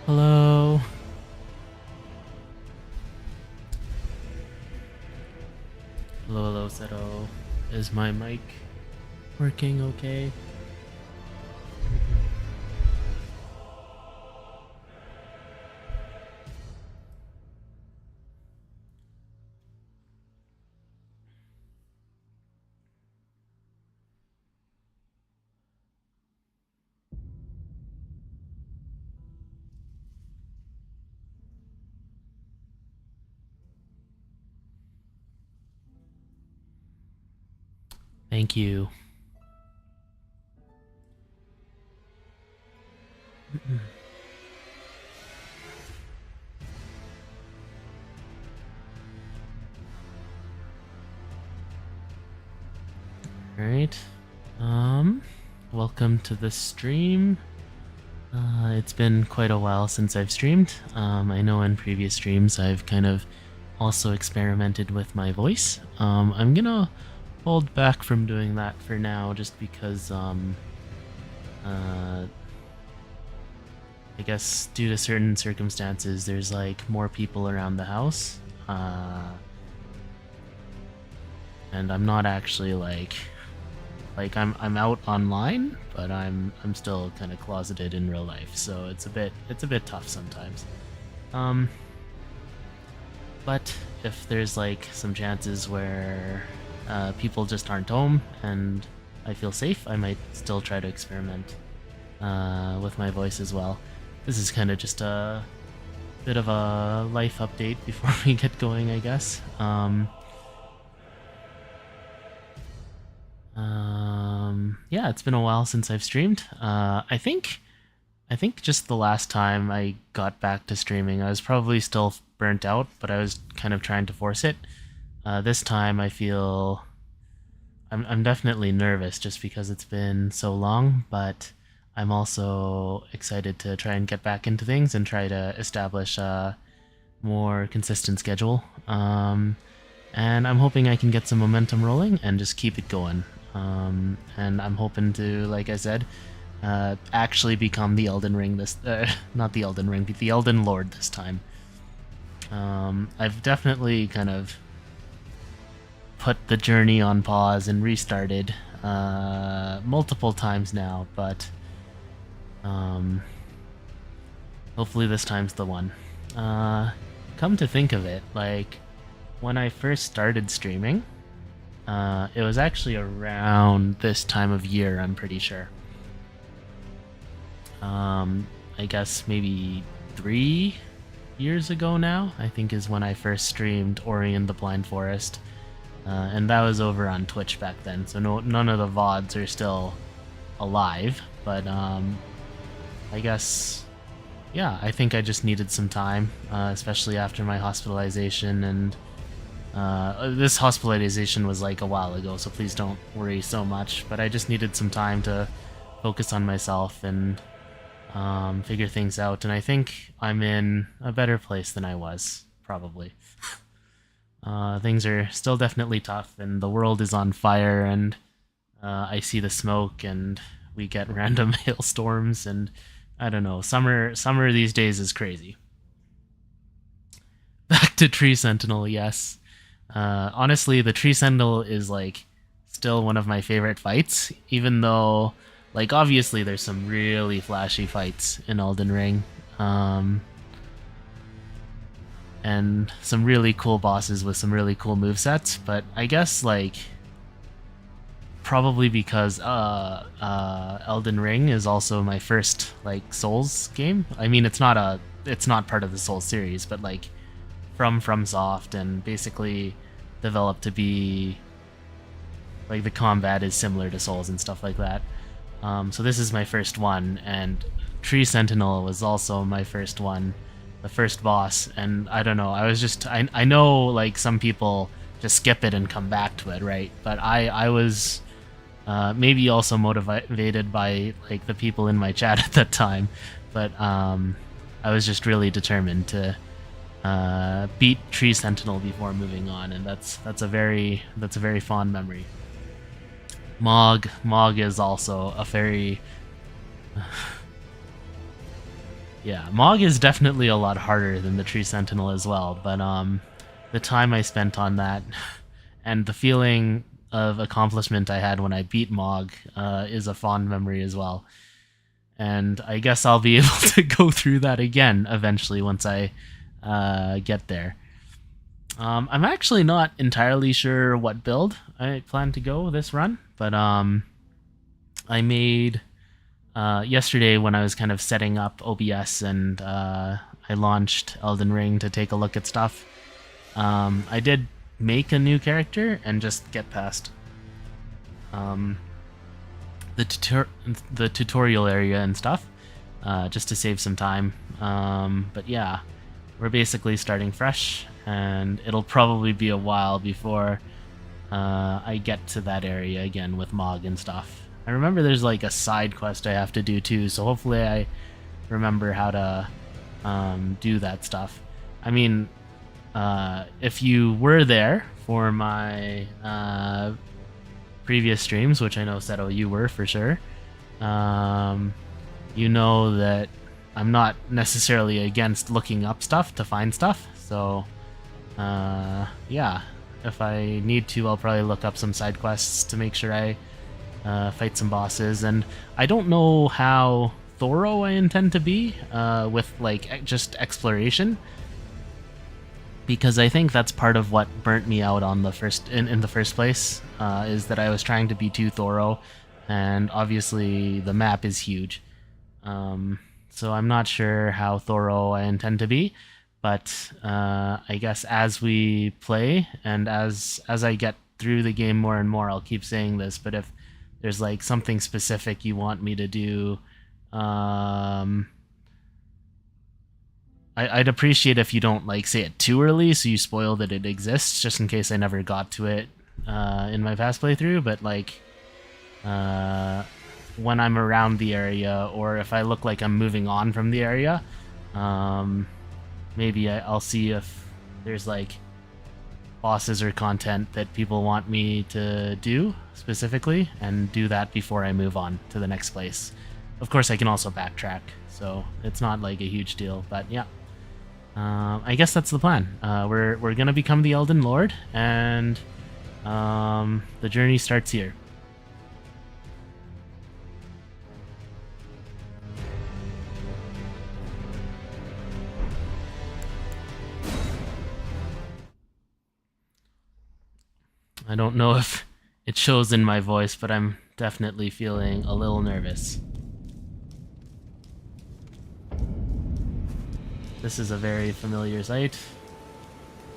Hello. Hello, hello, Seto. Is my mic working okay? Thank you. Alright. Welcome to the stream. It's been quite a while since I've streamed. I know in previous streams I've kind of also experimented with my voice. I'm gonna hold back from doing that for now just because, I guess due to certain circumstances, there's like more people around the house. And I'm not actually like I'm out online, but I'm still kind of closeted in real life, so it's a bit tough sometimes. But if there's like some chances where people just aren't home and I feel safe, I might still try to experiment with my voice as well. This is kind of just a bit of a life update before we get going, I guess. Yeah, it's been a while since I've streamed. I think just the last time I got back to streaming, I was probably still burnt out, but I was kind of trying to force it. This time I feel I'm definitely nervous just because it's been so long, but I'm also excited to try and get back into things and try to establish a more consistent schedule. And I'm hoping I can get some momentum rolling and just keep it going. And I'm hoping to, like I said, actually become the Elden Ring this, not the Elden Ring, but the Elden Lord this time. I've definitely kind of put the journey on pause and restarted multiple times now, but hopefully this time's the one. Come to think of it, like when I first started streaming, it was actually around this time of year, I'm pretty sure. I guess maybe 3 years ago now, I think is when I first streamed Ori and the Blind Forest. And that was over on Twitch back then, so none of the VODs are still alive, but I guess, yeah, I think I just needed some time, especially after my hospitalization, and this hospitalization was like a while ago, so please don't worry so much, but I just needed some time to focus on myself and figure things out, and I think I'm in a better place than I was, probably. Things are still definitely tough, and the world is on fire, and I see the smoke, and we get random hailstorms, and I don't know. Summer these days is crazy. Back to Tree Sentinel, yes. Honestly, the Tree Sentinel is like still one of my favorite fights, even though, like, obviously there's some really flashy fights in Elden Ring. And some really cool bosses with some really cool movesets, but I guess like probably because Elden Ring is also my first like Souls game. I mean, it's not part of the Souls series, but like from FromSoft, and basically developed to be like the combat is similar to Souls and stuff like that. So this is my first one, and Tree Sentinel was also my first one, the first boss, and I don't know, I know like some people just skip it and come back to it, right? But I was maybe also motivated by like the people in my chat at that time, but I was just really determined to beat Tree Sentinel before moving on, and that's a very fond memory. Mog is also a very Yeah, Mog is definitely a lot harder than the Tree Sentinel as well, but the time I spent on that and the feeling of accomplishment I had when I beat Mog is a fond memory as well. And I guess I'll be able to go through that again eventually once I get there. I'm actually not entirely sure what build I plan to go this run, but I made yesterday when I was kind of setting up OBS and I launched Elden Ring to take a look at stuff. I did make a new character and just get past the tutorial area and stuff, just to save some time. But yeah, we're basically starting fresh, and it'll probably be a while before I get to that area again with Mog and stuff. I remember there's like a side quest I have to do too, so hopefully I remember how to do that stuff. I mean, if you were there for my previous streams, which I know, Seto, you were for sure, you know that I'm not necessarily against looking up stuff to find stuff, so yeah, if I need to, I'll probably look up some side quests to make sure I fight some bosses. And I don't know how thorough I intend to be with like just exploration, because I think that's part of what burnt me out on the first in the first place, is that I was trying to be too thorough, and obviously the map is huge, so I'm not sure how thorough I intend to be. But I guess as we play and as I get through the game more and more, I'll keep saying this, but if there's like something specific you want me to do, I'd appreciate if you don't like say it too early so you spoil that it exists, just in case I never got to it in my past playthrough. But like when I'm around the area, or if I look like I'm moving on from the area, maybe I'll see if there's like bosses or content that people want me to do specifically, and do that before I move on to the next place. Of course, I can also backtrack, so it's not like a huge deal, but yeah. I guess that's the plan. We're gonna become the Elden Lord, and the journey starts here. I don't know if it shows in my voice, but I'm definitely feeling a little nervous. This is a very familiar sight,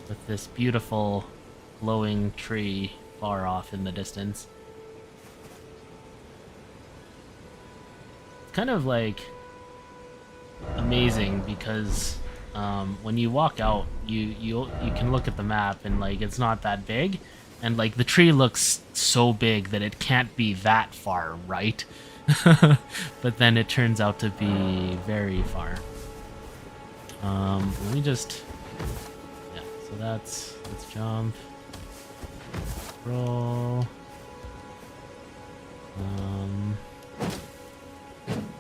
with this beautiful glowing tree far off in the distance. It's kind of like amazing because when you walk out, you can look at the map and like it's not that big, and like the tree looks so big that it can't be that far, right? But then it turns out to be very far. Let me just, yeah, so let's jump, roll,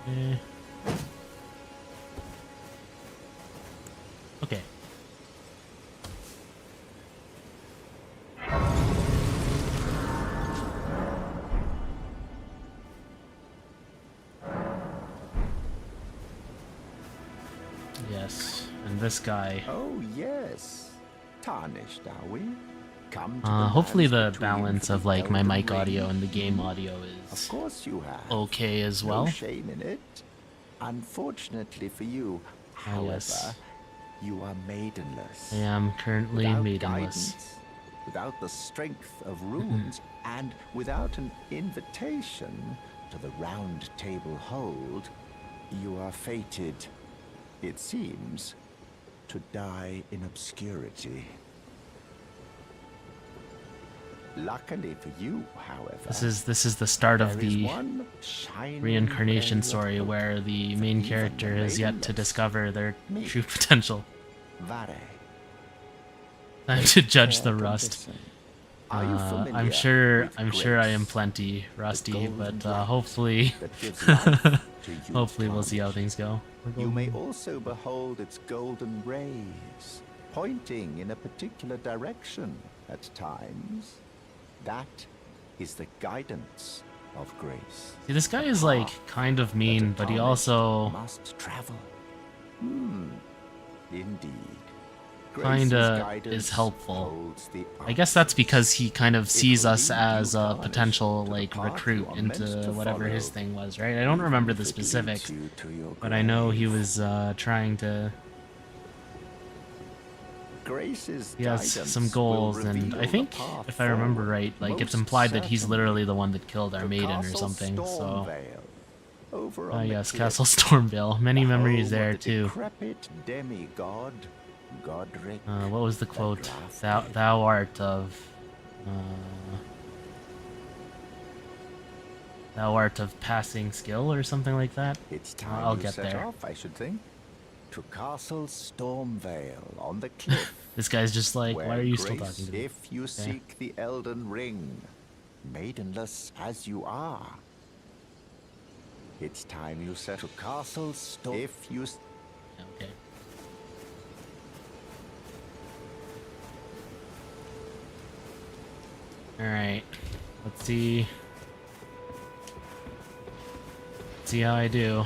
okay. Okay. Yes, and this guy. Oh yes, tarnished, are we? Come to Hopefully the between balance for of the like my Elden mic audio Ring. and the game audio Of is course you have. okay as No well. shame in it. Unfortunately for you, however, yes. you are maidenless. I am currently Without maidenless. guidance, without the strength of runes, and without an invitation to the round table hold, you are fated, it seems, to die in obscurity. Luckily for you, however, This is the start of there is the one shining reincarnation ray of story hope where the for main even character the has yet to maidenless. discover their Me. true potential. Vare. Time to judge the Care to rust. listen? Are you familiar I'm sure with I am grace, plenty rusty, golden but draught hopefully that gives life to use Hopefully we'll see how tarnish. things go. You may also behold its golden rays, pointing in a particular direction at times. That is the guidance of grace. See, this guy A is like path kind of that mean, a but he tarnished also must travel. Indeed. kinda Grace's guidance is helpful. holds the I guess that's because answers. he kind of It sees will us lead as you, a tarnished, potential to the like path recruit you are meant into to whatever his follow, thing was, right? I don't even remember if the it leads specifics, you to your but I know he grave. was trying to. Grace's He has guidance some will goals, and reveal I the think, path if I remember forward, right, like it's most implied that he's certainly literally the one that killed our to maiden or Castle something. So, Stormvale, over on the yes, cliff, Castle Stormvale. Many the memories home there of the too. decrepit demigod, Godric What was the the quote? Drafted. Thou art of. Thou art of passing skill or something like that. It's time I'll you get set there. off, I should think, to Castle Stormvale on the cliff. This guy's just like, Where why are you still grace, talking to me? if you Okay. seek the Elden Ring, maidenless as you are. It's time you set to Castle Storm. If you Okay. Alright. Let's see. Let's see how I do.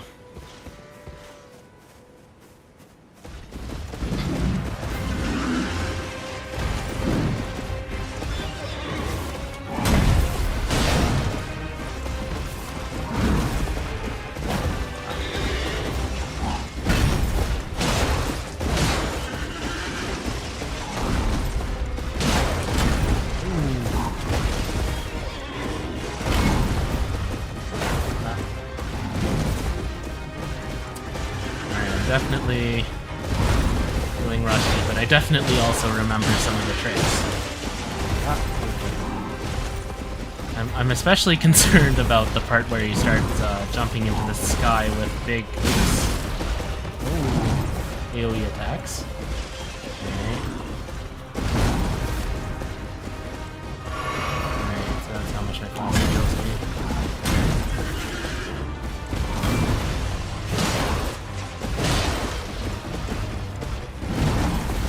Definitely feeling rusty, but I definitely also remember some of the tricks. I'm especially concerned about the part where he starts jumping into the sky with big AoE attacks. Alright, so that's how much my phone heals me.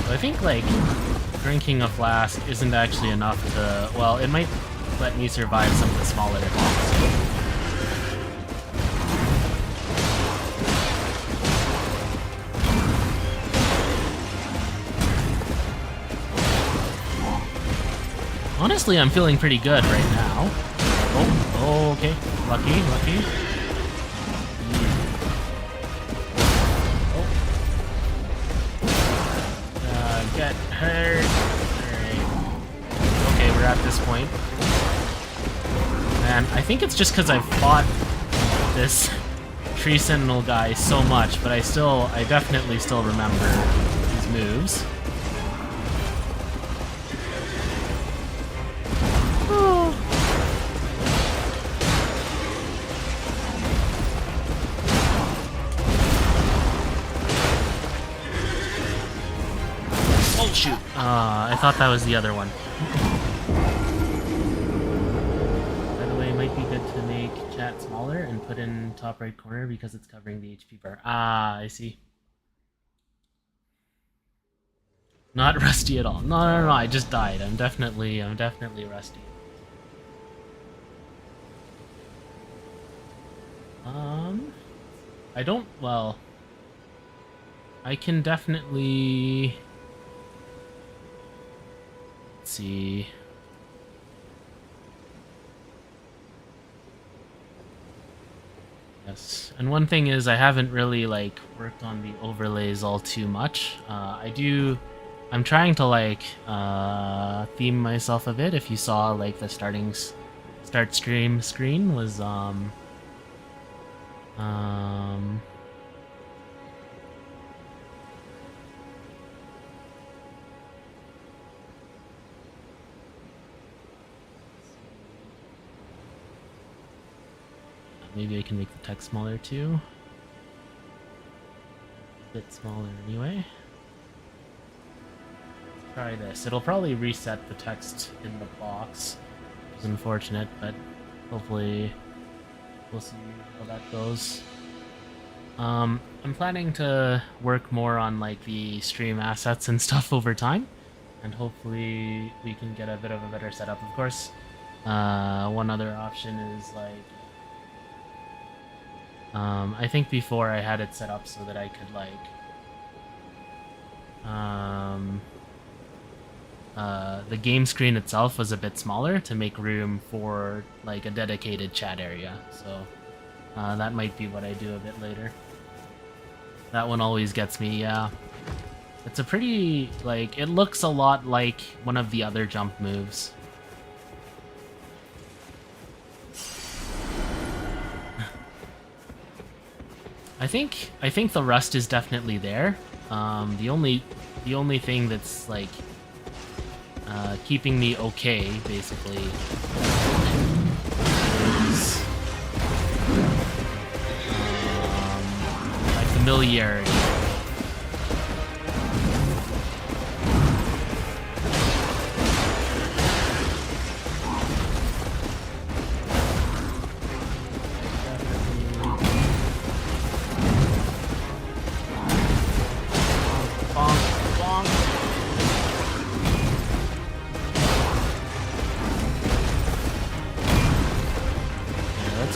I think, like, drinking a flask isn't actually enough to... Well, it might let me survive some of the smaller attacks. Honestly, I'm feeling pretty good right now. Oh, okay. Lucky. Get hurt. Alright. Okay, we're at this point. And I think it's just because I've fought this Tree Sentinel guy so much, but I definitely still remember his moves. Oh shoot! I thought that was the other one. By the way, it might be good to make chat smaller and put in top right corner because it's covering the HP bar. Ah, I see. Not rusty at all. No, I just died. I'm definitely rusty. I don't, well, I can definitely, let's see. Yes, and one thing is I haven't really, like, worked on the overlays all too much. I'm trying to, like, theme myself a bit. If you saw, like, the start stream screen was, maybe I can make the text smaller too. A bit smaller anyway. Let's try this. It'll probably reset the text in the box, which is unfortunate, but hopefully we'll see how that goes. I'm planning to work more on like the stream assets and stuff over time, and hopefully we can get a bit of a better setup. Of course, one other option is like, I think before I had it set up so that I could like, the game screen itself was a bit smaller to make room for like a dedicated chat area. So that might be what I do a bit later. That one always gets me, yeah. It's a pretty, like, it looks a lot like one of the other jump moves. I think the rust is definitely there. The only thing that's like keeping me okay, basically, is my familiarity.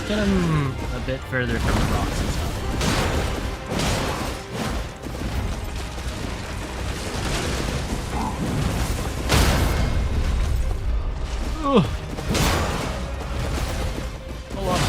Get him a bit further from the rocks and stuff. Ugh. Pull up.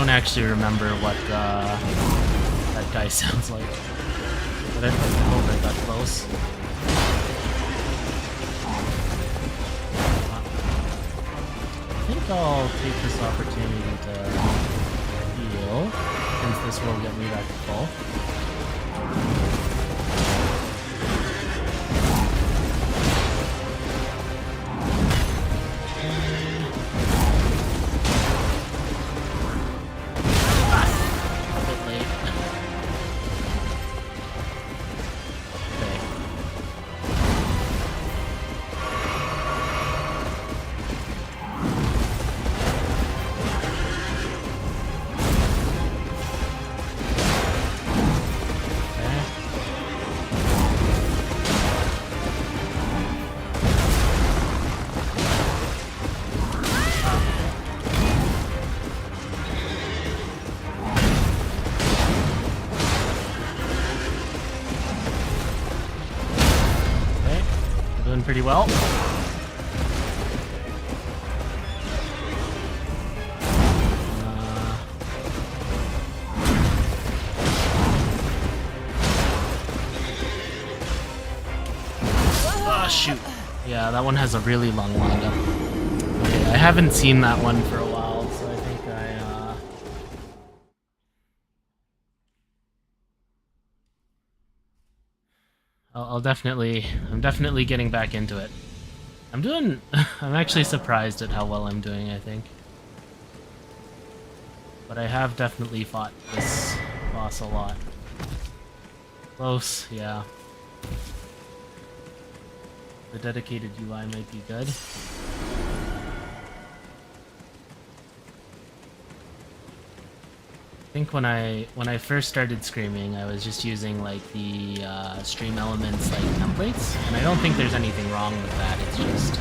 Actually remember what that guy sounds like. But I hope I got close. I think I'll take this opportunity to heal, since this will get me back to full. Pretty well. Oh, shoot. Yeah, that one has a really long windup. Okay, I haven't seen that one for a while, so I think I'm definitely getting back into it. I'm actually surprised at how well I'm doing, I think. But I have definitely fought this boss a lot. Close, yeah. The dedicated UI might be good. I think when I first started streaming, I was just using like the stream elements like templates, and I don't think there's anything wrong with that. It's just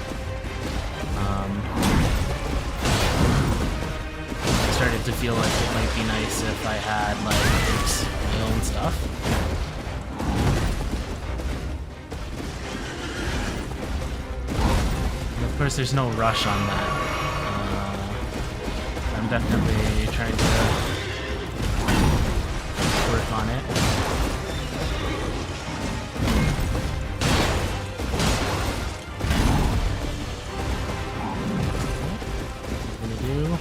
I started to feel like it might be nice if I had like my own stuff. And of course, there's no rush on that. I'm definitely trying to work on it. What I'm gonna do?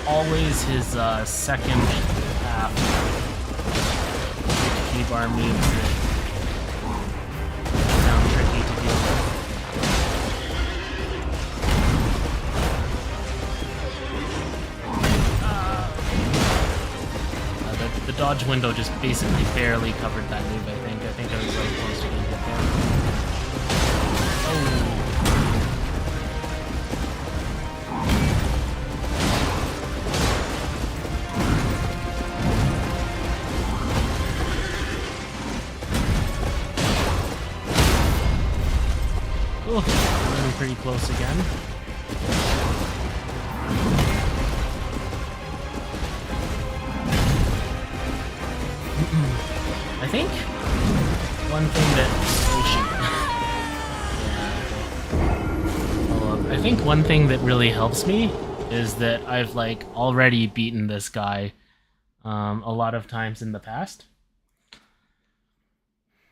always his second half HP bar moves that sound tricky to deal with. The dodge window just basically barely covered that move, I think. I think I was really close to getting hit there. Oh. Oh, getting pretty close again. I think one thing that I think one thing that really helps me is that I've like already beaten this guy a lot of times in the past.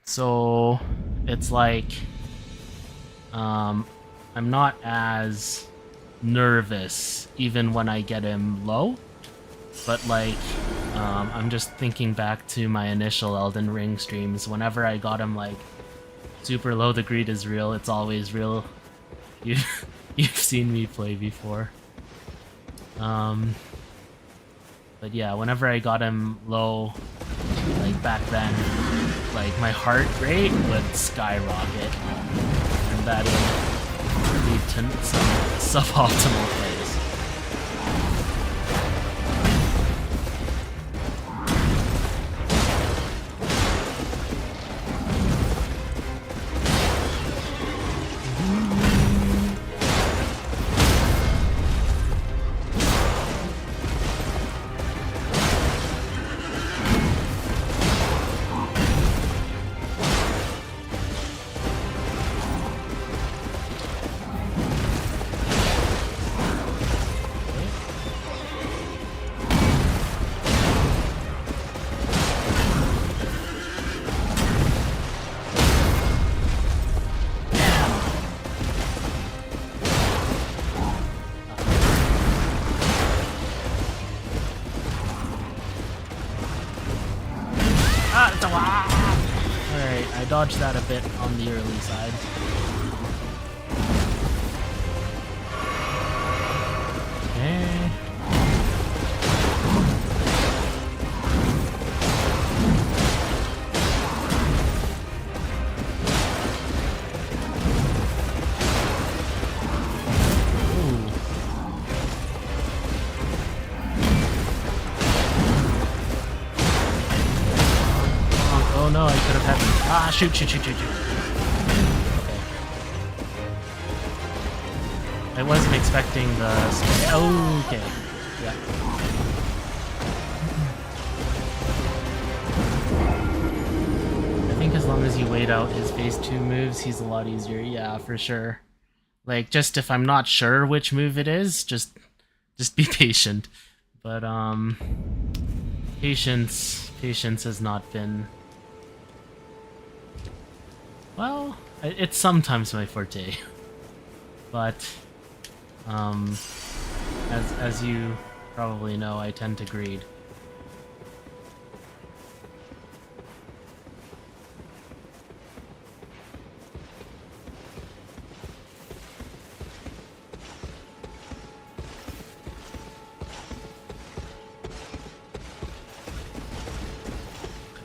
So it's like I'm not as nervous even when I get him low. But like, I'm just thinking back to my initial Elden Ring streams. Whenever I got him like super low, the greed is real. It's always real. You've seen me play before. But yeah, whenever I got him low, like back then, like my heart rate would skyrocket, and that would lead to some suboptimal plays. Alright, I dodged that a bit on the early side. Okay. Oh no, I could have had them. Ah, shoot. Okay. I wasn't expecting the... Oh, okay. Yeah. I think as long as you wait out his phase 2 moves, he's a lot easier. Yeah, for sure. Like, just if I'm not sure which move it is, just be patient. But, patience has not been... Well, it's sometimes my forte, but as you probably know, I tend to greed.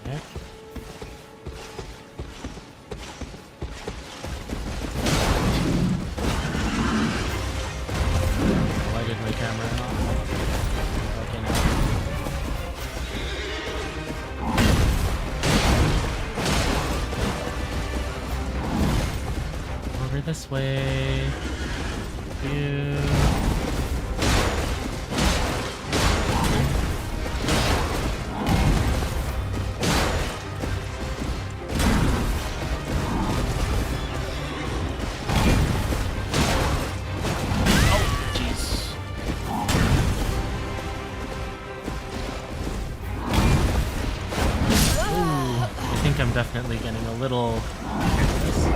Okay. This way. You. Oh, jeez. Ooh, I think I'm definitely getting a little careless.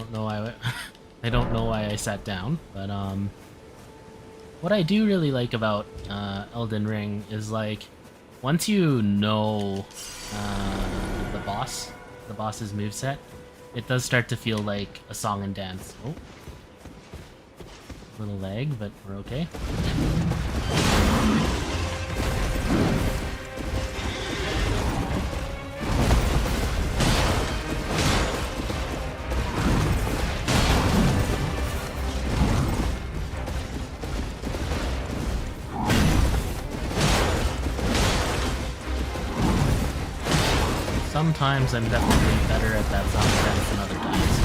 don't know why I don't know why I sat down, but what I do really like about Elden Ring is like once you know the boss's moveset, it does start to feel like a song and dance. Oh, little lag, but we're okay. Sometimes I'm definitely better at that song dance than other times.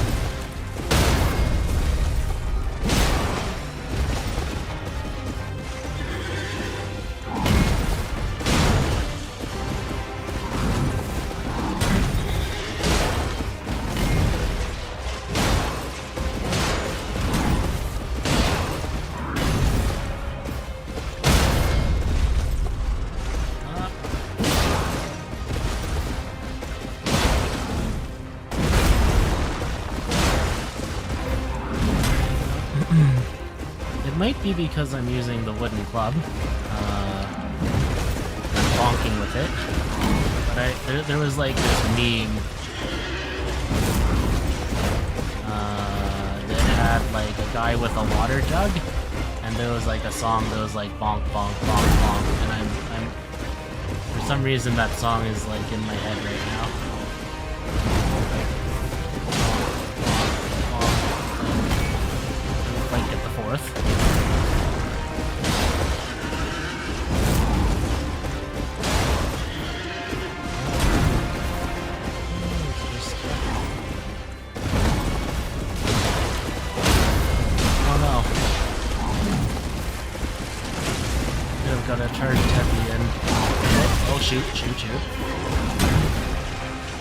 It might be because I'm using the wooden club. I'm bonking with it. But there was like this meme that had like a guy with a water jug, and there was like a song that was like bonk, bonk, bonk, bonk, and I'm for some reason that song is like in my head right now. Like get the fourth. Oh no. I've got to charge it at the end. Oh shoot, shoot, shoot.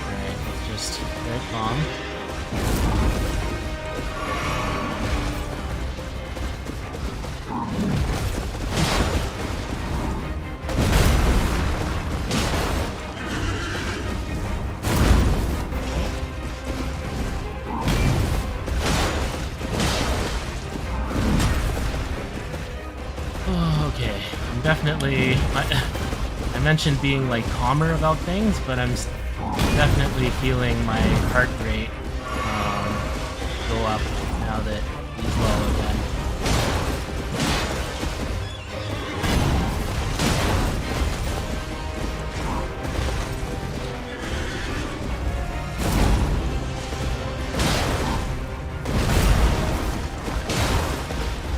Alright, let's just very calm. Okay, I'm definitely... I mentioned being like calmer about things, but I'm definitely feeling my heart rate go up now that he's low again.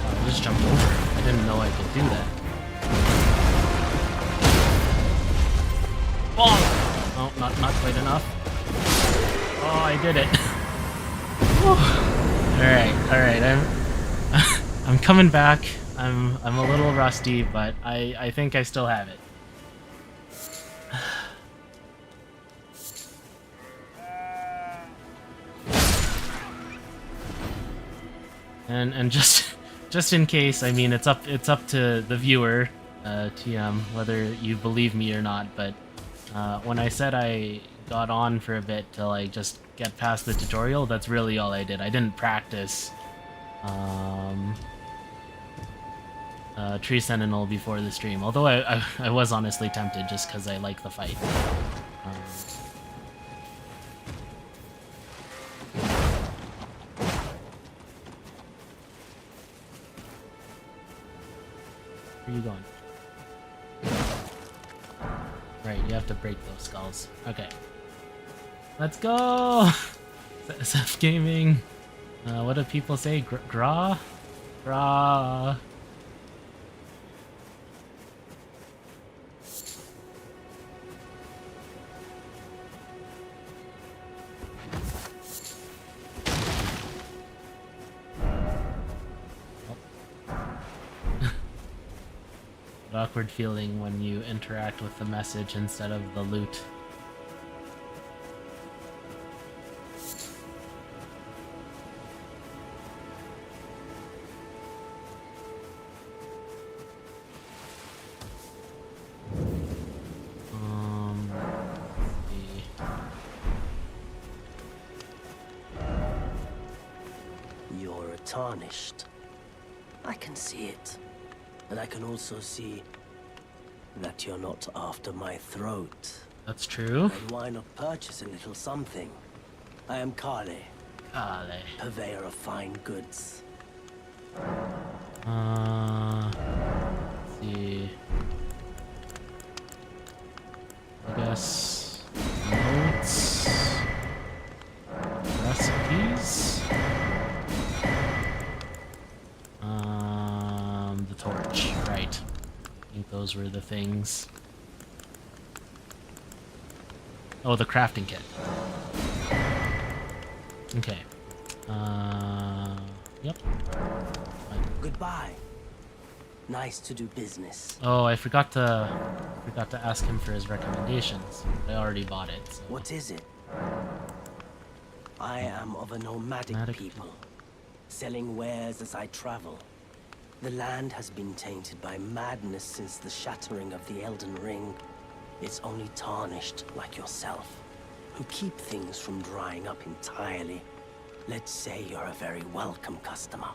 Oh, I just jumped over. I didn't know I could do that. Oh, not quite enough. Oh, I did it. Alright, I'm coming back. I'm a little rusty, but I think I still have it. And just in case, I mean it's up to the viewer, TM, whether you believe me or not, but when I said I got on for a bit to like just get past the tutorial, that's really all I did. I didn't practice Tree Sentinel before the stream, although I was honestly tempted just because I like the fight. Where are you going? Right, you have to break those skulls. Okay. Let's go! SF Gaming. What do people say? Gra? Gra. Awkward feeling when you interact with the message instead of the loot. Let's see. tarnished. I can see it. And I can also see that you're not after my throat. That's true. Then why not purchase a little something? I am Kale, purveyor of fine goods. Let's see. I guess notes, recipes, the torch, right. I think those were the things. Oh, the crafting kit. Okay. Yep. Goodbye. Nice to do business. Oh, I forgot to ask him for his recommendations. I already bought it. So. What is it? I am of a nomadic people, selling wares as I travel. The land has been tainted by madness since the shattering of the Elden Ring. It's only tarnished like yourself, who keep things from drying up entirely. Let's say you're a very welcome customer.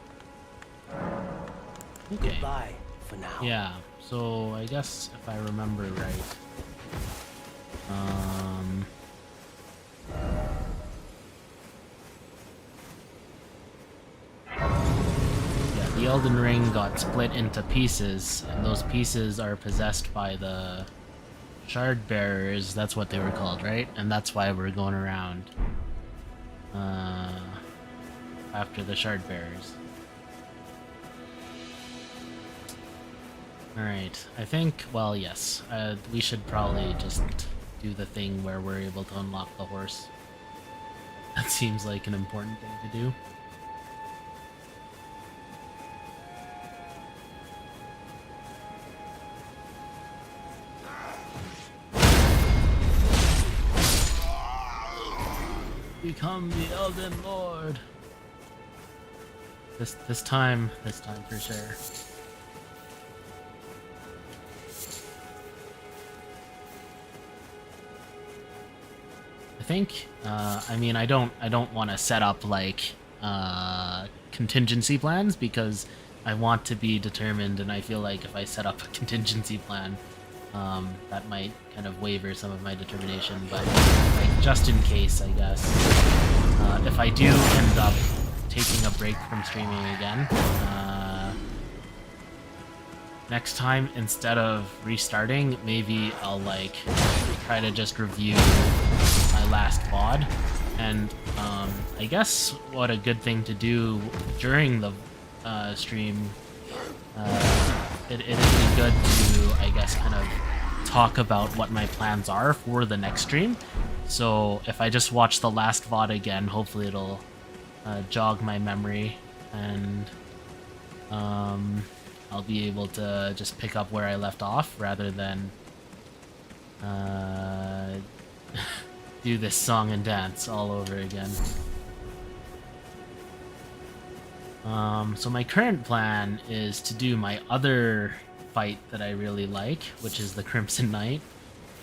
Okay. Goodbye for now. Yeah, so I guess if I remember right, yeah, the Elden Ring got split into pieces, and those pieces are possessed by the Shard Bearers. That's what they were called, right? And that's why we're going around after the Shard Bearers. Alright, I think, well, yes, we should probably just do the thing where we're able to unlock the horse. That seems like an important thing to do. Become the Elden Lord. This time for sure. I think, I mean, I don't want to set up like contingency plans because I want to be determined, and I feel like if I set up a contingency plan, that might kind of waver some of my determination. But like just in case, I guess, if I do end up taking a break from streaming again, next time instead of restarting, maybe I'll like try to just review my last VOD, and I guess what a good thing to do during the stream, it'd be good to, I guess, kind of talk about what my plans are for the next stream. So if I just watch the last VOD again, hopefully it'll jog my memory, and I'll be able to just pick up where I left off rather than do this song and dance all over again. So my current plan is to do my other fight that I really like, which is the Crimson Knight,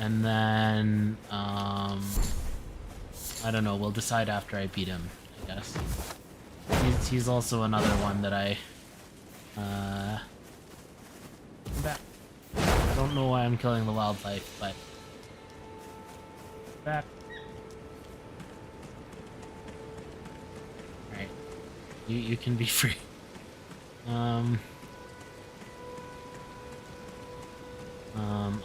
and then I don't know, we'll decide after I beat him, I guess. He's also another one that I don't know why I'm killing the wildlife, but back. Alright. You can be free.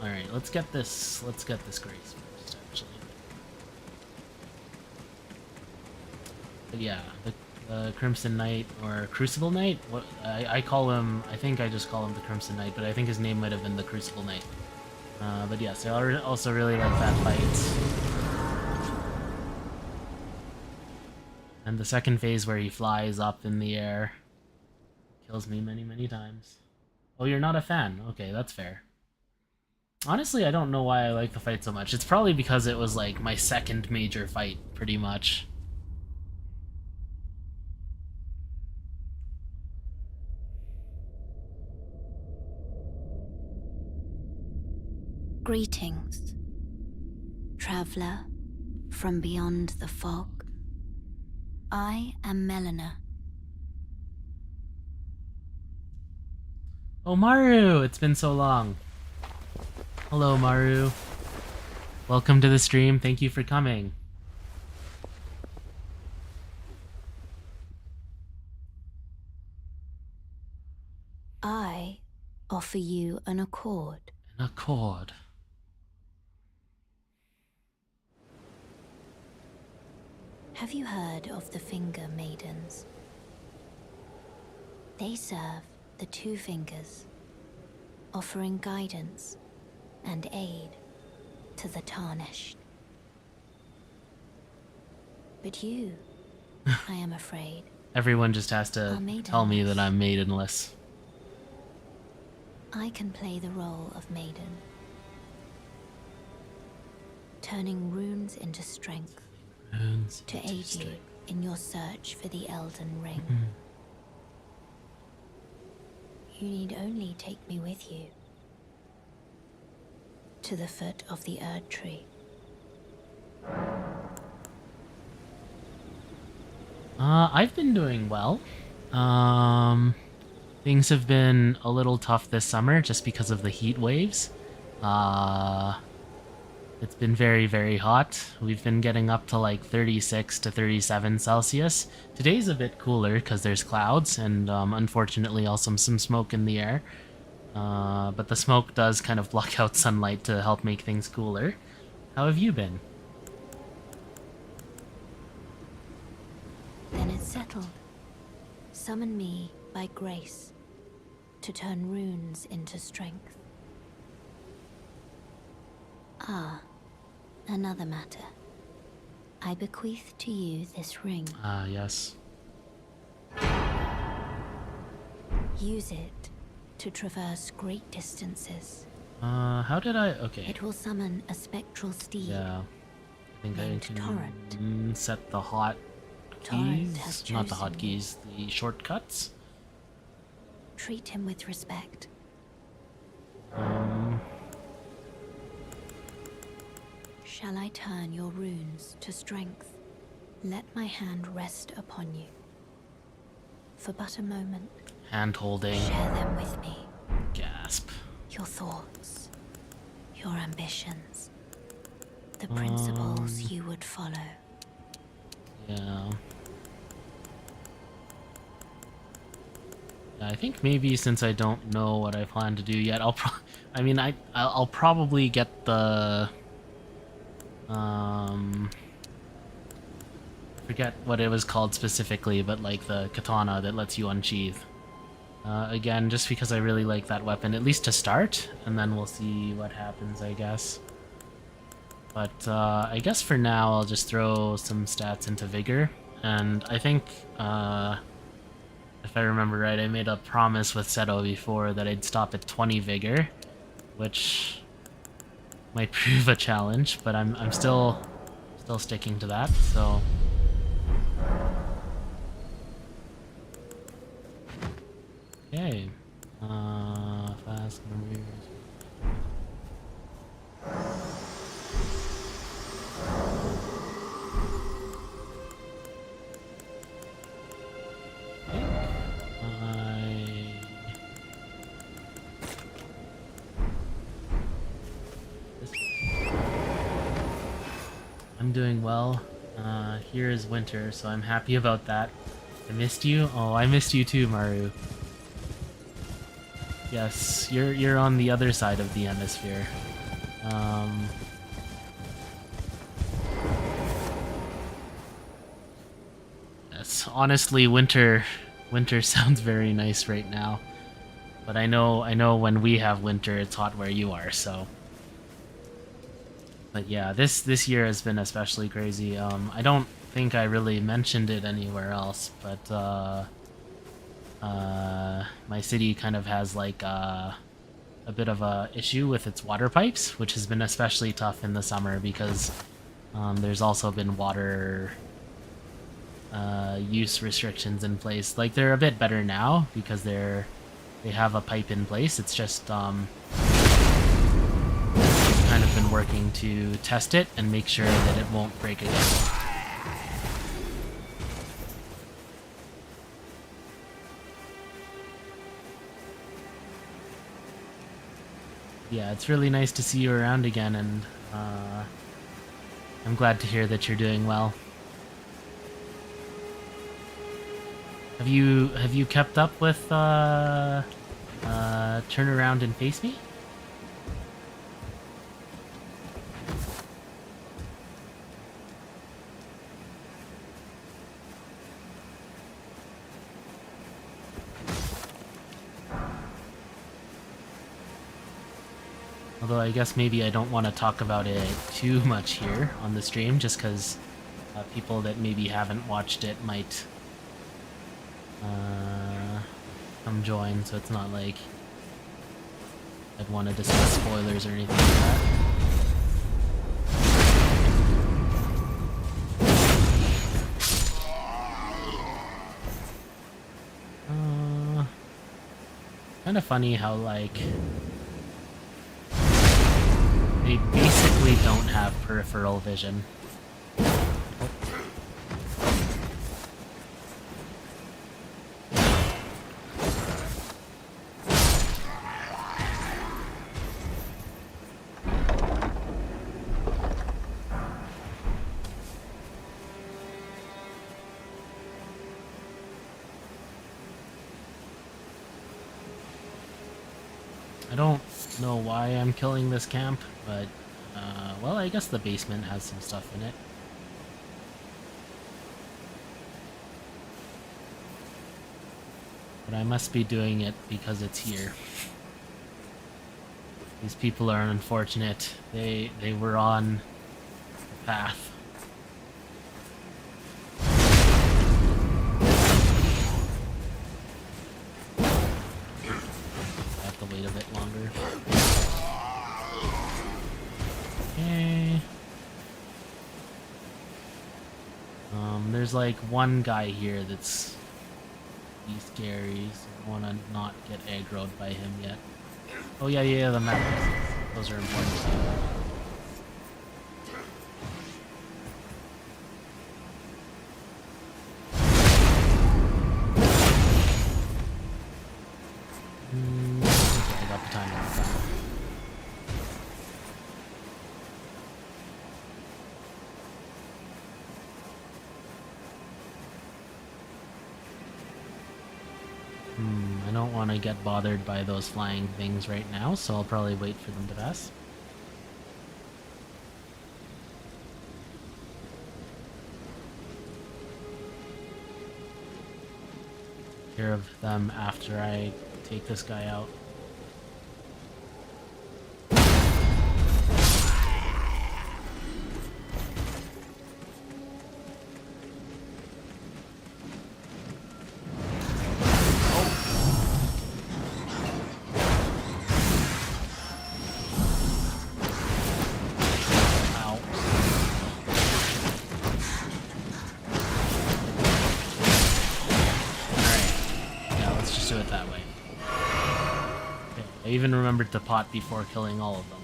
Alright, let's get this grace first, actually. But yeah, the Crimson Knight, or Crucible Knight? What I call him, I think I just call him the Crimson Knight, but I think his name might have been the Crucible Knight. But yes, I also really like that fight. And the second phase where he flies up in the air kills me many, many times. Oh, you're not a fan? Okay, that's fair. Honestly, I don't know why I like the fight so much. It's probably because it was like my second major fight, pretty much. Greetings, traveler from beyond the fog. I am Melina, Oh, Maru! It's been so long. Hello, Maru. Welcome to the stream. Thank you for coming. I offer you an accord. An accord. Have you heard of the Finger Maidens? They serve the two fingers, offering guidance and aid to the tarnished. But you, I am afraid, Everyone just has to tell me that I'm maidenless. I can play the role of maiden, turning runes into strength Runes to into aid you strength. in your search for the Elden Ring. You need only take me with you to the foot of the Erd Tree. I've been doing well. Things have been a little tough this summer just because of the heat waves. It's been very, very hot. We've been getting up to like 36 to 37 Celsius. Today's a bit cooler because there's clouds and unfortunately also some smoke in the air. But the smoke does kind of block out sunlight to help make things cooler. How have you been? Then it's settled. Summon me by grace to turn runes into strength. Ah, another matter. I bequeath to you this ring. Ah, yes. Use it to traverse great distances. How did I... Okay. It will summon a spectral steed. Yeah. I think I named can Torrent. set the hot Torrent has keys. Not the chosen hotkeys, the shortcuts. Treat him with respect. Shall I turn your runes to strength? Let my hand rest upon you. For but a moment, Hand holding. share them with me. Gasp. Your thoughts, your ambitions, the principles you would follow. Yeah. I think maybe since I don't know what I plan to do yet, I'll probably get the I forget what it was called specifically, but like the katana that lets you unsheath. Again, just because I really like that weapon, at least to start, and then we'll see what happens, I guess. But I guess for now I'll just throw some stats into Vigor, and I think, if I remember right, I made a promise with Seto before that I'd stop at 20 Vigor, which might prove a challenge, but I'm still sticking to that, so... Okay. Fast numbers. I'm doing well. Here is winter, so I'm happy about that. I missed you. Oh, I missed you too, Maru. Yes, you're on the other side of the hemisphere. Yes, honestly, winter sounds very nice right now. But I know when we have winter, it's hot where you are, so. But yeah, this year has been especially crazy. I don't think I really mentioned it anywhere else, but my city kind of has like a bit of a issue with its water pipes, which has been especially tough in the summer because there's also been water use restrictions in place. Like they're a bit better now because they have a pipe in place. It's just kind of been working to test it and make sure that it won't break again. Yeah, it's really nice to see you around again, and I'm glad to hear that you're doing well. Have you kept up with Turn Around and Face Me? Although I guess maybe I don't want to talk about it too much here on the stream, just because people that maybe haven't watched it might come join, so it's not like I'd want to discuss spoilers or anything like that. Kind of funny how, like, they basically don't have peripheral vision. I don't know why I'm killing this camp, but, well, I guess the basement has some stuff in it. But I must be doing it because it's here. These people are unfortunate. They were on the path. I have to wait a bit longer. Okay. There's like one guy here that's scary, so I want to not get aggroed by him yet. Oh yeah, the map. Those are important. Okay, I got the timer. I don't want to get bothered by those flying things right now, so I'll probably wait for them to pass. Care of them after I take this guy out. I even remembered to pot before killing all of them.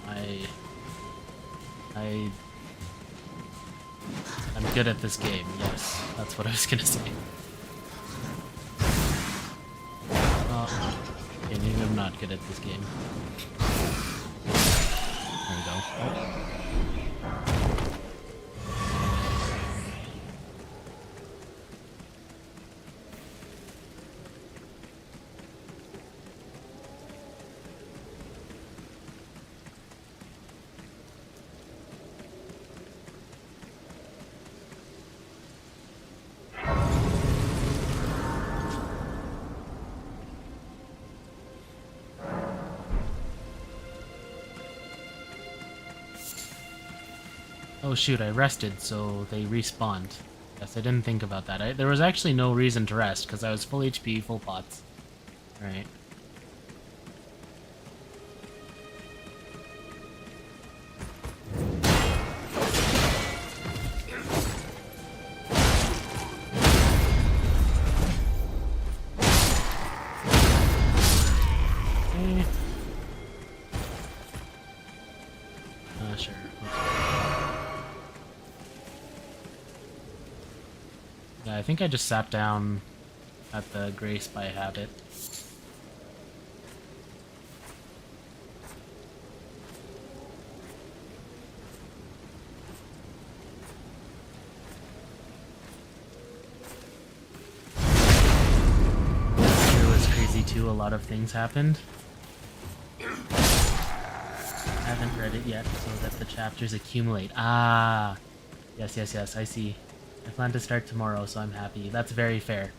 I'm good at this game, yes. That's what I was gonna say. Oh, okay, maybe I'm not good at this game. There we go. Oh. Oh shoot, I rested, so they respawned. Yes, I didn't think about that. There was actually no reason to rest, because I was full HP, full pots. Alright. Sure. Yeah, I think I just sat down at the Grace by habit. 2, a lot of things happened. I haven't read it yet, so that the chapters accumulate. Ah! Yes, yes, yes, I see. I plan to start tomorrow, so I'm happy. That's very fair.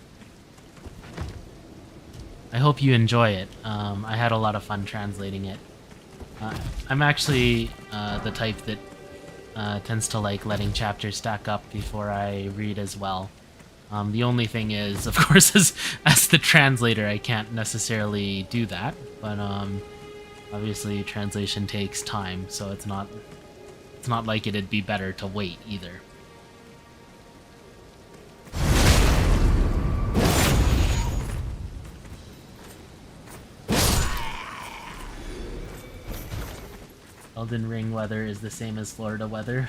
I hope you enjoy it. I had a lot of fun translating it. I'm actually the type that tends to like letting chapters stack up before I read as well. The only thing is, of course, as the translator, I can't necessarily do that, but obviously translation takes time, so it's not like it'd be better to wait either. Elden Ring weather is the same as Florida weather.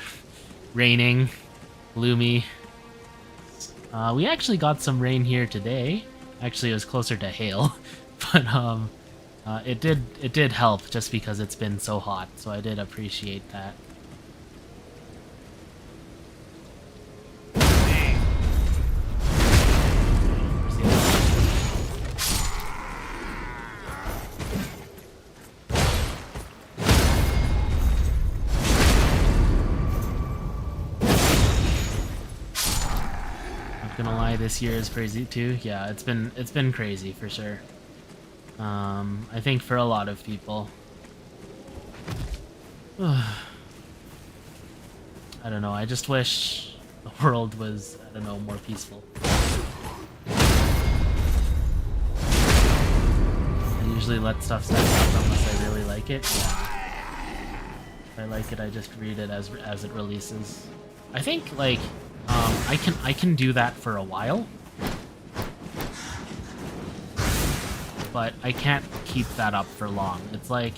Raining, gloomy. We actually got some rain here today. Actually, it was closer to hail, but it did help just because it's been so hot. So I did appreciate that. Gonna lie, this year is crazy too. Yeah, it's been crazy for sure. I think for a lot of people. I don't know, I just wish the world was, I don't know, more peaceful. I usually let stuff stack up unless I really like it. Yeah. If I like it, I just read it as it releases. I think, like, I can do that for a while, but I can't keep that up for long. It's like,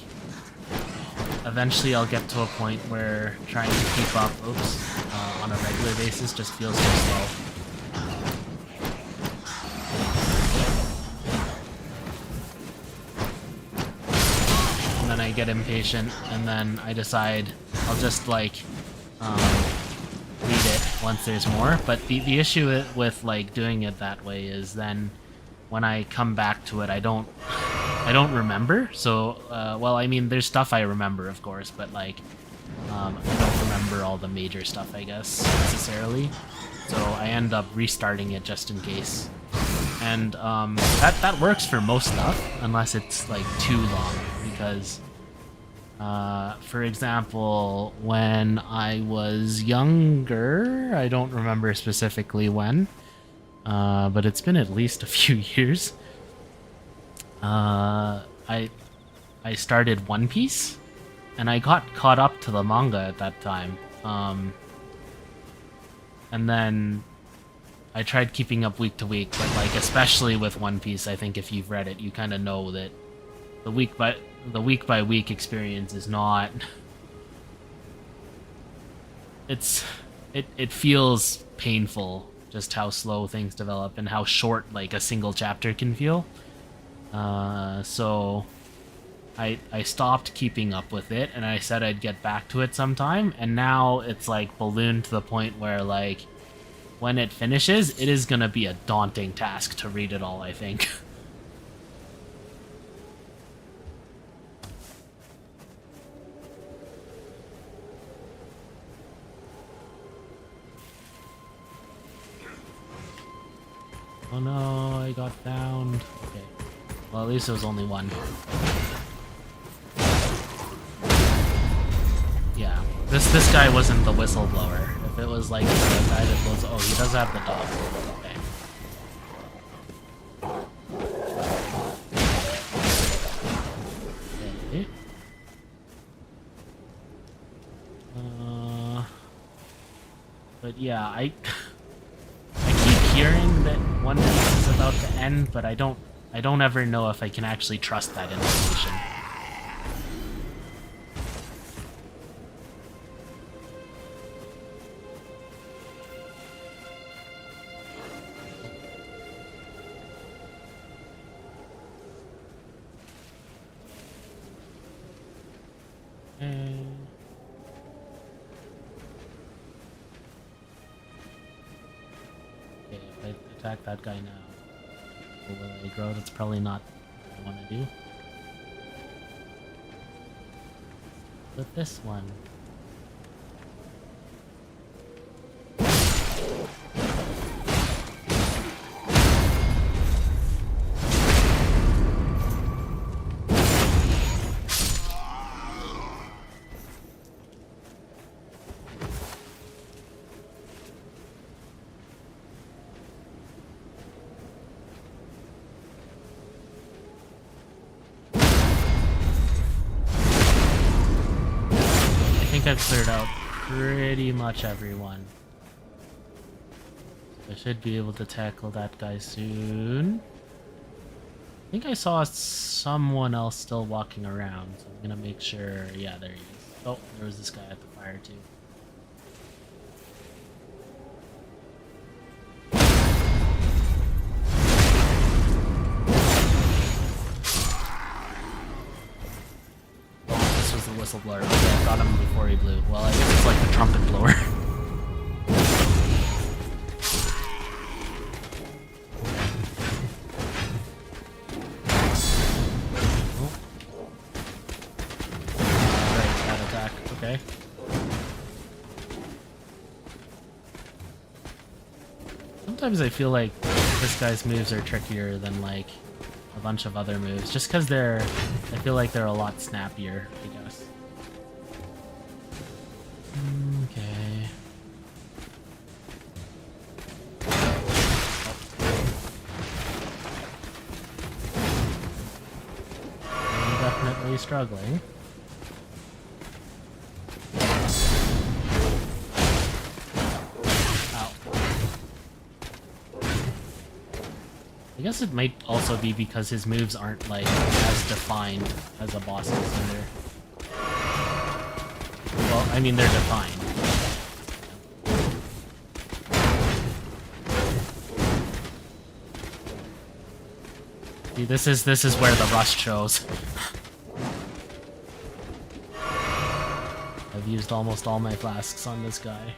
eventually I'll get to a point where trying to keep up, on a regular basis just feels so slow. And then I get impatient, and then I decide I'll just, like, read it once there's more. But the issue with like doing it that way is then when I come back to it, I don't remember. So well, I mean, there's stuff I remember, of course, but like I don't remember all the major stuff, I guess, necessarily. So I end up restarting it just in case. And that works for most stuff, unless it's like too long, because for example, when I was younger, I don't remember specifically when, but it's been at least a few years. I started One Piece, and I got caught up to the manga at that time. And then I tried keeping up week to week, but like especially with One Piece, I think if you've read it, you kind of know that the week by week experience is not. It feels painful just how slow things develop and how short like a single chapter can feel. So I stopped keeping up with it, and I said I'd get back to it sometime, and now it's like ballooned to the point where like when it finishes, it is gonna be a daunting task to read it all, I think. Oh no, I got found. Okay. Well, at least it was only one. Yeah. This guy wasn't the whistleblower. If it was like the guy that blows... Oh, he does have the dog. Okay. Okay. But yeah, I keep hearing that One Piece is about to end, but I don't ever know if I can actually trust that information. Okay, if I attack that guy now, will I grow? That's probably not I want to do. With this one. I think I've cleared out pretty much everyone. I should be able to tackle that guy soon. I think I saw someone else still walking around, so I'm gonna make sure. Yeah, there he is. Oh, there was this guy at the fire too. This was the whistleblower. Okay, I got him before he blew. Well, I guess it's like the trumpet blower. Okay. Sometimes I feel like this guy's moves are trickier than like a bunch of other moves, just because I feel like they're a lot snappier, I guess. Okay. I'm definitely struggling. I guess it might also be because his moves aren't like as defined as a boss's either. Well, I mean they're defined. See, this is where the rust shows. I've used almost all my flasks on this guy.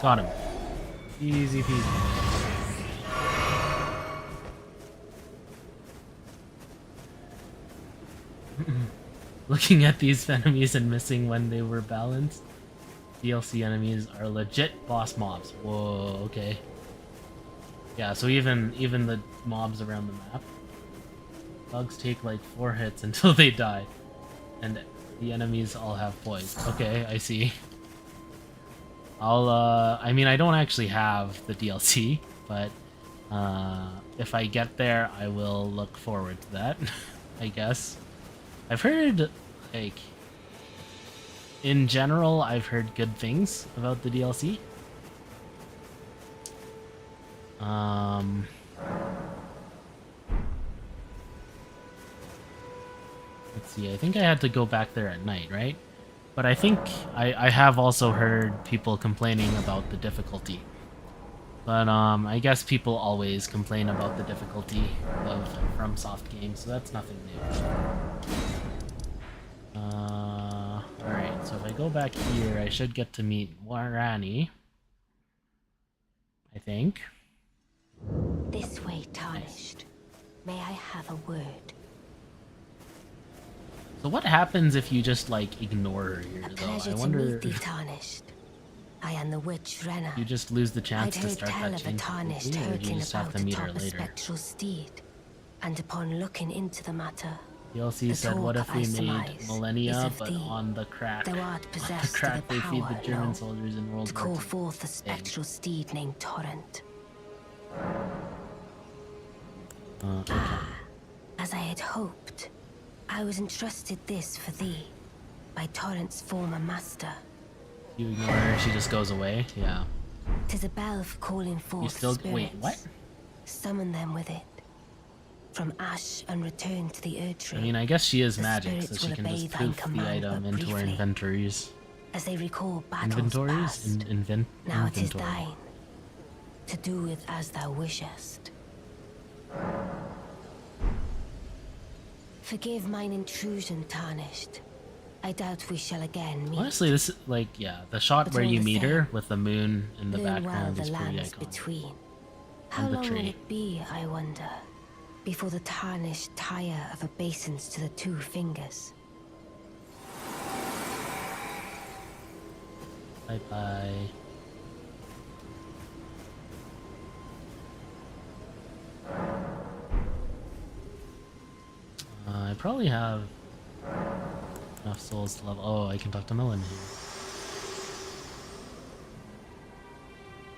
Got him. Easy peasy. Looking at these enemies and missing when they were balanced. DLC enemies are legit boss mobs. Whoa, okay. Yeah, so even the mobs around the map. Bugs take like 4 hits until they die. And the enemies all have poise. Okay, I see. I mean, I don't actually have the DLC, but if I get there, I will look forward to that, I guess. I've heard, like, in general, I've heard good things about the DLC. Let's see, I think I had to go back there at night, right? But I think I have also heard people complaining about the difficulty. But I guess people always complain about the difficulty of FromSoft games, so that's nothing new. Alright, so if I go back here, I should get to meet Warani. I think. This way, Tarnished. May I have a word? So what happens if you just, like, ignore her here, A though? pleasure I to wonder meet thee, Tarnished. I am the witch Renna. you just lose the chance I'd to heard start tell that of a chain Tarnished completely, or do you hurtling just have about to meet her atop a later? spectral steed, and upon looking into the matter, DLC the said, what talk if we I made surmise is millennia, of but thee. on the crack? Thou art On the possessed crack of a they feed the power, German no, soldiers in World to War call II. forth a spectral steed named Torrent. Okay. As I had hoped, I was entrusted this for thee, by Torrent's former master. You ignore her, she just goes away? Yeah. 'Tis a bell for calling forth You still... spirits. Wait, what? Summon them with it. from ash and return to the Erdtree. I mean, I guess she is The magic, so spirits she will can obey just thine poof the command item but into her briefly, inventories. as they recall battles Inventories? past. Invent Now it is inventory. thine, to do with as thou wishest. Forgive mine intrusion, Tarnished. I doubt we shall again meet. Honestly, this is like, yeah, the shot But where all you the meet same, her with the moon in the learn well background the is pretty lands iconic. between. How And the long tree. will it be, I wonder, before the Tarnished tire of obeisance to the two fingers? Bye bye. I probably have enough souls to level. Oh, I can talk to Melon here.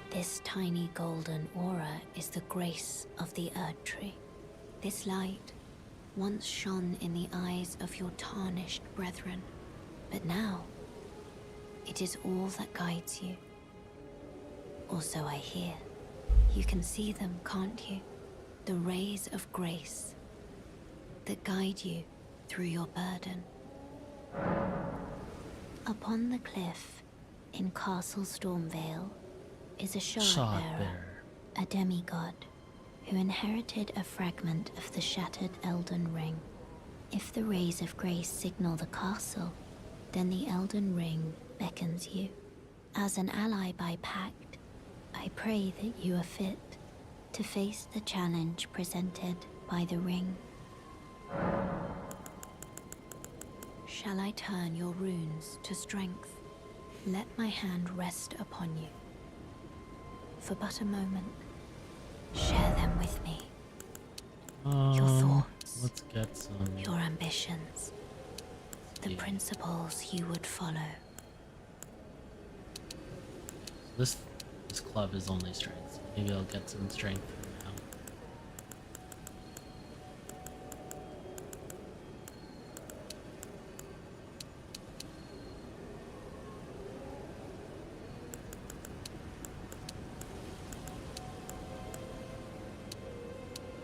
This tiny golden aura is the grace of the Erdtree. This light once shone in the eyes of your tarnished brethren, but now it is all that guides you. Or so I hear. You can see them, can't you? The rays of grace that guide you through your burden. Upon the cliff in Castle Stormvale is a shard-bearer, a demigod, who inherited a fragment of the shattered Elden Ring. If the rays of grace signal the castle, then the Elden Ring beckons you. As an ally by pact, I pray that you are fit to face the challenge presented by the ring. Shall I turn your runes to strength? Let my hand rest upon you. For but a moment, share them with me. Your thoughts, Let's get some. your ambitions, the Yeah. principles you would follow. This club is only strength. So maybe I'll get some strength for now.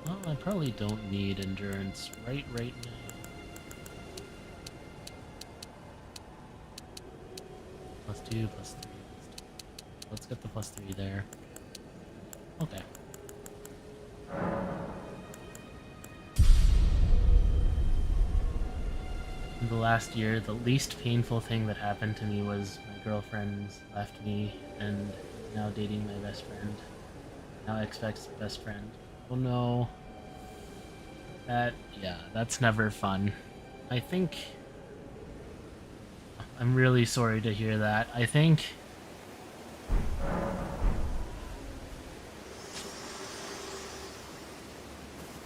Well, I probably don't need endurance right now. +2, +3. Let's get the +3 there. Okay. In the last year, the least painful thing that happened to me was my girlfriend's left me and is now dating my best friend. Now expects best friend. Oh no. That's never fun. I think... I'm really sorry to hear that. I think...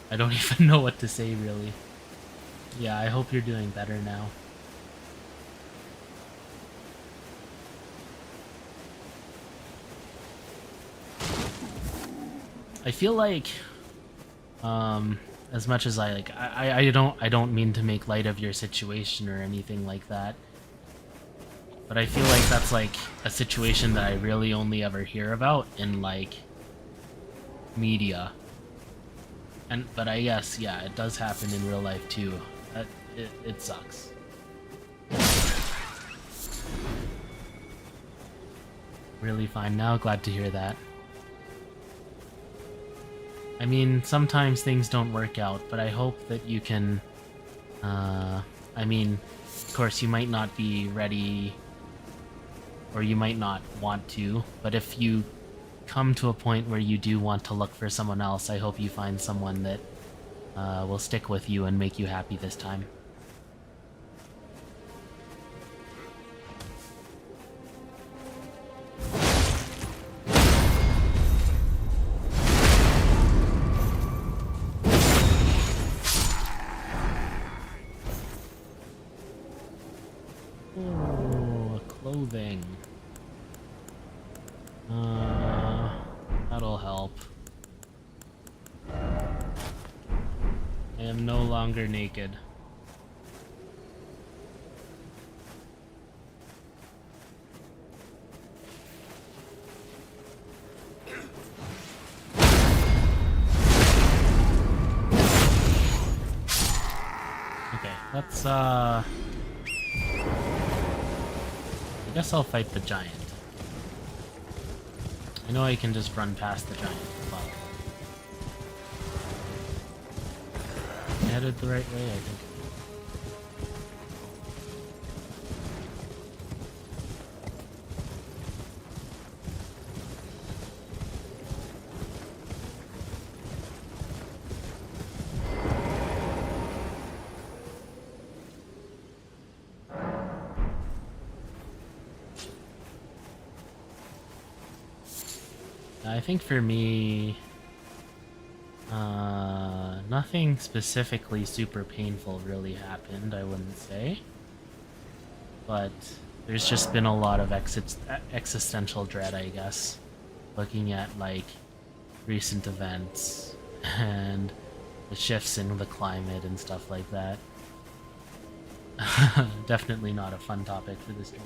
I don't even know what to say, really. Yeah, I hope you're doing better now. I feel like, as much as I don't mean to make light of your situation or anything like that, but I feel like that's like a situation that I really only ever hear about in like media. But I guess, yeah, it does happen in real life too. It sucks. Really fine now, glad to hear that. I mean, sometimes things don't work out, but I hope that you can, I mean, of course you might not be ready, or you might not want to, but if you come to a point where you do want to look for someone else, I hope you find someone that will stick with you and make you happy this time. Oh, clothing. That'll help. I am no longer naked. Let's I guess I'll fight the giant. I know I can just run past the giant. Well, I headed the right way, I think. I think for me, nothing specifically super painful really happened, I wouldn't say. But there's just been a lot of existential dread, I guess. Looking at, like, recent events and the shifts in the climate and stuff like that. Definitely not a fun topic for this game.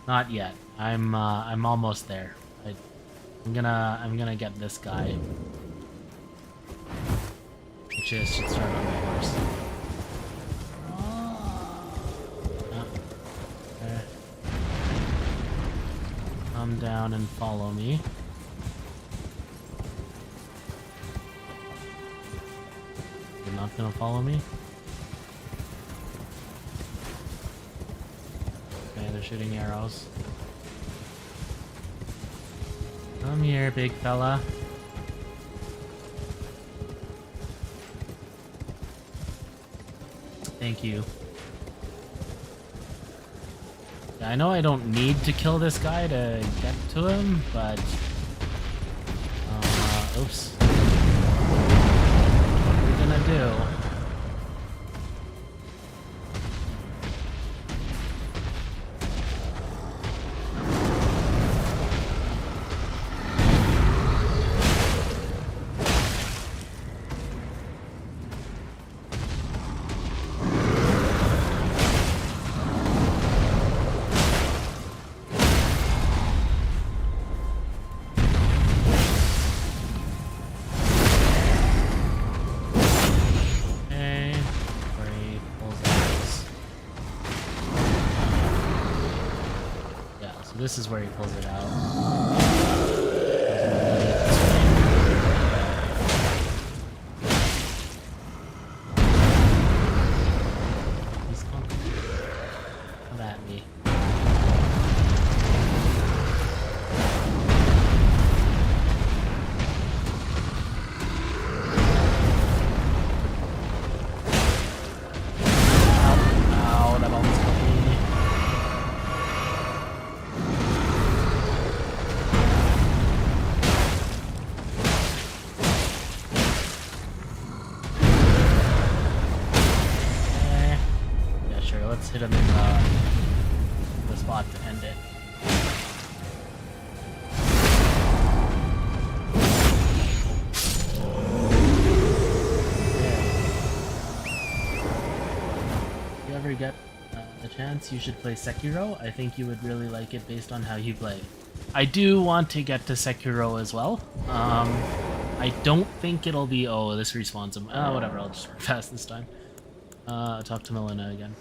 Not yet. I'm almost there. I'm gonna get this guy. Actually, I should start on my horse. Okay. Come down and follow me. You're not gonna follow me? Okay, they're shooting arrows. Come here, big fella. Thank you. Yeah, I know I don't need to kill this guy to get to him, but... oops. What are we gonna do? This is where he pulls it out. He's come at me. Ow, that almost got me. Let's hit him in the spot to end it. If you ever get the chance, you should play Sekiro. I think you would really like it based on how you play. I do want to get to Sekiro as well. I don't think it'll be... Oh, this respawns him. Whatever, I'll just run fast this time. Talk to Melina again.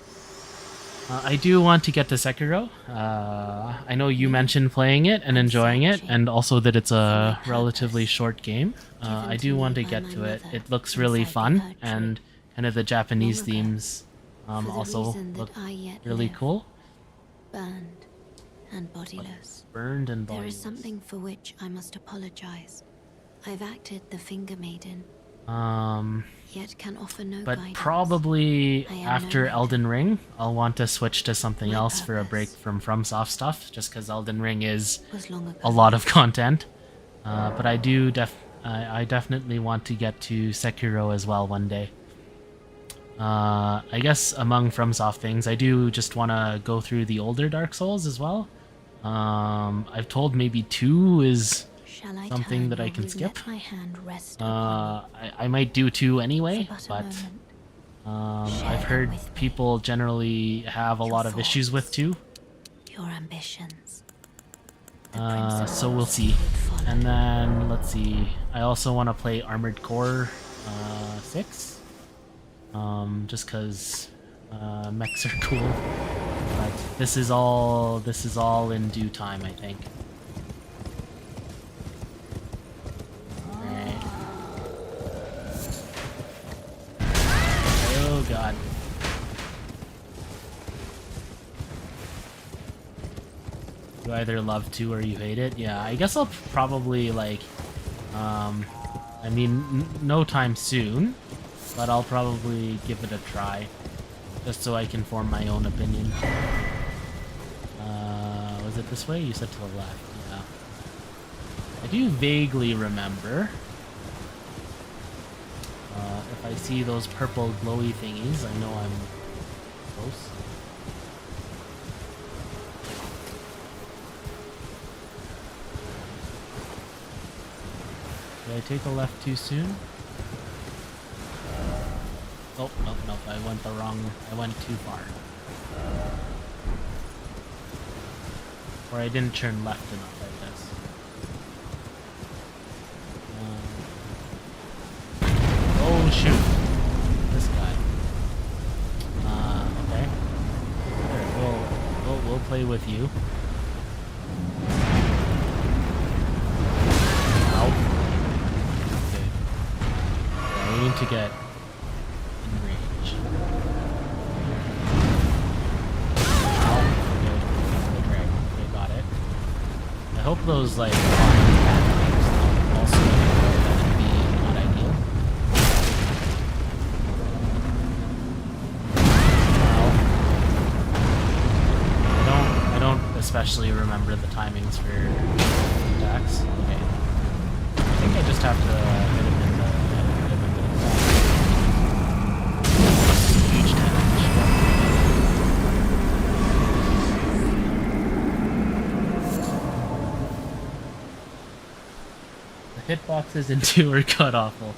I do want to get to Sekiro. I know you mentioned playing it and enjoying it, and also that it's a relatively short game. I do want to get to it. It looks really fun, and kind of the Japanese themes also look really cool. Burned and bodiless. Burned and There bodiless. is something for which I must apologize. I've acted the finger maiden. Yet can offer no But guidance. probably I am after no Elden Ring, I'll want to switch to something My else for a break purpose from FromSoft stuff, just because Elden Ring is was long ago. a lot of content. But I do I definitely want to get to Sekiro as well one day. I guess among FromSoft things, I do just want to go through the older Dark Souls as well. I've told maybe 2 is Shall I something turn that I or can will skip. let my hand rest upon I might do 2 anyway, you for but a but moment? I've Share heard with me people generally have a your lot of issues with thoughts. 2. your ambitions. So we'll see. And then, let's see, I also want to play Armored Core 6. just because mechs are cool. But this is all in due time, I think. Alright. Oh god. You either love to or you hate it. Yeah, I guess I'll probably like, I mean, no time soon, but I'll probably give it a try, just so I can form my own opinion. Was it this way? You said to the left. Yeah. I do vaguely remember. If I see those purple glowy thingies, I know I'm close. Did I take a left too soon? Oh, nope, I went too far. Or I didn't turn left enough, I guess. Oh shoot! This guy. Okay. There, we'll play with you. Ow. Okay. Yeah, we need to get in range. I hope those like flying cat things also would be not ideal. Well, I don't especially remember the timings for attacks. Okay. I think I just have to hit him in the huge damage. Hitboxes in 2 are cut awful.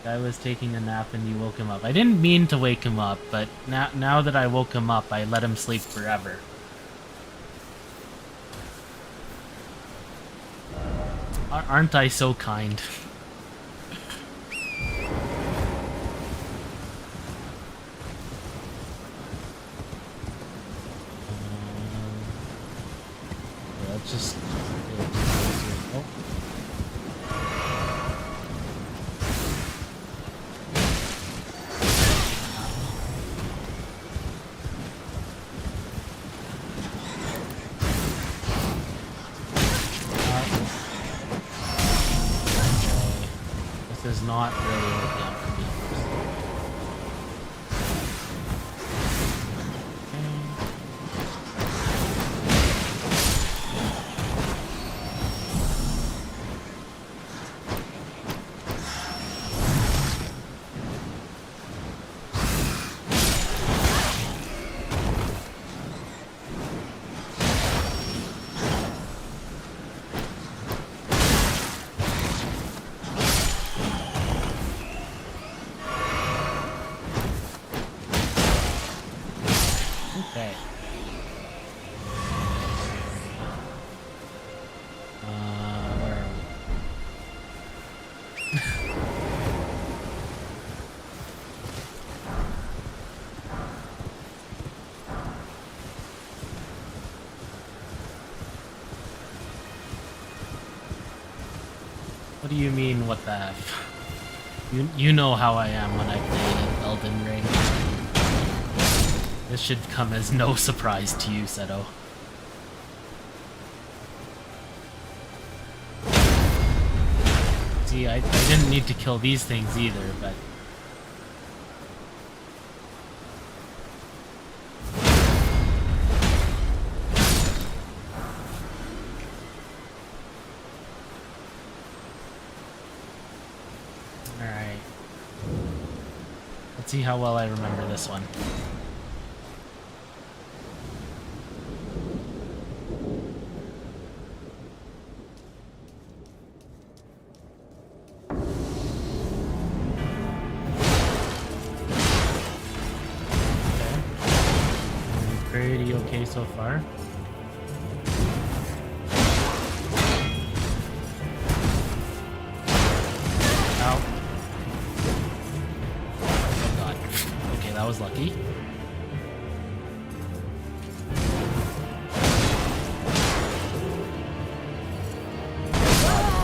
Guy was taking a nap and you woke him up. I didn't mean to wake him up, but now that I woke him up, I let him sleep forever. Aren't I so kind? Let's just... Oh. This is not really working out for me. Okay. Where are we? What do you mean, what the F? You know how I am when I play Elden Ring. This should come as no surprise to you, Seto. See, I didn't need to kill these things either, but... Alright. Let's see how well I remember this one. Pretty okay so far. Ow. Oh god. that was lucky.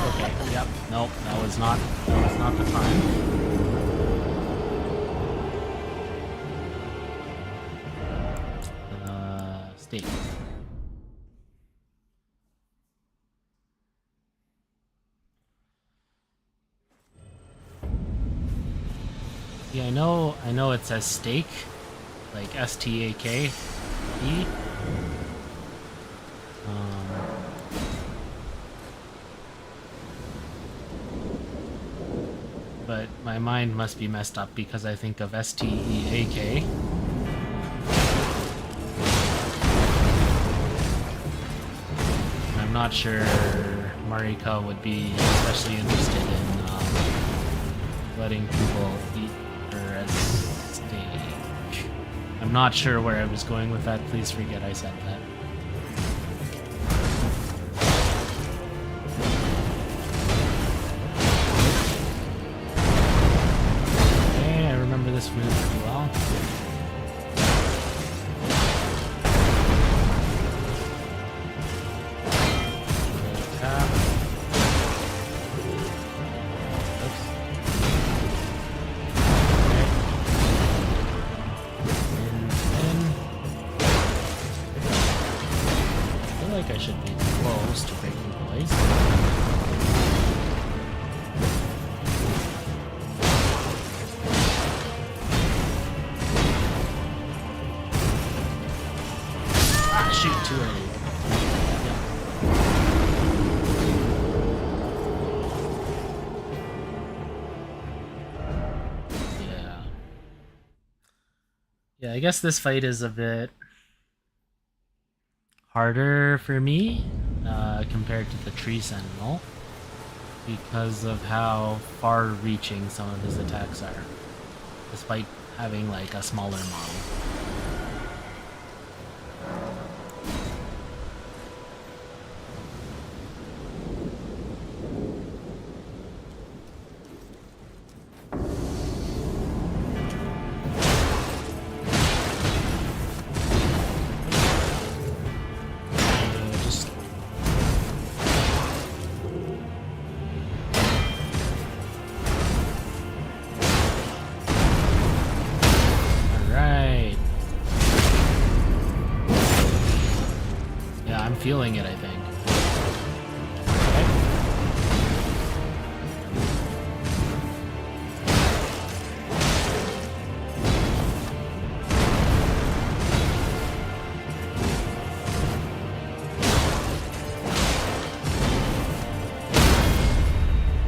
Okay, yep, nope, that was not the time. Steak. Yeah, I know it says steak, like S-T-A-K-E. But my mind must be messed up because I think of S-T-E-A-K. I'm not sure Marika would be especially interested in letting people eat her as steak. I'm not sure where I was going with that. Please forget I said that. Okay, I remember this move pretty well. I should be close to breaking place. Ah, shoot, too early. Yeah. Yeah, I guess this fight is a bit harder for me compared to the Tree Sentinel because of how far-reaching some of his attacks are, despite having like a smaller model. Feeling it, I think.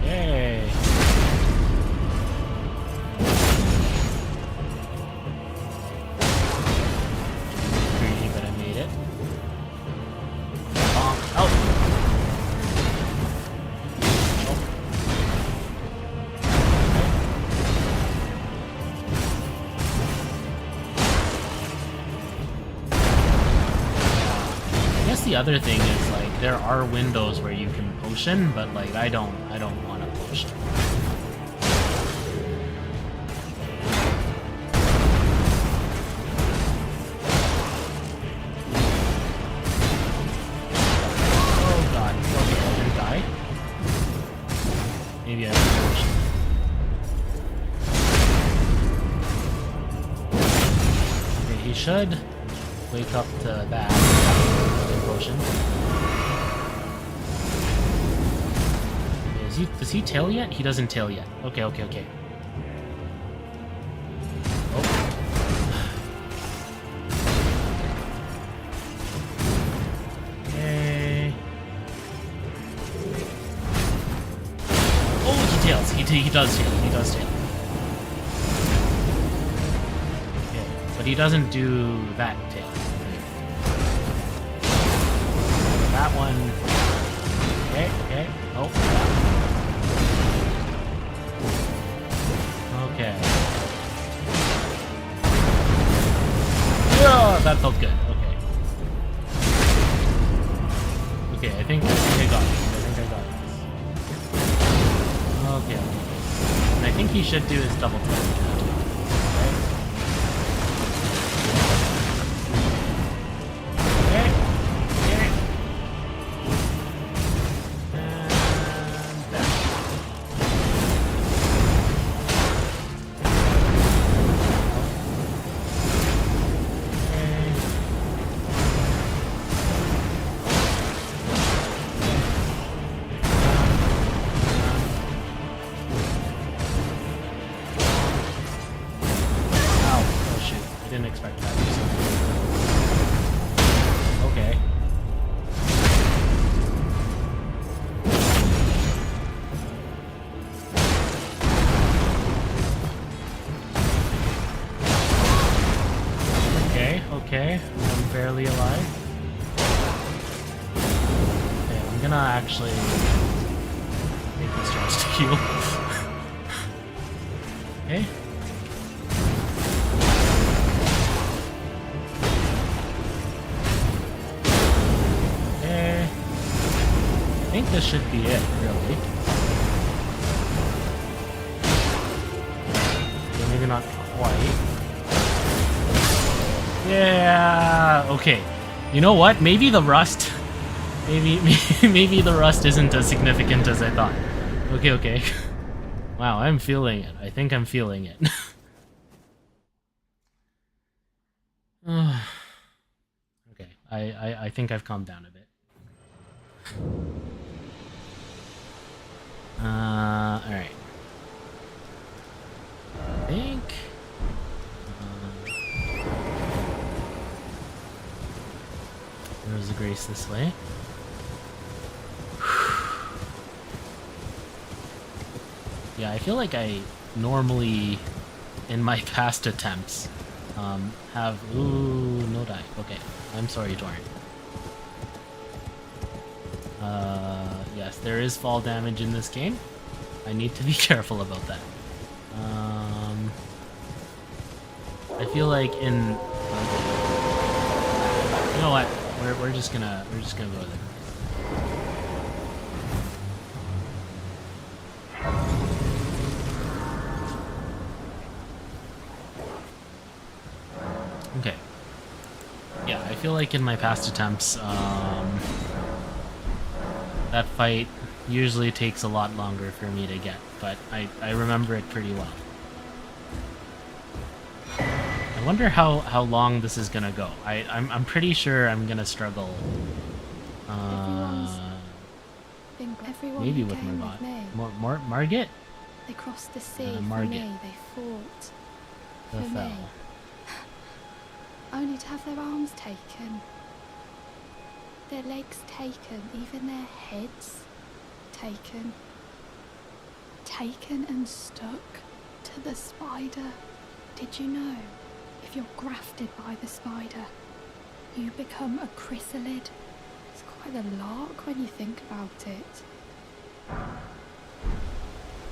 Yay! Greedy, but I made it. The other thing is like there are windows where you can potion, but like I don't want to potion. Oh god, okay, I didn't die. Maybe I can potion. Okay, he should wake up to that. Potion. Does he tail yet? He doesn't tail yet. Okay. Oh. Okay. Oh, he tails. He does tail. He does tail. Okay, but he doesn't do that tail. That one. Okay. Oh, that one. Okay. Yeah, that felt good. Okay. Okay, I think I got it. Okay. And I think he should do his double tap. Okay. gonna actually make this rust heal. Okay. Okay. I think this should be it, really. Okay, maybe not quite. Yeah. Okay. You know what? Maybe the rust. Maybe the rust isn't as significant as I thought. Okay. Okay. Wow, I'm feeling it. I think I'm feeling it. Okay. I think I've calmed down a bit. Alright. I think... There's a grace this way. Yeah, I feel like I normally, in my past attempts, have... Ooh, no die. Okay, I'm sorry, Torrent. Yes, there is fall damage in this game. I need to be careful about that. I feel like in... You know what? We're just gonna go there. Okay. Yeah, I feel like in my past attempts, that fight usually takes a lot longer for me to get, but I remember it pretty well. I wonder how long this is gonna go. I'm pretty sure I'm gonna struggle. Maybe with Margit? They crossed the sea Margit. for me. They fought The for fell. me. Only to have their arms taken, their legs taken, even their heads taken. Taken and stuck to the spider. Did you know? If you're grafted by the spider, you become a chrysalid. It's quite a lark when you think about it.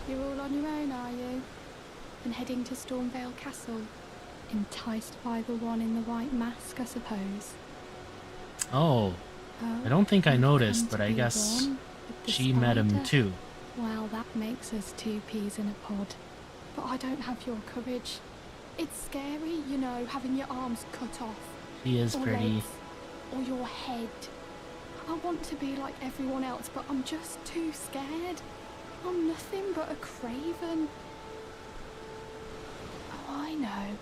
You're all on your own, are you? And heading to Stormvale Castle? Enticed by the one in the white mask, I suppose. Oh, I don't think I noticed, but I guess she met him too. Well, that makes us two peas in a pod. But I don't have your courage. It's scary, you know, having your arms cut off. She is or pretty. legs, or your head. I want to be like everyone else, but I'm just too scared. I'm nothing but a craven. Oh, I know.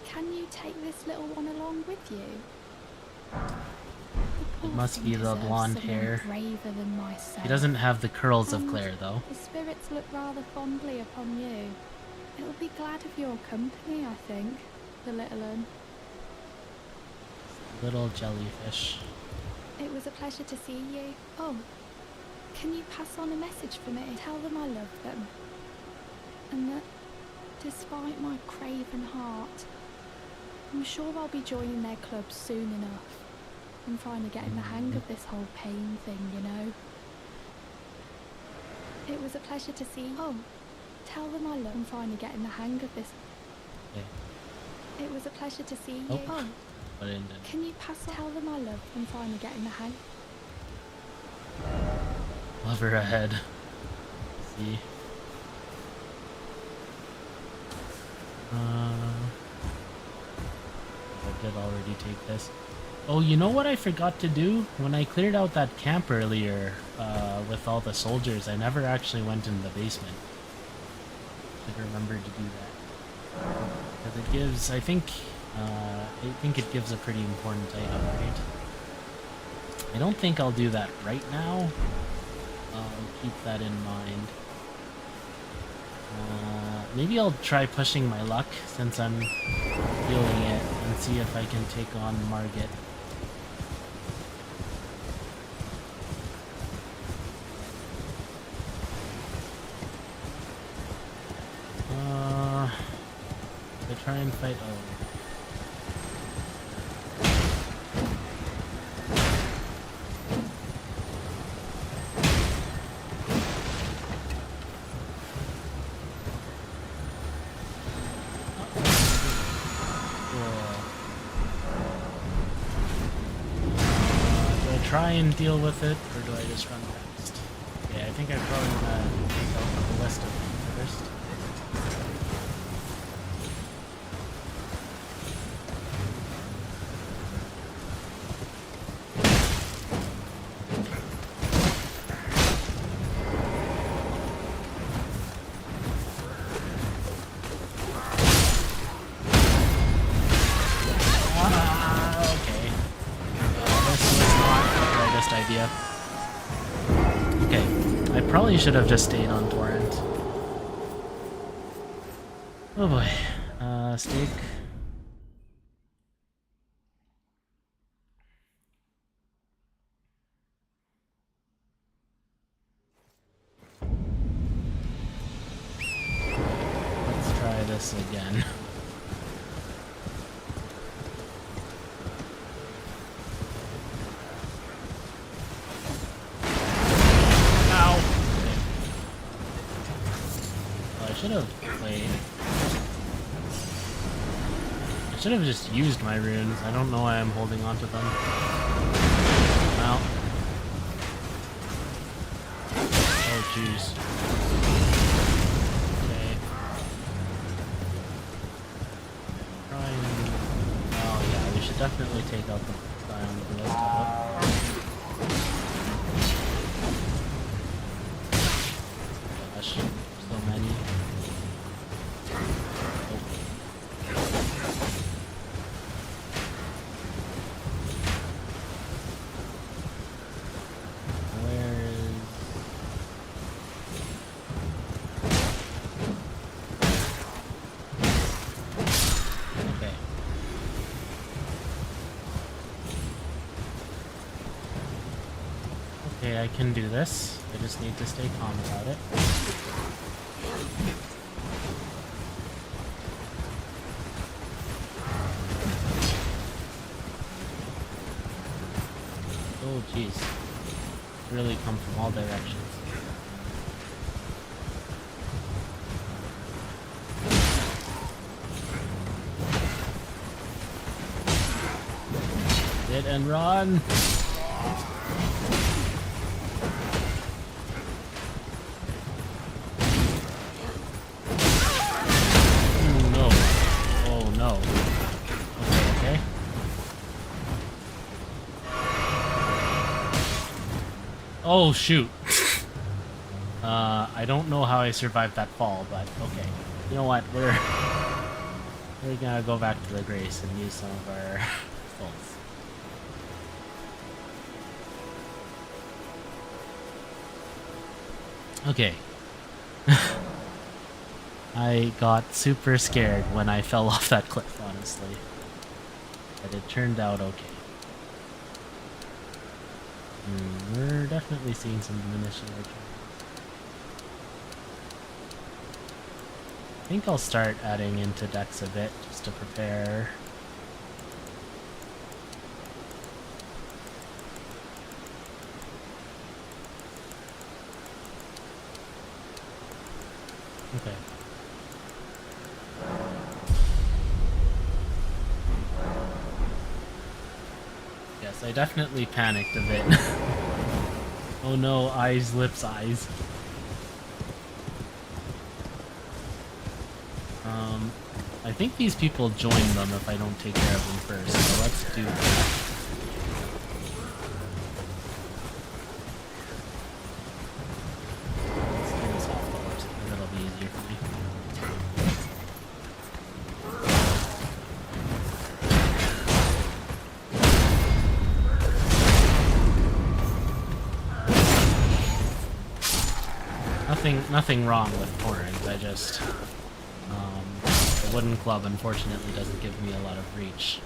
Can you take this little one along with you? It must be the blonde hair. Braver than myself. He doesn't have the curls of Claire, though. The spirits look rather fondly upon you. It'll be glad of your company, I think, the little one. Little jellyfish. It was a pleasure to see you. Oh, can you pass on a message for me? Tell them I love them. And that, despite my craven heart, I'm sure I'll be joining their club soon enough. I'm finally getting the hang of this whole pain thing, you know. It was a pleasure to see you. Oh, tell them I love them. I'm finally getting the hang of this. Okay. It was a pleasure to see you. Oh. Oh, But in the... can you tell them I love them? I'm finally getting the hang. Love her ahead. See. I did already take this. Oh, you know what I forgot to do? When I cleared out that camp earlier with all the soldiers, I never actually went in the basement. Should remember to do that. Because it gives, I think it gives a pretty important item, right? I don't think I'll do that right now. I'll keep that in mind. Maybe I'll try pushing my luck since I'm feeling it and see if I can take on Margit. I try and fight. Oh. try and deal with it, or do I just run past? Okay, I think I probably want to take out the list of them first. Probably should have just stayed on Torrent. Oh boy. Steak. Let's try this again. I should have just used my runes. I don't know why I'm holding on to them. Well. Oh jeez. Okay. Oh yeah, we should definitely take out the guy on the list. Gosh, so many. I can do this. I just need to stay calm about it. Oh jeez. Really come from all directions. Hit and run! Oh shoot. I don't know how I survived that fall, but okay. You know what? We're gonna go back to the Grace and use some of our faults. Okay. I got super scared when I fell off that cliff, honestly. But it turned out okay. We're definitely seeing some diminishing returns. I think I'll start adding into decks a bit just to prepare. Okay. Yes, I definitely panicked a bit. Oh no, eyes, lips, eyes. I think these people join them if I don't take care of them first, so let's do that. Let's do this off the horse, that'll be easier for me. Nothing wrong with Torrent, I just... the wooden club unfortunately doesn't give me a lot of reach.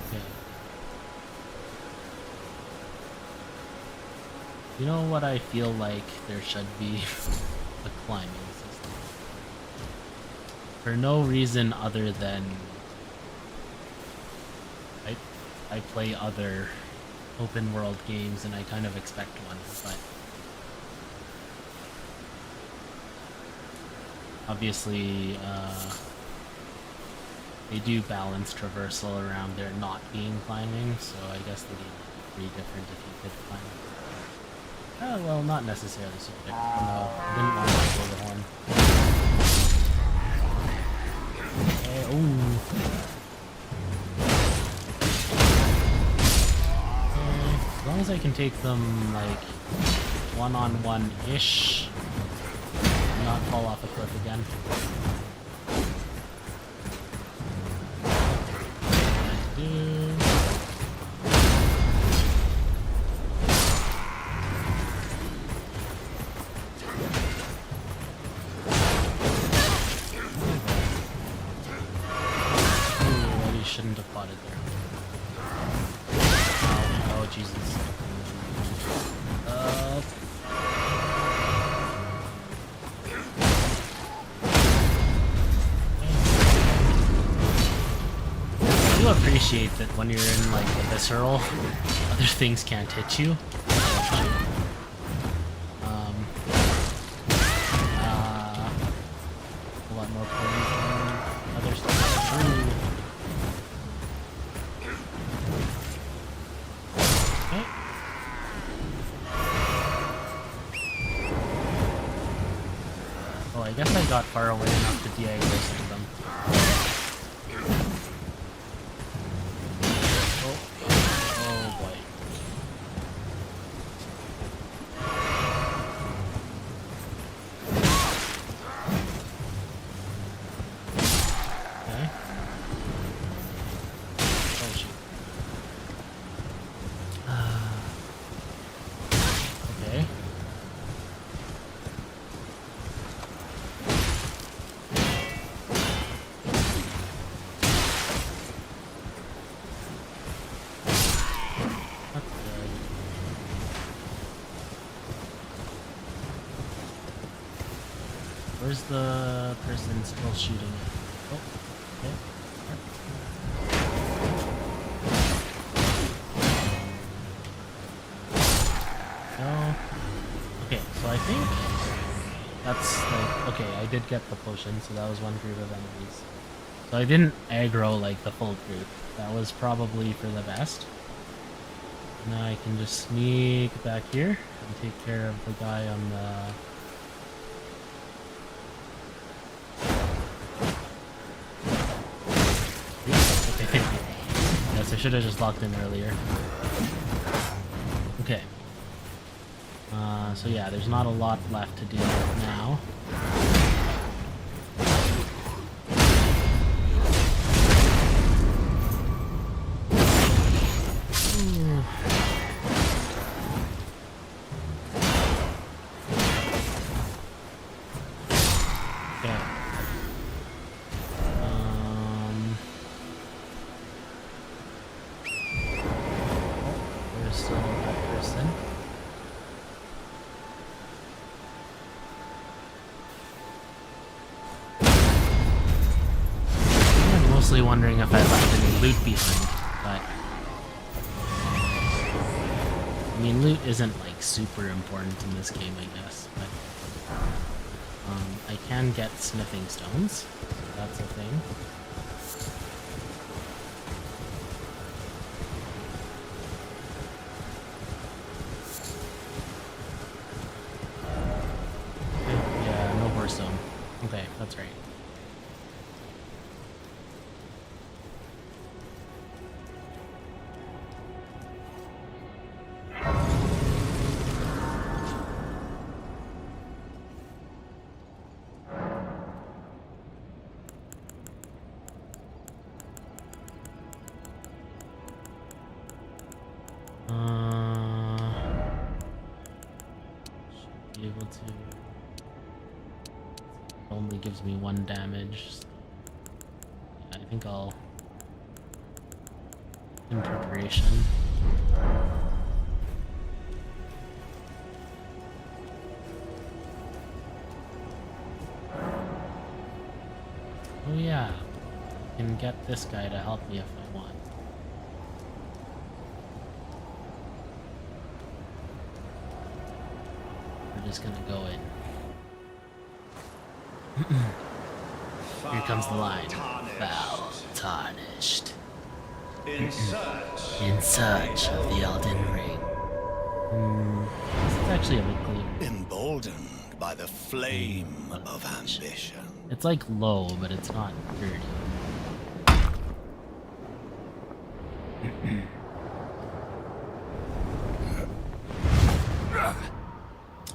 Okay. You know what I feel like there should be? A climbing system. For no reason other than I play other open world games and I kind of expect one, but obviously, they do balance traversal around there not being climbing, so I guess the game would be pretty different if you could climb. Well, not necessarily super different. Oh, no, I didn't want to blow the horn. Okay, ooh. As long as I can take them, like, one-on-one-ish, and not fall off a cliff again. Shouldn't have plotted there. Oh Jesus. I do appreciate that when you're in like the visceral, other things can't hit you. A lot more plays than other stuff. I guess I got far away enough to de-aggro some of them. Oh boy. Okay. Oh shoot. Okay. Where's the person still shooting at? Oh, okay. No. Okay, so I think that's like, okay, I did get the potion, so that was one group of enemies. So I didn't aggro like the full group. That was probably for the best. Now I can just sneak back here and take care of the guy on the... Okay. Yes, I should have just locked in earlier. Okay. So yeah, there's not a lot left to do now. Wondering if I left any loot behind, but I mean, loot isn't like super important in this game, I guess. But I can get smithing stones, so that's a thing. Yeah, no horse stone. Okay, that's right. Should be able to. It only gives me 1 damage. So yeah, I think I'll. In preparation. Oh yeah, I can get this guy to help me if I want. We're just gonna go in. Here comes the line. Foul, tarnished. In search. In search of the Elden Ring. This is actually a bit clearer. Emboldened by the flame of ambition. It's like low, but it's not dirty.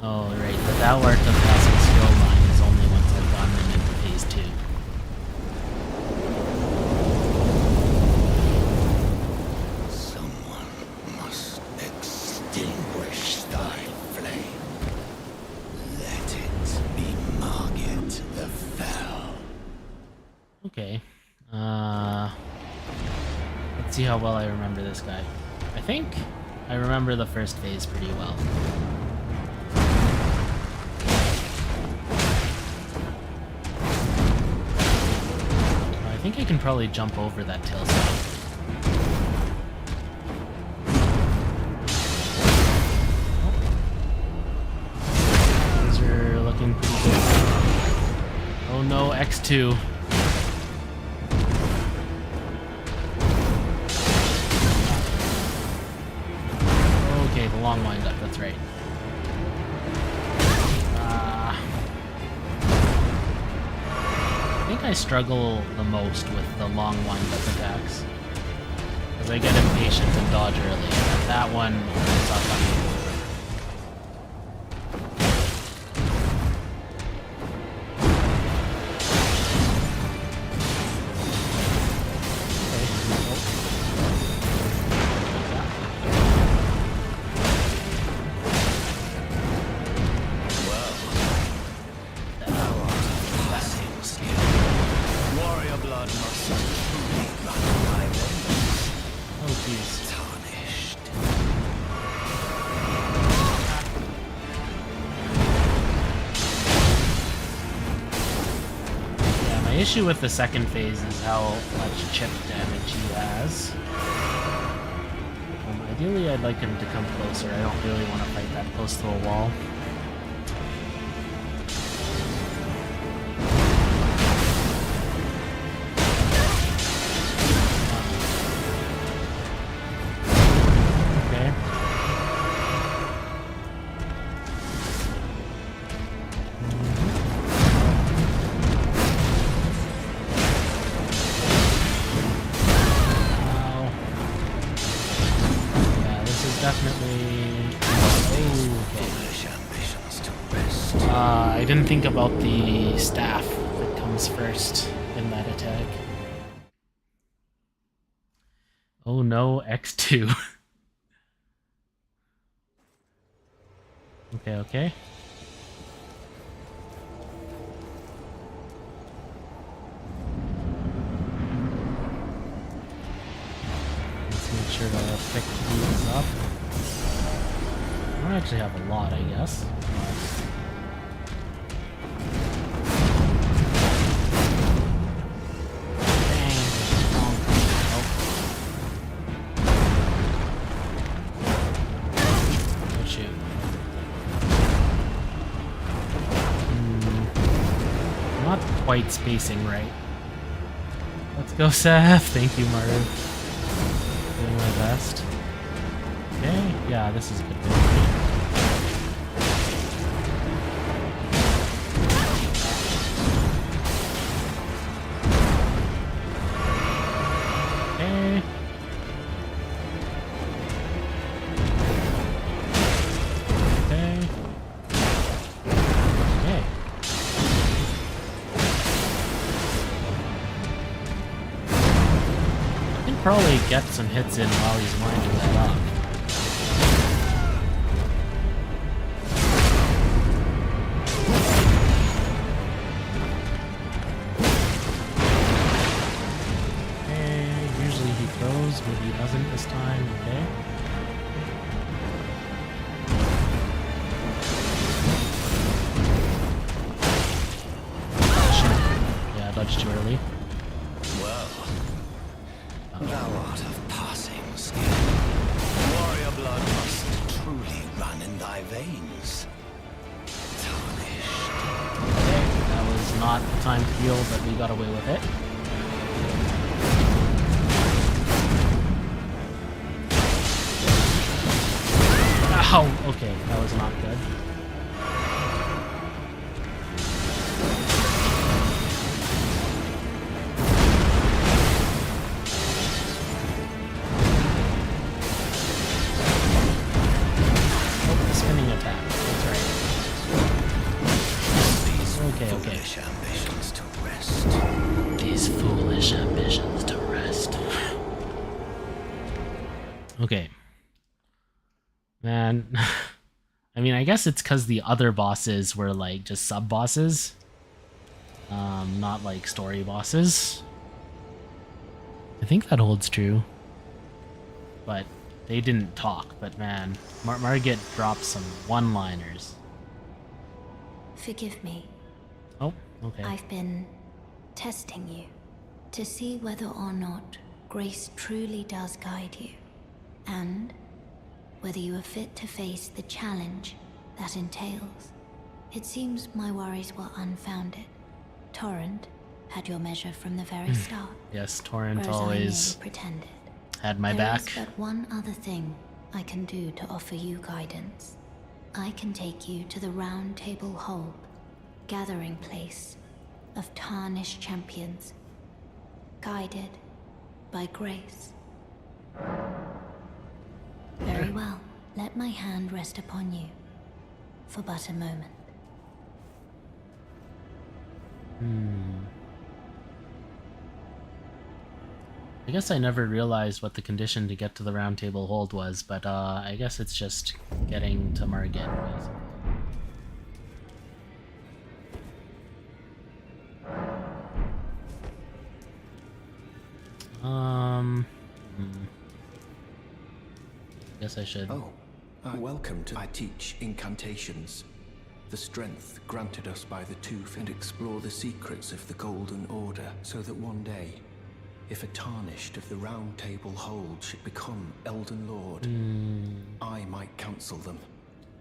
Oh, right. But that worked of passing skill line is only once I've gotten them into phase 2. Someone must extinguish thy flame. Let it be Margit the Fell. Okay. Let's see how well I remember this guy. I think I remember the first phase pretty well. I think I can probably jump over that tailstone. These are looking pretty good. Oh no, X2. Okay, the long wind up, that's right. I think I struggle the most with the long wind-up attacks. Because I get impatient and dodge early. And that one, I saw coming. My issue with the second phase is how much chip damage he has. Ideally, I'd like him to come closer. I don't really want to fight that close to a wall. I didn't think about the staff that comes first in that attack. Oh no, X2. Okay. Let's make sure to pick these up. I don't actually have a lot, I guess. Quite spacing right. Let's go, Seth. Thank you, Marv. Doing my best. Okay, yeah, this is a good build. Okay. Probably get some hits in while he's winding that up. Okay, usually he throws, but he doesn't this time, okay. Yeah, I dodged too early. Thou art of passing skill. Warrior blood must truly run in thy veins. Tarnished. Okay, that was not got the time to heal, but we got away with it. Ow! Okay, that was not good. Oh, spinning attack. That's right. Okay, okay. Foolish ambitions to rest. These foolish ambitions to rest. Okay. Man, I mean, I guess it's because the other bosses were like just sub-bosses, not like story bosses. I think that holds true. But they didn't talk, but man, Margit dropped some one-liners. Forgive me. Oh, okay. I've been testing you to see whether or not grace truly does guide you, and whether you are fit to face the challenge that entails. It seems my worries were unfounded. Torrent had your measure from the very start. Yes, Torrent whereas always I merely pretended. had my There back. is but one other thing I can do to offer you guidance. I can take you to the Round Table Hold, gathering place of tarnished champions, guided by grace. Very well. Let my hand rest upon you for but a moment. I guess I never realized what the condition to get to the Round Table Hold was, but I guess it's just getting to Margit, basically. Guess I should. Oh, welcome to I teach incantations. The strength granted us by the tooth, and explore the secrets of the Golden Order, so that one day, if a tarnished of the Round Table Hold should become Elden Lord, I might counsel them.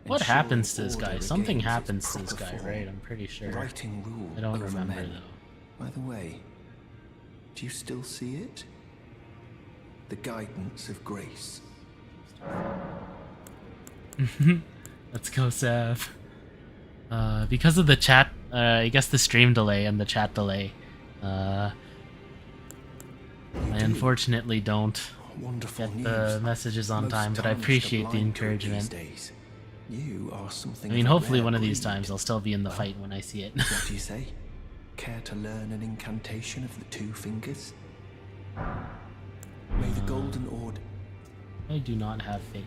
What ensuring happens to this order guy? Something regains its happens to this proper guy, form, right? I'm pretty sure. Writing rule I don't over remember men. though. By the way, do you still see it? The guidance of grace. Let's go, Sev. Because of the chat, I guess the stream delay and the chat delay, I unfortunately don't Wonderful get news. the messages on Most time, but I tarnished appreciate are the blind to it encouragement. these days. You are something I mean, of a hopefully rare one of these breed. times I'll still be in the fight when I see it. What do you say? Care to learn an incantation of the two fingers? May the Golden Order... I do not have faith.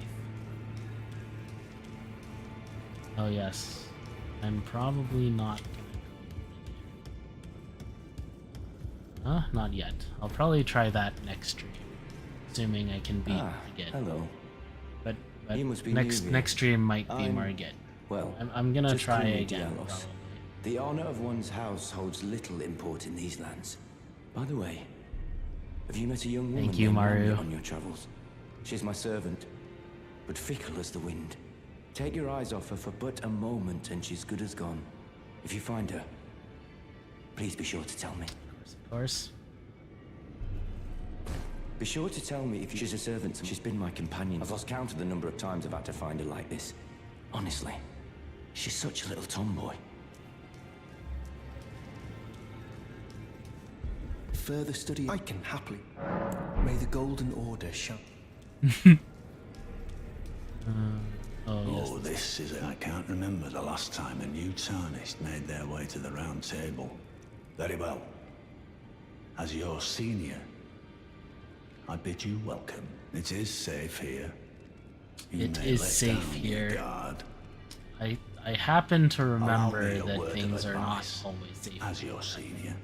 Oh yes, I'm probably not gonna go. Not yet. I'll probably try that next stream, assuming I can beat Margit. Hello. But You must be next new here. next stream might be I'm- Margit. Well, I'm gonna just try call me again. Dialos. Probably. The honor of one's house holds little import in these lands. By the way, have you met a young woman Thank you, named Mario. Margaret on your travels? She's my servant, but fickle as the wind. Take your eyes off her for but a moment and she's good as gone. If you find her, please be sure to tell me. Of course. Be sure to tell me if she's a servant. She's been my companion. I've lost count of the number of times I've had to find her like this. Honestly, she's such a little tomboy. Further study I can happily. May the Golden Order Oh, Oh, this is it. I can't remember the last time a new tarnished made their way to the Round Table. Very well. As your senior, I bid you welcome. It is safe here. You It may is let safe down your here. guard. I happen to Allow remember me a that word of things are not advice. always safe. As your senior,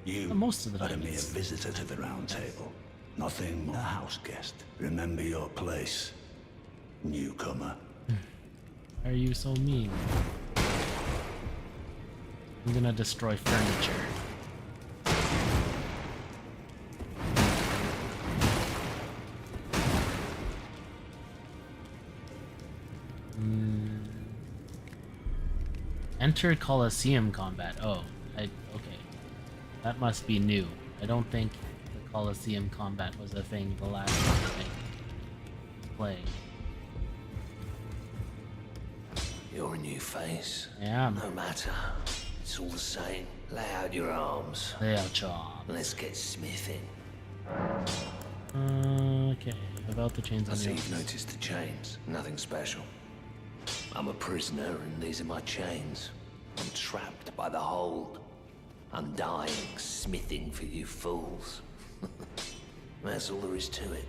you But most of the are a time mere it's- visitor to the Round Table. Nothing more. A house guest. Remember your place, newcomer. Why are you so mean? I'm gonna destroy furniture. Enter Coliseum combat. Oh. Okay. That must be new. I don't think the Colosseum combat was a thing the last time I played. You're a new face. Yeah. No matter. It's all the same. Lay out your arms. Lay out your arms. Let's get smithing. Okay. About the chains I on see your you've arms. noticed the chains. Nothing special. I'm a prisoner and these are my chains. I'm trapped by the hold. I'm dying, smithing for you fools. That's all there is to it.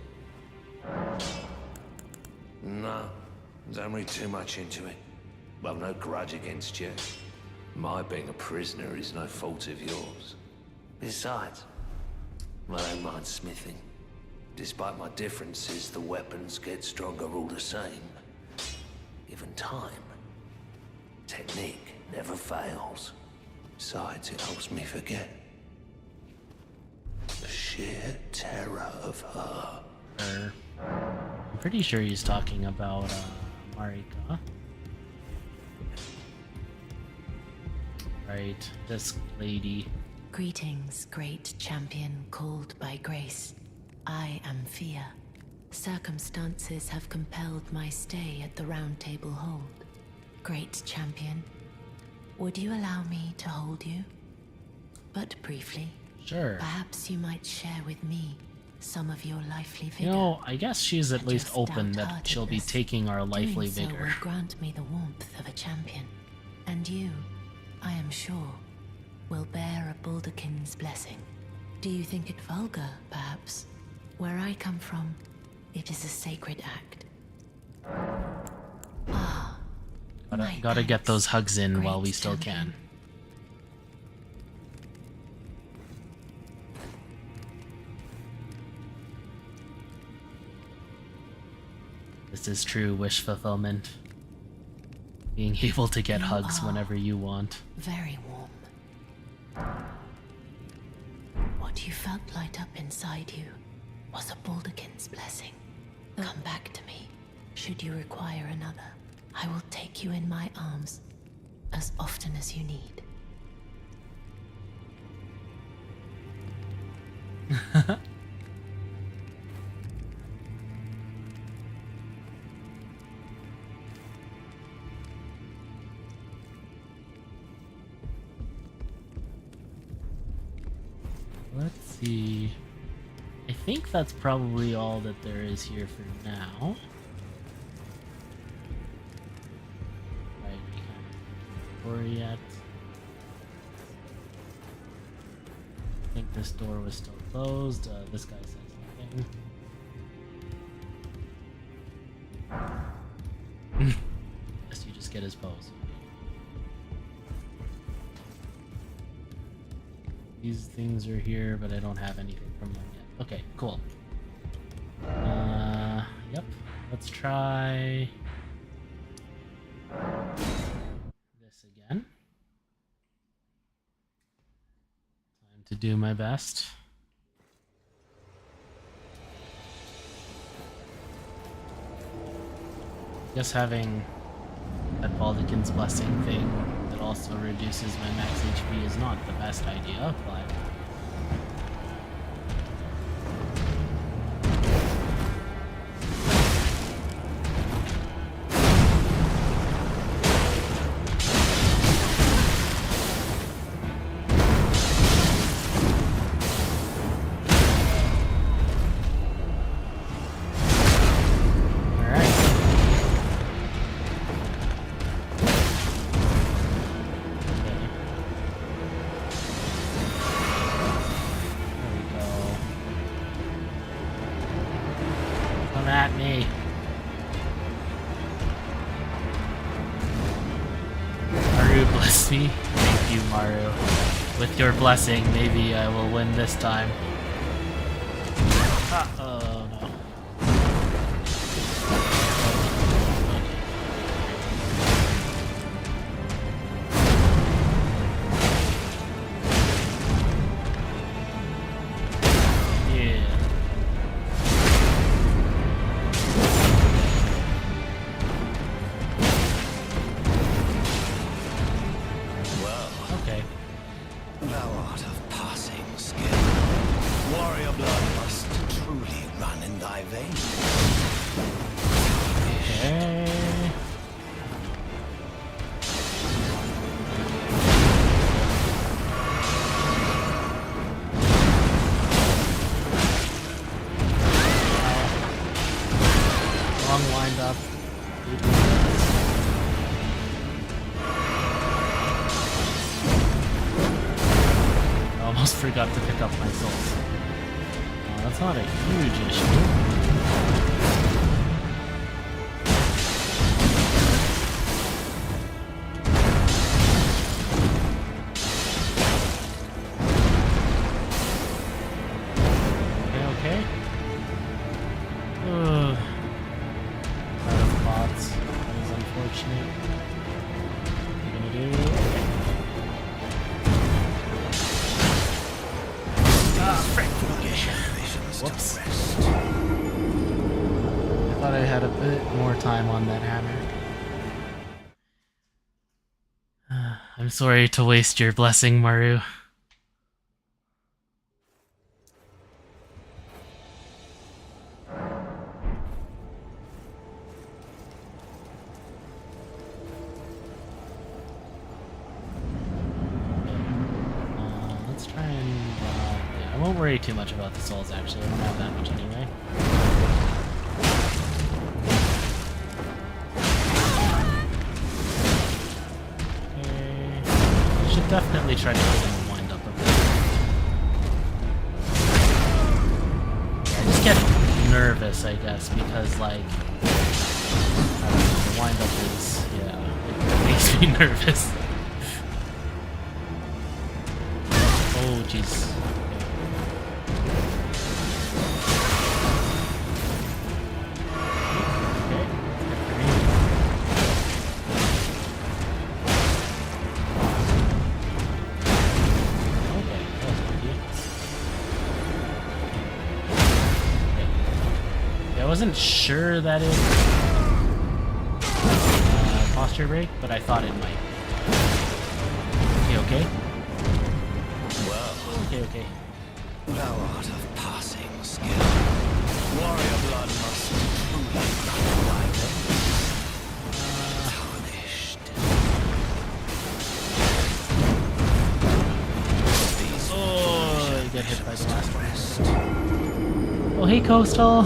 No, don't read too much into it. I've no grudge against you. My being a prisoner is no fault of yours. Besides, I don't mind smithing. Despite my differences, the weapons get stronger all the same. Given time, technique never fails. Besides, it helps me forget the sheer terror of her. I'm pretty sure he's talking about Marika. Right, this lady. Greetings, great champion called by grace. I am Fia. Circumstances have compelled my stay at the Round Table Hold. Great champion, would you allow me to hold you? But briefly. Sure. Perhaps you might share with me some of your lively vigor. You know, I guess she's at least Just open that she'll be downheartedness. taking our lively Doing so vigor. will grant me the warmth of a champion. And you, I am sure, will bear a Baldakin's blessing. Do you think it vulgar, perhaps? Where I come from, it is a sacred act. Ah, Gotta get thanks, those hugs in while we great still champion. can. This is true wish fulfillment. Being able to get You hugs are whenever you want. Very warm. What you felt light up inside you was a Baldakin's blessing. Come back to me, should you require another. I will take you in my arms as often as you need. Let's see. I think that's probably all that there is here for now. Right, we haven't or yet. I think this door was still closed. This guy says nothing. Guess you just get his pose. These things are here, but I don't have anything from them yet. Okay, cool. Yep. Let's try this again. Time to do my best. Guess having that Baldakin's Blessing thing that also reduces my max HP is not the best idea, but at me. Maru, bless me. Thank you, Maru. With your blessing, maybe I will win this time. Oh no. almost forgot to pick up my souls. That's not a huge issue. Okay. Ugh. Out of pots. That is unfortunate. What are you gonna do? Whoops. I thought I had a bit more time on that hammer. I'm sorry to waste your blessing, Maru. Let's try and... yeah, I won't worry too much about the souls, actually. I don't have that much anyway. Okay. Should definitely try to get him wind up a bit. Yeah, I just get nervous, I guess, because, like... I don't know, the wind up is... yeah, it makes me nervous. Oh, jeez. I wasn't sure that it posture break, but I thought it might. Okay, okay. Okay. Thou art of passing skill. Warrior blood must truly run tarnished. Oh, you get hit by the last one. Oh, hey, Coastal.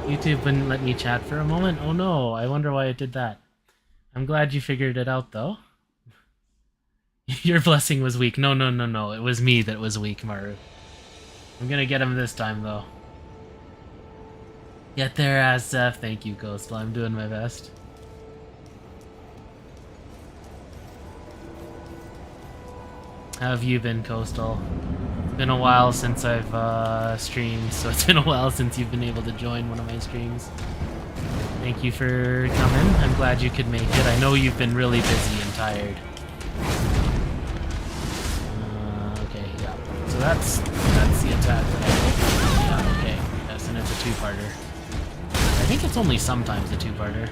YouTube wouldn't let me chat for a moment. Oh no, I wonder why it did that. I'm glad you figured it out, though. Your blessing was weak. No. It was me that was weak, Maru. I'm gonna get him this time, though. Get there, Azef. Thank you, Coastal. I'm doing my best. How have you been, Coastal? It's been a while since I've streamed, so it's been a while since you've been able to join one of my streams. Thank you for coming. I'm glad you could make it. I know you've been really busy and tired. So that's the attack that I hope. Yeah, okay. Yes, and it's a two-parter. I think it's only sometimes a two-parter.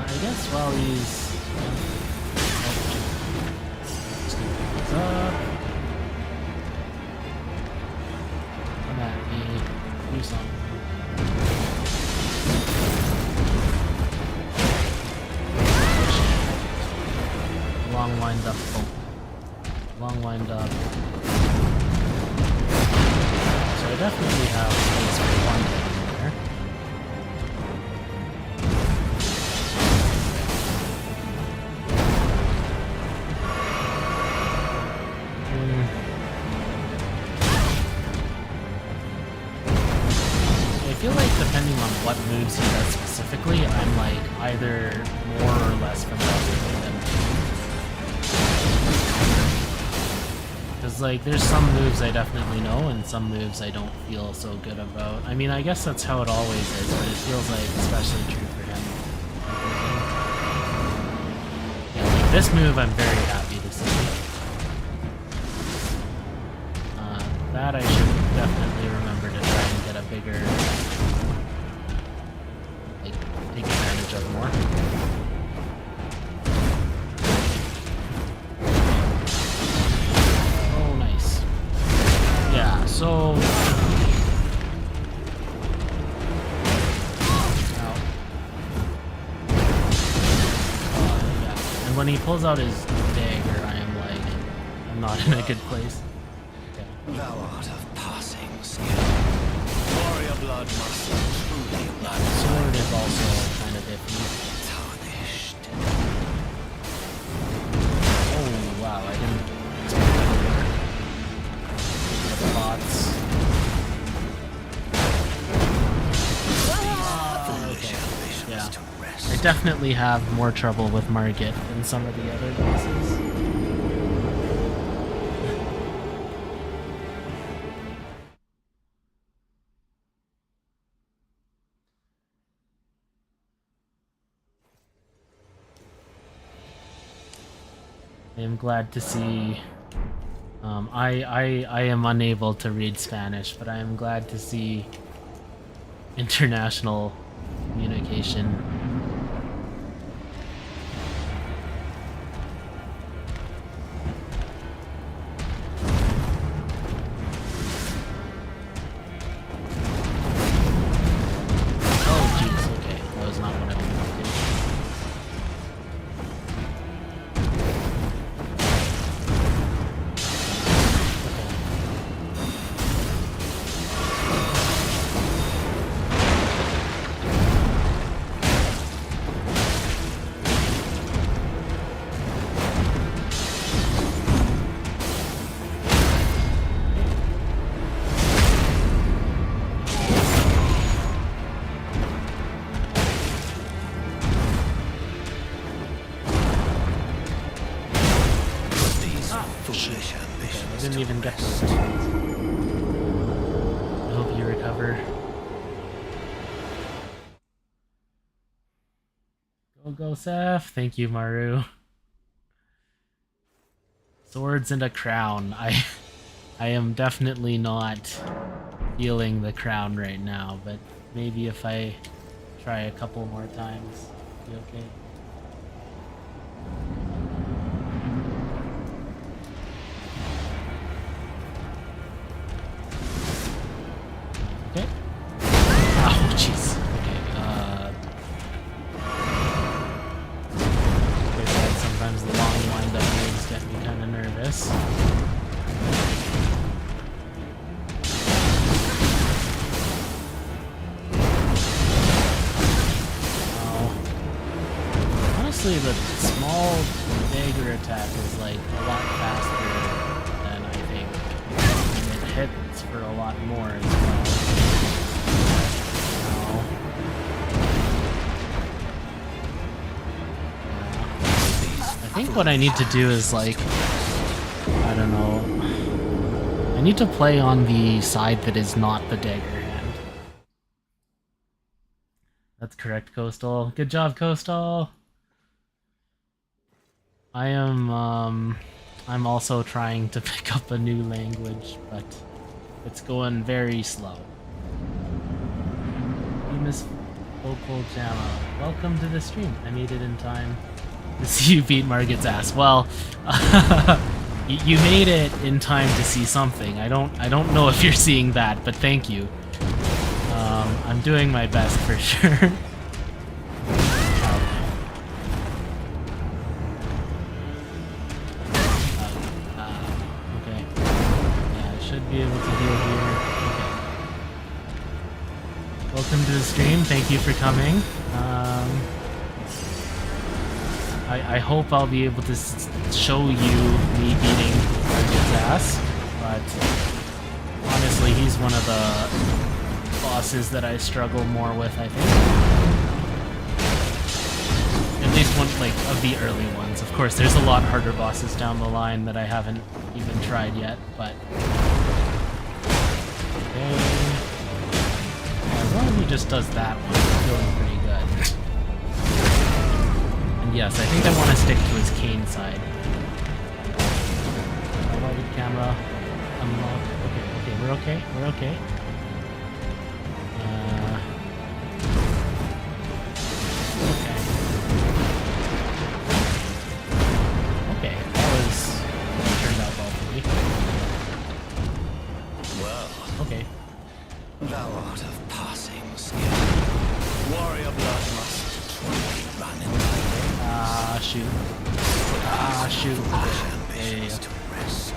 I guess while he's... Come at me. Do something. Long wind up. Oh. Long wind up. So I definitely have space for one thing in there. I feel like depending on what moves he does specifically, I'm like either more or less familiar with him. Because like there's some moves I definitely know and some moves I don't feel so good about. I mean, I guess that's how it always is, but it feels like especially true for him. Yeah, like this move I'm very happy to see. That I should definitely remember to try and get a bigger, like, take advantage of more. Oh, nice. Yeah, so... yeah. And when he pulls out his dagger, I am like, I'm not in a good place. Thou art of passing skill. blood must truly run Sword is also kind of iffy. tarnished. Oh wow, I didn't expect that to work. The bots. Okay. Yeah. I definitely have more trouble with Margit than some of the other bosses. I am glad to see. I am unable to read Spanish, but I am glad to see international communication. Oh jeez, okay, that was not what I wanted to do. I didn't even get those. I hope you recover. Go, Seth. Thank you, Maru. Swords and a crown. I am definitely not feeling the crown right now, but maybe if I try a couple more times, be okay. Okay. Oh, jeez. Okay, like I said, sometimes the long wind-up moves get me kind of nervous. Oh. Honestly, the small dagger attack is like a lot faster than I think. And it hits for a lot more as well. I think what I need to do is like, I don't know, I need to play on the side that is not the dagger hand. That's correct, Coastal. Good job, Coastal! I'm also trying to pick up a new language, but it's going very slow. You miss Vocal Jamma. Welcome to the stream. I made it in time to see you beat Margit's ass. Well, you made it in time to see something. I don't know if you're seeing that, but thank you. I'm doing my best for sure. Okay. Yeah, I should be able to heal here. Okay. Welcome to the stream. Thank you for coming. I hope I'll be able to show you me beating Margit's ass, but honestly, he's one of the bosses that I struggle more with, I think. At least one, like, of the early ones. Of course, there's a lot harder bosses down the line that I haven't even tried yet, but... Okay. Yeah, as long as he just does that one, I'm feeling pretty good. Yes, I think I want to stick to his cane side. Lighted camera. Unlock. Okay, we're okay. We're okay. Okay. Okay, that turned out well for me. Well, okay. Thou art of passing skill. Warrior blood must truly run in thy veins. Ah, shoot. Ah, shoot. Okay. To rest.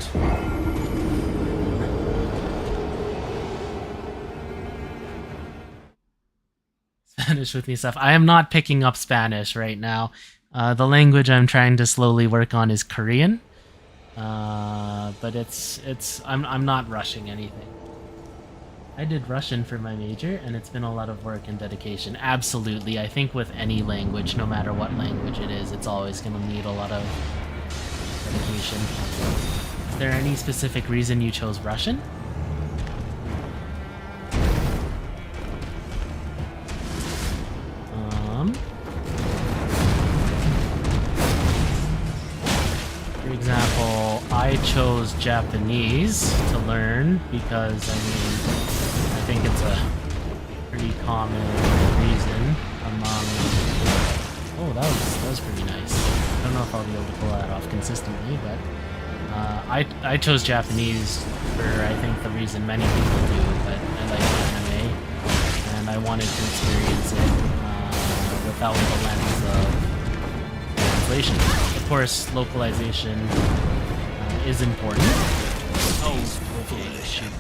Spanish with me stuff. I am not picking up Spanish right now. The language I'm trying to slowly work on is Korean. But I'm not rushing anything. I did Russian for my major, and it's been a lot of work and dedication. Absolutely. I think with any language, no matter what language it is, it's always going to need a lot of dedication. Is there any specific reason you chose Russian? For example, I chose Japanese to learn because, I think it's a pretty common reason among... Oh, that was pretty nice. I don't know if I'll be able to pull that off consistently, but I chose Japanese for, I think, the reason many people do, but I like anime, and I wanted to experience it without the lens of translation. Of course, localization is important. Oh, okay, shoot.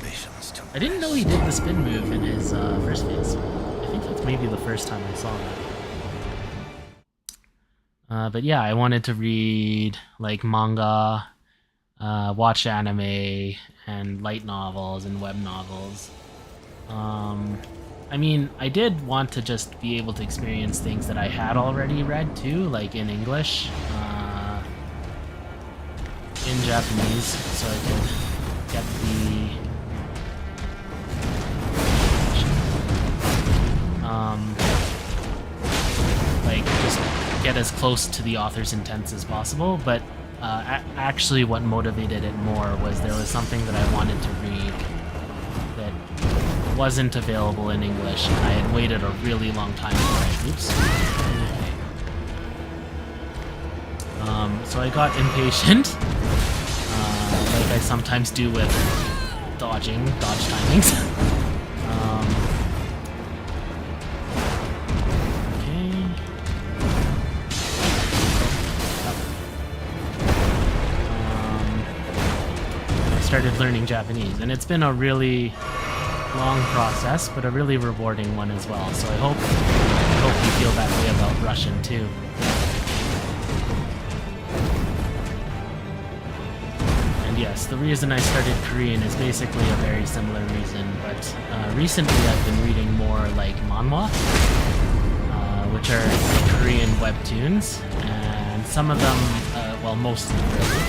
I didn't know he did the spin move in his first phase. I think that's maybe the first time I saw that. But yeah, I wanted to read like manga, watch anime, and light novels and web novels. I mean, I did want to just be able to experience things that I had already read too, like in English, in Japanese, so I could get like just get as close to the author's intents as possible. But actually, what motivated it more was there was something that I wanted to read that wasn't available in English, and I had waited a really long time for it. Oops. So I got impatient, like I sometimes do with dodge timings. Okay. I started learning Japanese, and it's been a really long process, but a really rewarding one as well. So I hope you feel that way about Russian too. And yes, the reason I started Korean is basically a very similar reason, but recently I've been reading more like manhwa, which are Korean webtoons, and some of them, well, most of them really,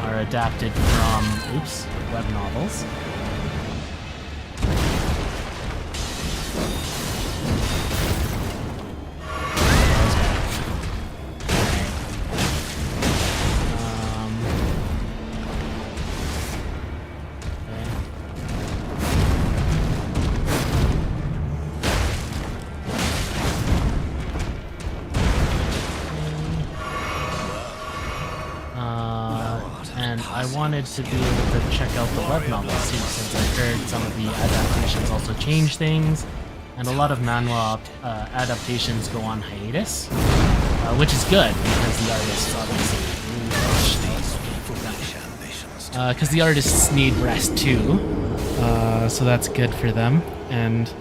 are adapted from, web novels. I wanted to be able to check out the web novels too, since I heard some of the adaptations also change things, and a lot of manhwa adaptations go on hiatus, which is good because the artists obviously need rest too, so that's good for them, and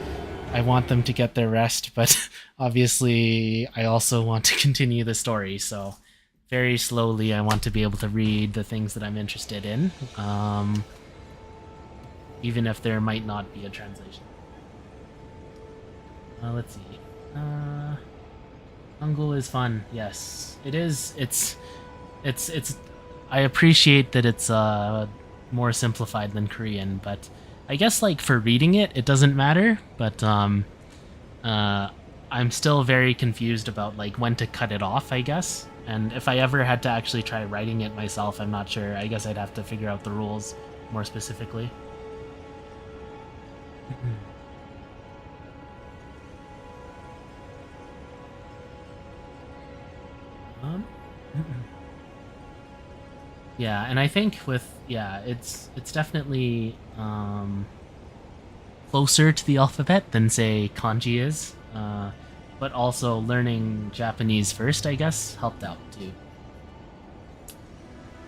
I want them to get their rest, but obviously I also want to continue the story, so very slowly I want to be able to read the things that I'm interested in, even if there might not be a translation. Let's see. Hangul is fun. Yes, it is. It's. I appreciate that it's more simplified than Korean, but I guess like for reading it doesn't matter. But I'm still very confused about like when to cut it off, I guess. And if I ever had to actually try writing it myself, I'm not sure. I guess I'd have to figure out the rules more specifically. Yeah, and I think with it's definitely closer to the alphabet than say kanji is. But also learning Japanese first, I guess, helped out too.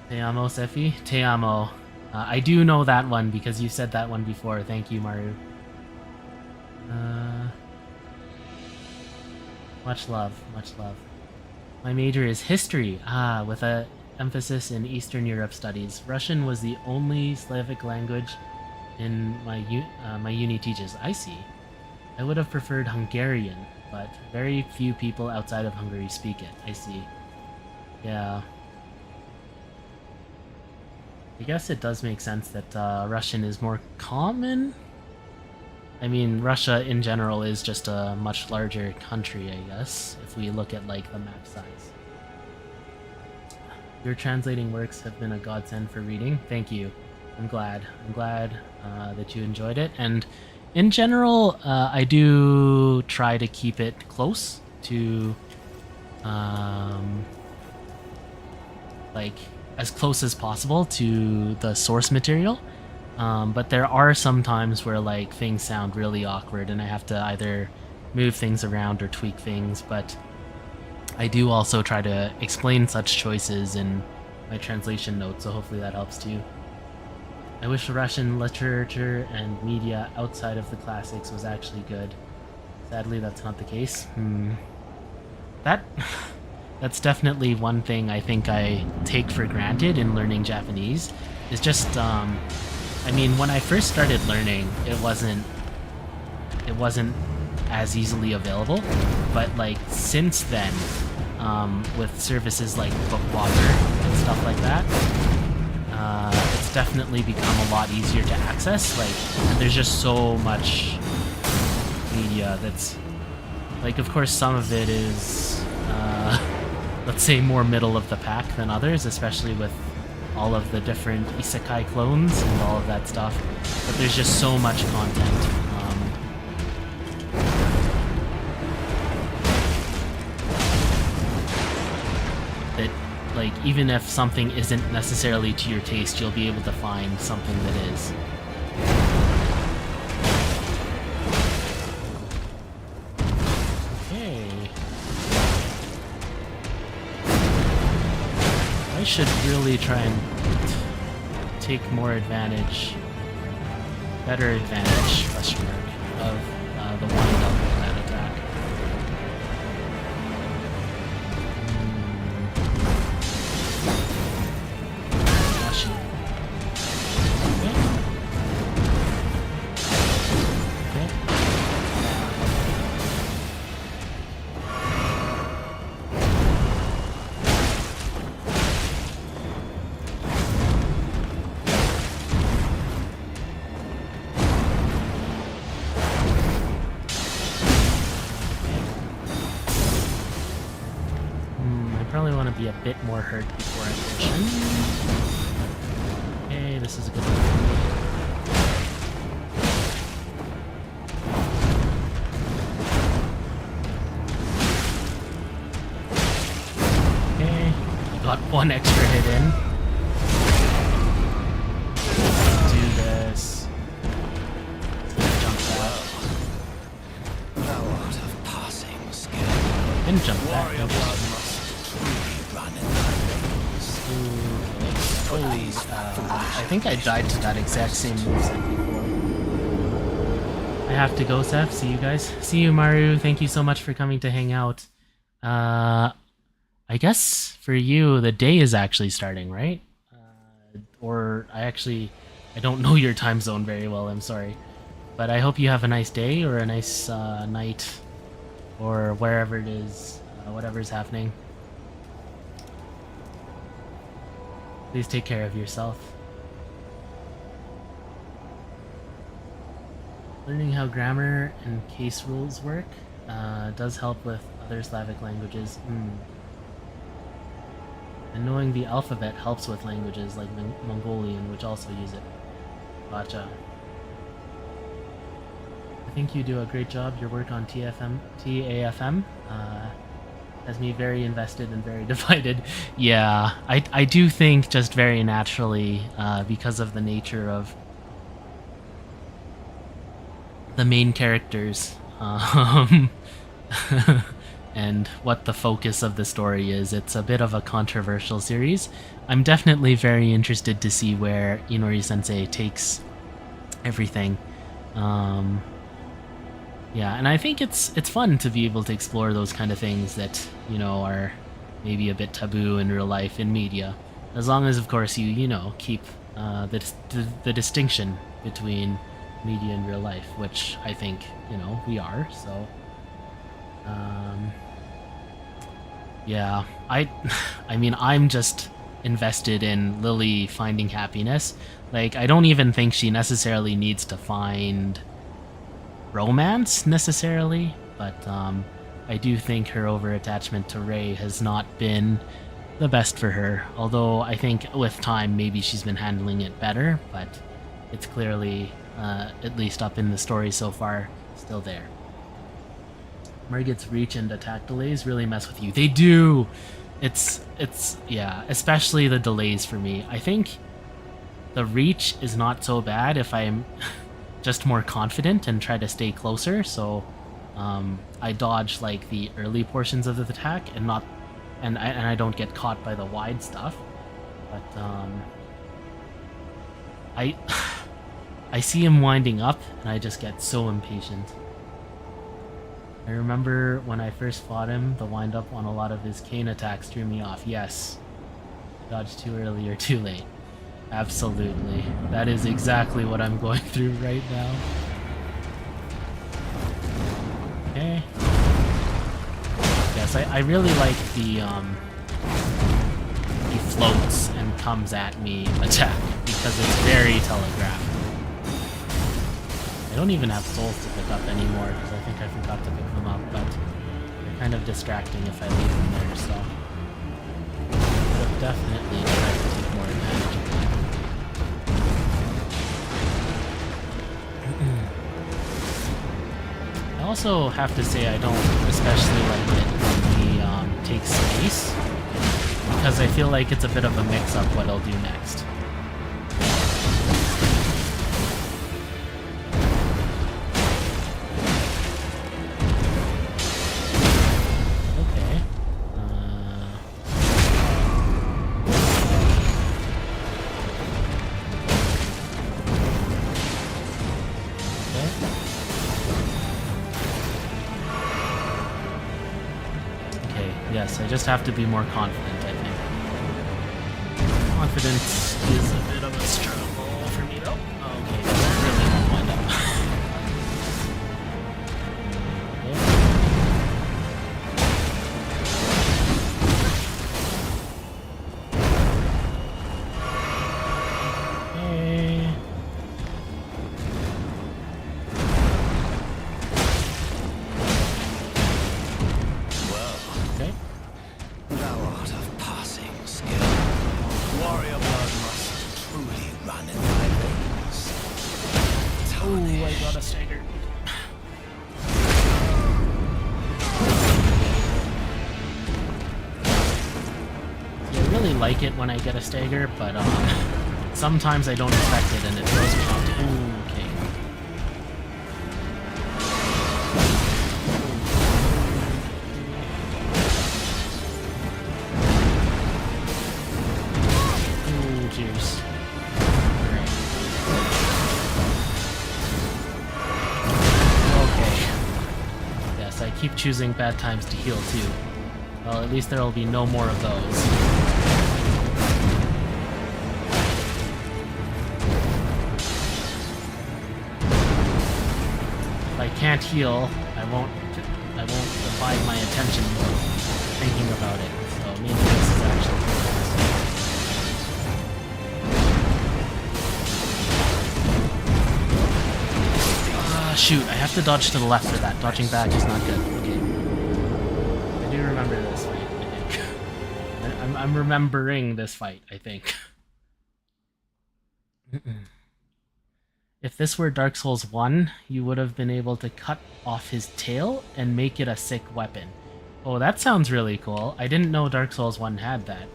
Te amo, Sephi. Te amo. I do know that one because you said that one before. Thank you, Maru. Much love, much love. My major is history, with a emphasis in Eastern Europe studies. Russian was the only Slavic language in my uni teaches. I see. I would have preferred Hungarian, but very few people outside of Hungary speak it. I see. Yeah. I guess it does make sense that Russian is more common. I mean, Russia in general is just a much larger country, I guess, if we look at like the map size. Your translating works have been a godsend for reading. Thank you. I'm glad. I'm glad that you enjoyed it. And in general, I do try to keep it close to, like, as close as possible to the source material. But there are some times where like things sound really awkward and I have to either move things around or tweak things, but I do also try to explain such choices in my translation notes, so hopefully that helps too. I wish Russian literature and media outside of the classics was actually good. Sadly, that's not the case. That's definitely one thing I think I take for granted in learning Japanese. Is just, I mean, when I first started learning, it wasn't as easily available, but like since then, with services like Bookwalker and stuff like that, it's definitely become a lot easier to access. Like, and there's just so much media that's, like, of course, some of it is, let's say, more middle of the pack than others, especially with all of the different isekai clones and all of that stuff, but there's just so much content. That, like, even if something isn't necessarily to your taste, you'll be able to find something that is. Okay. I should really try and take more advantage, better advantage, question mark, of the wind up of that attack. Gosh. Okay. Be a bit more hurt before I push in. Okay, this is a good one. Okay, got one extra hit in. Let's do this. Jump back. And jump back. No problem. I think I died to that exact same moveset before. I have to go, Seth. See you guys. See you, Maru. Thank you so much for coming to hang out. I guess for you, the day is actually starting, right? Or I don't know your time zone very well, I'm sorry. But I hope you have a nice day or a nice night or wherever it is, whatever's happening. Please take care of yourself. Learning how grammar and case rules work does help with other Slavic languages. And knowing the alphabet helps with languages like Mongolian, which also use it. Gotcha. I think you do a great job. Your work on TAFM has me very invested and very divided. Yeah, I do think just very naturally, because of the nature of the main characters, and what the focus of the story is, it's a bit of a controversial series. I'm definitely very interested to see where Inori-sensei takes everything. Yeah, and I think it's fun to be able to explore those kind of things that, you know, are maybe a bit taboo in real life in media, as long as, of course, you know, keep the distinction between media and real life, which I think, you know, we are. So, yeah, I mean, I'm just invested in Lily finding happiness. Like, I don't even think she necessarily needs to find romance necessarily, but I do think her over-attachment to Rey has not been the best for her, although I think with time maybe she's been handling it better, but it's clearly, at least up in the story so far, still there. Murgit's reach and attack delays really mess with you. They do! It's yeah, especially the delays for me. I think the reach is not so bad if I'm just more confident and try to stay closer, so I dodge like the early portions of the attack and not and I don't get caught by the wide stuff. But I see him winding up and I just get so impatient. I remember when I first fought him, the wind up on a lot of his cane attacks threw me off. Yes. Dodge too early or too late. Absolutely. That is exactly what I'm going through right now. Okay. Yes, I really like the he floats and comes at me attack because it's very telegraphed. I don't even have souls to pick up anymore because I think I forgot to pick them up, but they're kind of distracting if I leave them there, so I would have definitely tried to take more advantage of that. I also have to say I don't especially like it when he takes space, because I feel like it's a bit of a mix-up what he'll do next. Yes, I just have to be more confident, I think. Confidence is a bit of a struggle for me, though. Okay, I really won't wind up. Okay. Like it when I get a stagger, but sometimes I don't expect it and it throws me off. Ooh, okay. Ooh, cheers. Alright. Okay. Yes, I keep choosing bad times to heal too. Well, at least there will be no more of those. Can't heal, I won't divide my attention thinking about it. So maybe this is actually shoot, I have to dodge to the left for that. Dodging back is not good. Okay. I do remember this fight, I think. I'm remembering this fight, I think. If this were Dark Souls 1, you would have been able to cut off his tail and make it a sick weapon. Oh, that sounds really cool. I didn't know Dark Souls 1 had that.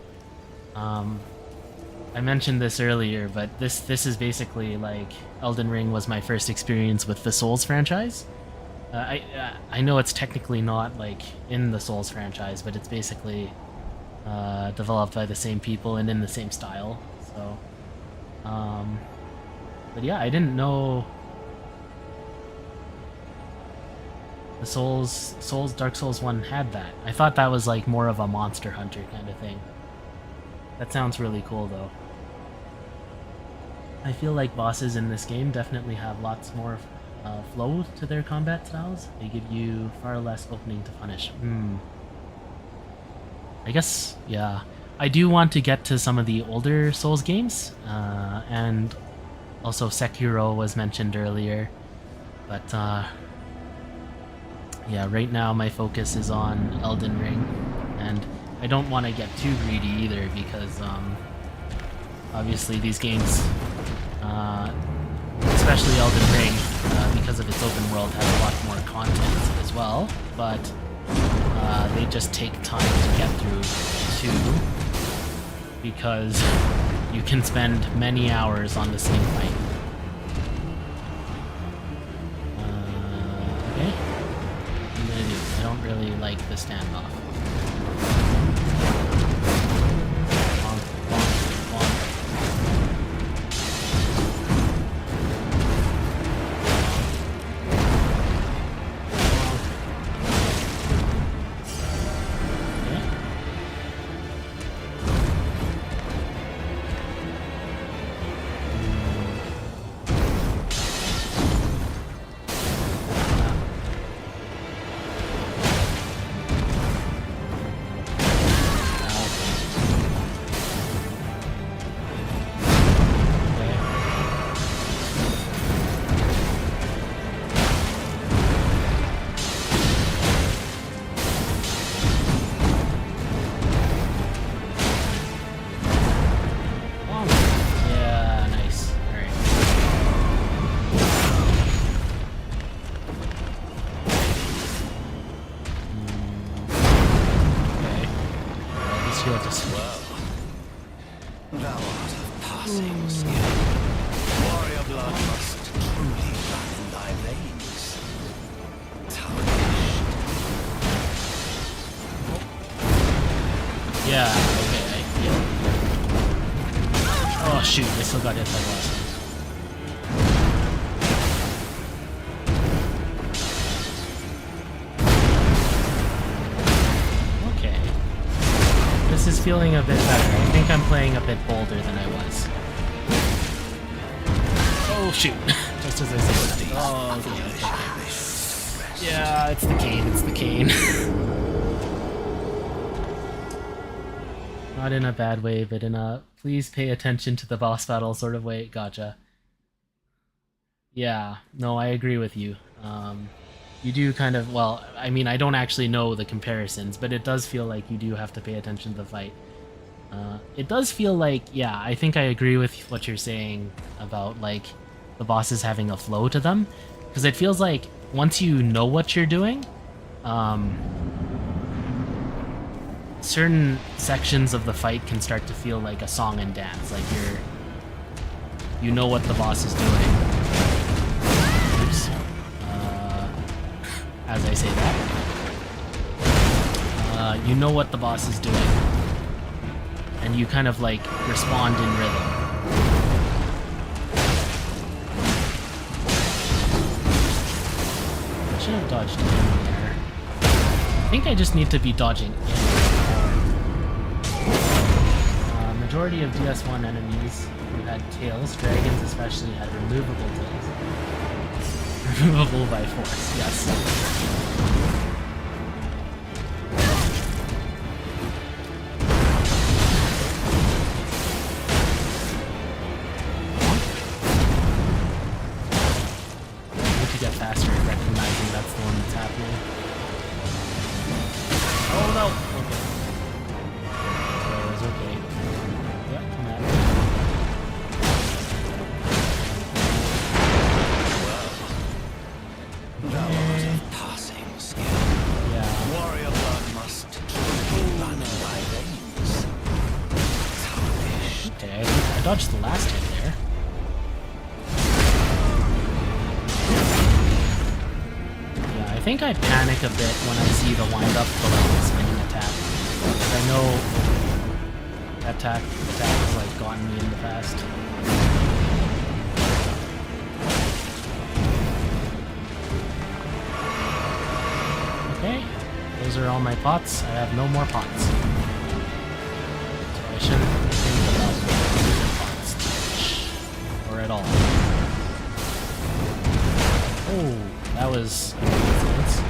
I mentioned this earlier, but this is basically like Elden Ring was my first experience with the Souls franchise. I know it's technically not like in the Souls franchise, but it's basically developed by the same people and in the same style. So, but yeah, I didn't know The Dark Souls 1 had that. I thought that was like more of a Monster Hunter kind of thing. That sounds really cool though. I feel like bosses in this game definitely have lots more flow to their combat styles. They give you far less opening to punish. I guess, yeah. I do want to get to some of the older Souls games, and also Sekiro was mentioned earlier, but yeah, right now my focus is on Elden Ring, and I don't want to get too greedy either because obviously these games, especially Elden Ring, because of its open world, has a lot more content as well, but they just take time to get through too, because you can spend many hours on the same fight. Okay. I'm gonna do. I don't really like the standoff. Bonk, bonk, bonk. Yeah, okay, I feel it. Oh shoot, I still got hit by the last one. Okay. This is feeling a bit better. I think I'm playing a bit bolder than I was. Oh shoot. Just as I said that. Oh, okay. Yeah, it's the cane, it's the cane. Not in a bad way, but in a please pay attention to the boss battle sort of way. Gotcha. Yeah, no, I agree with you. You do kind of, well, I mean, I don't actually know the comparisons, but it does feel like you do have to pay attention to the fight. It does feel like, yeah, I think I agree with what you're saying about, like, the bosses having a flow to them, because it feels like once you know what you're doing, certain sections of the fight can start to feel like a song and dance, like you know what the boss is doing. Oops. As I say that. You know what the boss is doing. And you kind of like respond in rhythm. I should have dodged in there. I think I just need to be dodging in. Majority of DS1 enemies who had tails, dragons especially, had removable tails. Removable by force, yes. I need to get faster at recognizing that's the one that's happening. Oh no! Okay. So it was okay. Yep, come at me. Warrior blood must run in thy veins. Okay, I dodged the last hit there. Yeah, I think I panic a bit when I see the wind-up for like the spinning attack. Because I know that attack has like gotten me in the past. I Those are all my pots. I have no more pots. So I shouldn't think about using pots too much. Or at all. Oh, that was a coincidence.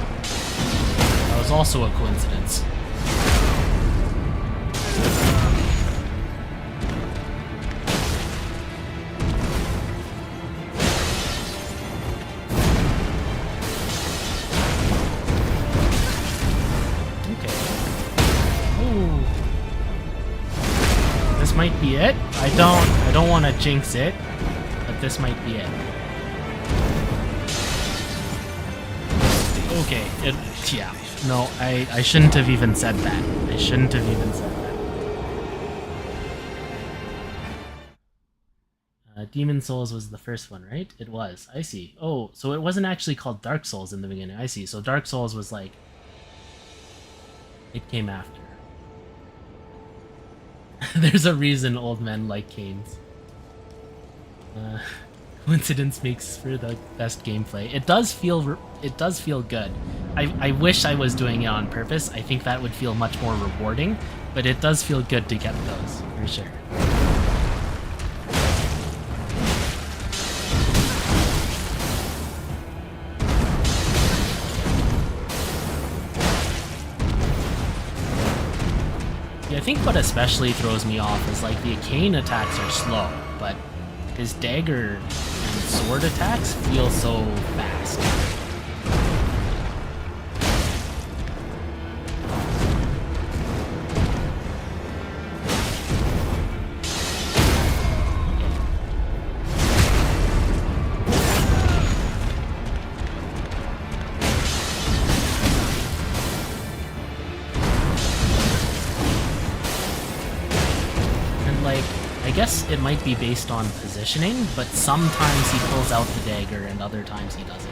That was also a coincidence. Might be it. I don't want to jinx it, but this might be it. Okay, yeah. No, I shouldn't have even said that. I shouldn't have even said that. Demon Souls was the first one, right? It was. I see. Oh, so it wasn't actually called Dark Souls in the beginning. I see. So Dark Souls was like... It came after. There's a reason old men like canes. Coincidence makes for the best gameplay. It does feel good. I wish I was doing it on purpose. I think that would feel much more rewarding, but it does feel good to get those, for sure. I think what especially throws me off is like the arcane attacks are slow, but his dagger and sword attacks feel so fast. I guess it might be based on positioning, but sometimes he pulls out the dagger and other times he doesn't.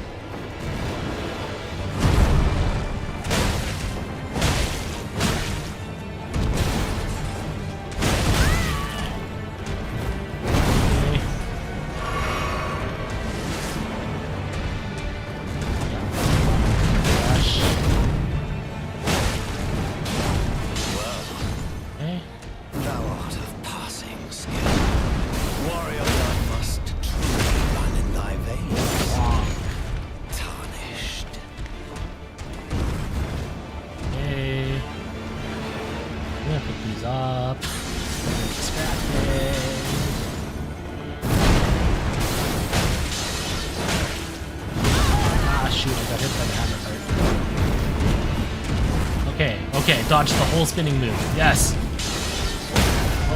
Dodged the whole spinning move. Yes.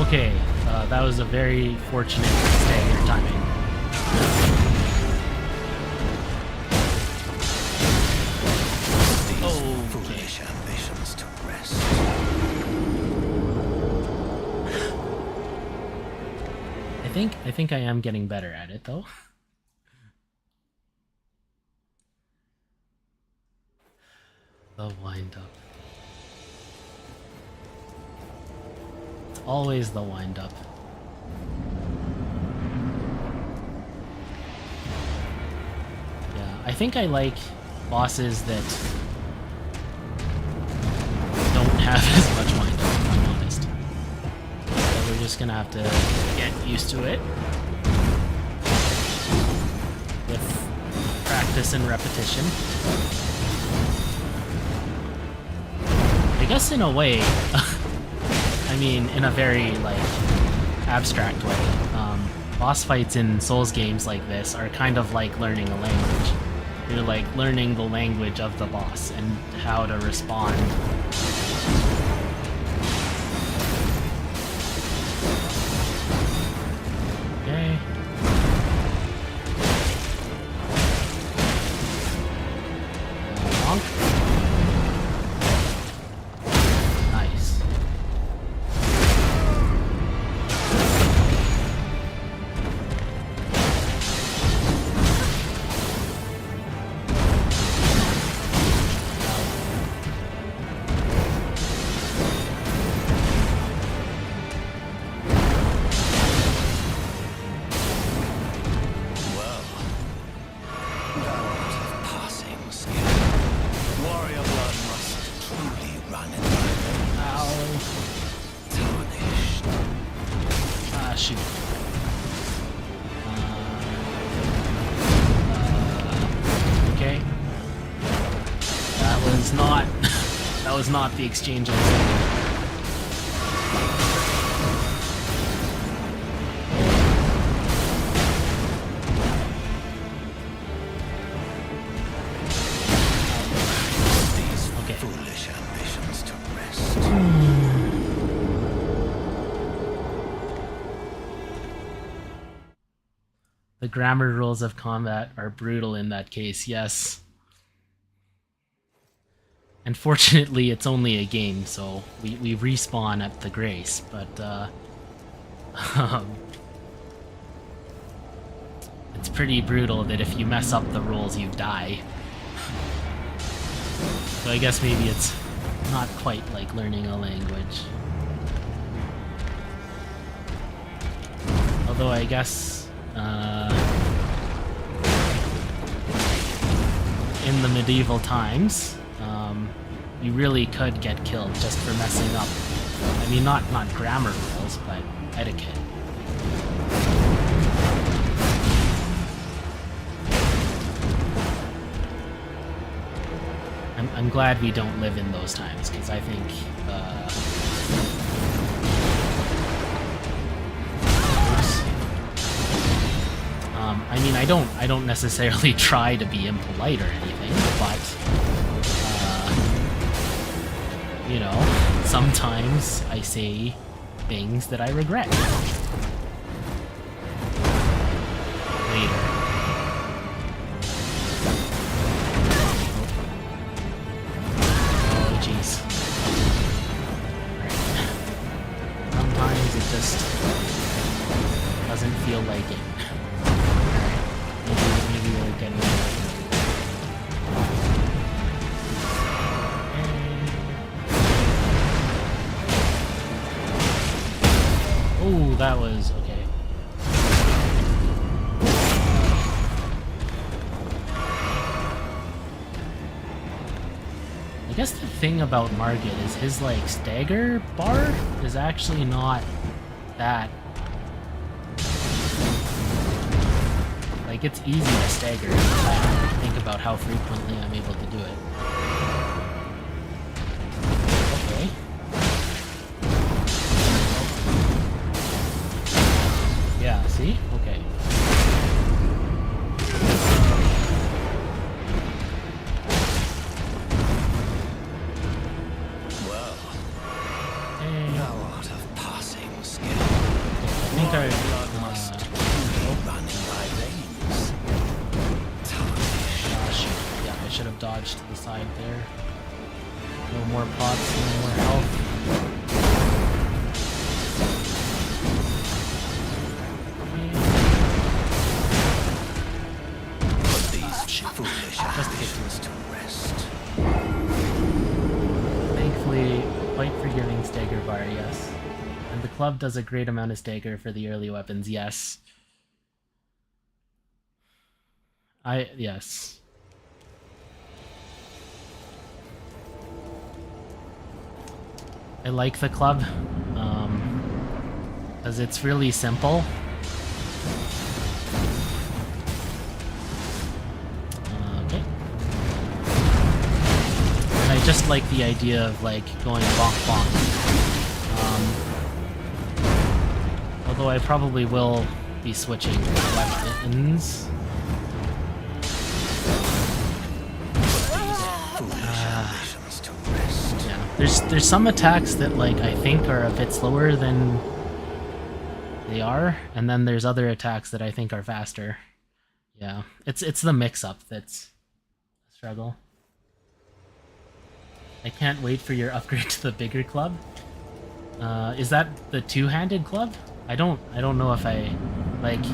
Okay, that was a very fortunate stagger timing. Oh, foolish ambitions to rest. I think I am getting better at it though. The wind up. Always the wind-up. Yeah, I think I like bosses that don't have as much wind-up, if I'm honest. So we're just gonna have to get used to it. With practice and repetition. I guess in a way... I mean, in a very, like, abstract way. Boss fights in Souls games like this are kind of like learning a language. You're, like, learning the language of the boss and how to respond. Okay. Bonk. was not that was not the exchange I was thinking. The grammar rules of combat are brutal in that case, yes. And fortunately, it's only a game, so we respawn at the Grace, but it's pretty brutal that if you mess up the rules, you die. So I guess maybe it's not quite like learning a language. Although I guess in the medieval times, you really could get killed just for messing up. I mean, not grammar rules, but etiquette. I'm glad we don't live in those times, because I think I mean, I don't necessarily try to be impolite or anything, but you know, sometimes I say things that I regret later. Oh jeez. Right. Sometimes it just doesn't feel like it. Maybe we're getting there. Oh, that was okay. I guess the thing about Margit is his like stagger bar is actually not that. Like, it's easy to stagger if I think about how frequently I'm able to do it. Okay. Yeah, see? Okay. Well, Hey. thou art of passing skill. I think I must run in thy veins. shoot. Yeah, I should have dodged to the side there. No more pots, no more health. Put these foolish ambitions to rest. Thankfully, quite forgiving stagger bar, yes. And the club does a great amount of stagger for the early weapons, yes. Yes. I like the club, because it's really simple. Okay. And I just like the idea of, like, going bonk bonk. Although I probably will be switching weapons. Yeah, there's some attacks that like I think are a bit slower than they are, and then there's other attacks that I think are faster. Yeah, it's the mix-up that's a struggle. I can't wait for your upgrade to the bigger club. Is that the two-handed club? I don't know if I like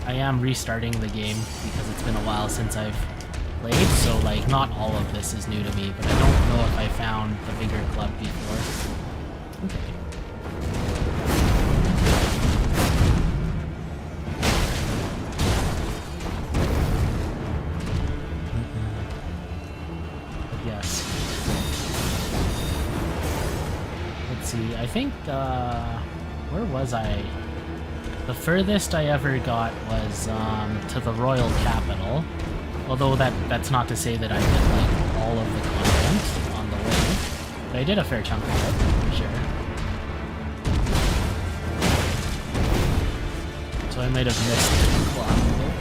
I am restarting the game because it's been a while since I've played, so like not all of this is new to me, but I don't know if I found the bigger club before. Okay. But yes. Let's see, I think where was I? The furthest I ever got was to the royal capital. Although that's not to say that I did like all of the content on the way, but I did a fair chunk of it, for sure. So I might have missed the clock a little.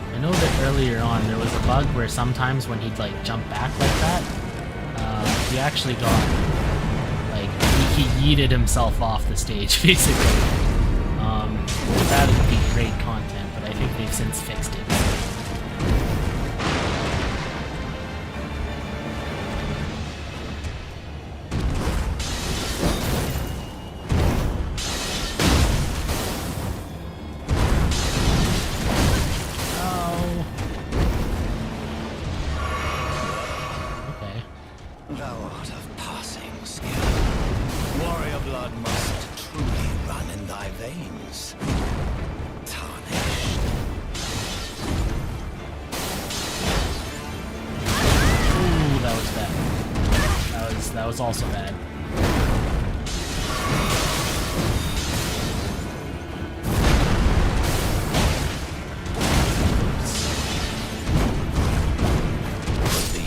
I know that earlier on there was a bug where sometimes when he'd like jump back like that, he actually got like he yeeted himself off the stage basically. That would be great content, but I think they've since fixed it. That was also bad.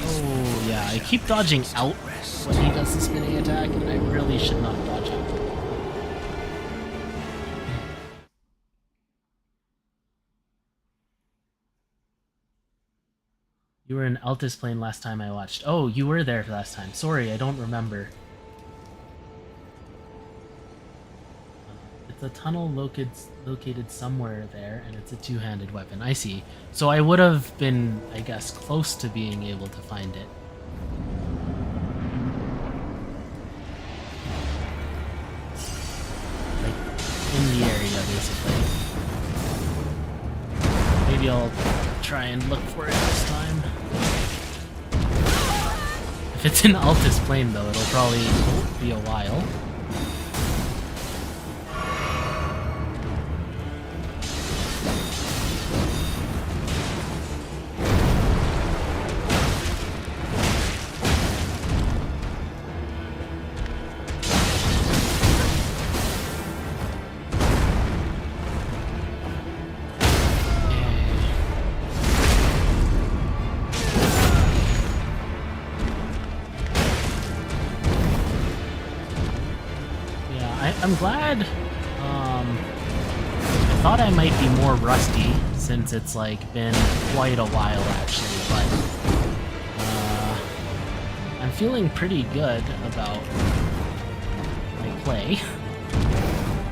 Oh yeah, I keep dodging out when he does the spinning attack, and I really should not dodge out. You were in Altus Plane last time I watched. Oh, you were there last time. Sorry, I don't remember. It's a tunnel located somewhere there, and it's a two-handed weapon. I see. So I would have been, I guess, close to being able to find it. Like, in the area, basically. Maybe I'll try and look for it this time. If it's in Altus Plane, though, it'll probably be a while. I'm glad. I thought I might be more rusty since it's like been quite a while actually, but I'm feeling pretty good about my play.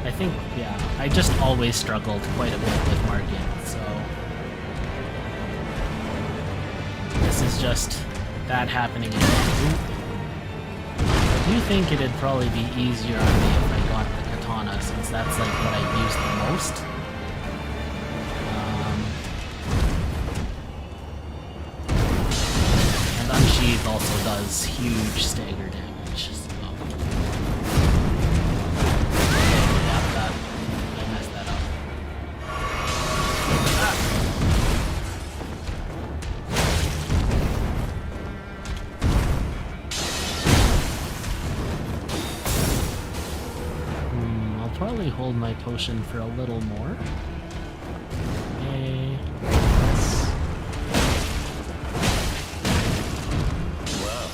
I think, yeah, I just always struggled quite a bit with Margit, so this is just that happening again. I do think it'd probably be easier on me if I got the katana, since that's like what I use the most. And Unsheath also does huge stagger damage, so... Yeah, I messed that up. Probably hold my potion for a little more. Okay. Well,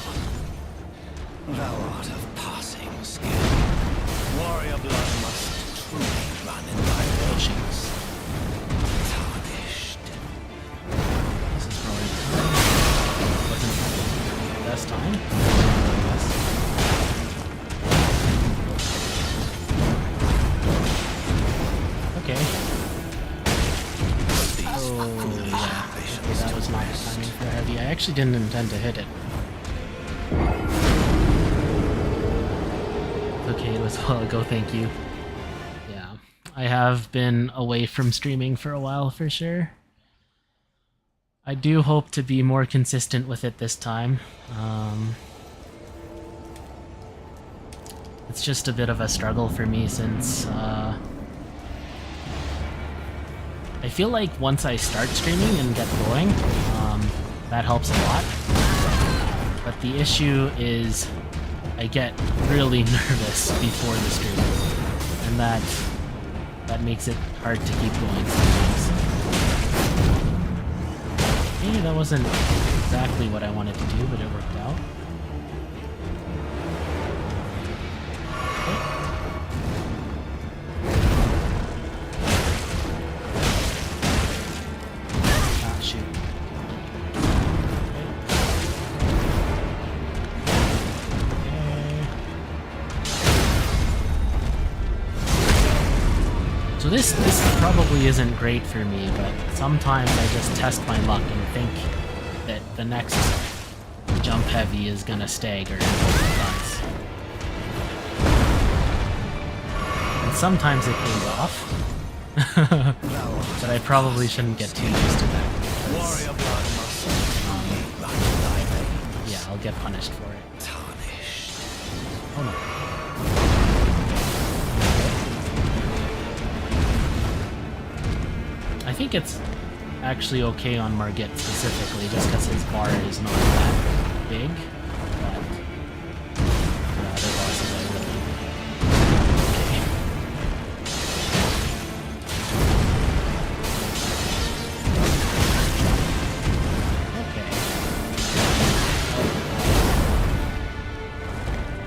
thou art of passing skill. Warrior blood must truly run in thy veins. Tarnished. This is probably the time. Wasn't the best time. Okay. Oh, yeah. Okay, that was not timing for heavy. I actually didn't intend to hit it. Okay, it was a while ago, thank you. Yeah. I have been away from streaming for a while, for sure. I do hope to be more consistent with it this time. It's just a bit of a struggle for me since, I feel like once I start streaming and get going, that helps a lot. But the issue is I get really nervous before the stream, and that makes it hard to keep going sometimes. Maybe that wasn't exactly what I wanted to do, but it worked out. So this probably isn't great for me, but sometimes I just test my luck and think that the next jump heavy is gonna stagger and nuts. And sometimes it pays off. But I probably shouldn't get too used to that. Because, yeah, I'll get punished for it. Oh no. I think it's actually okay on Margit specifically, just because his bar is not that big, but the other bosses I really... Okay.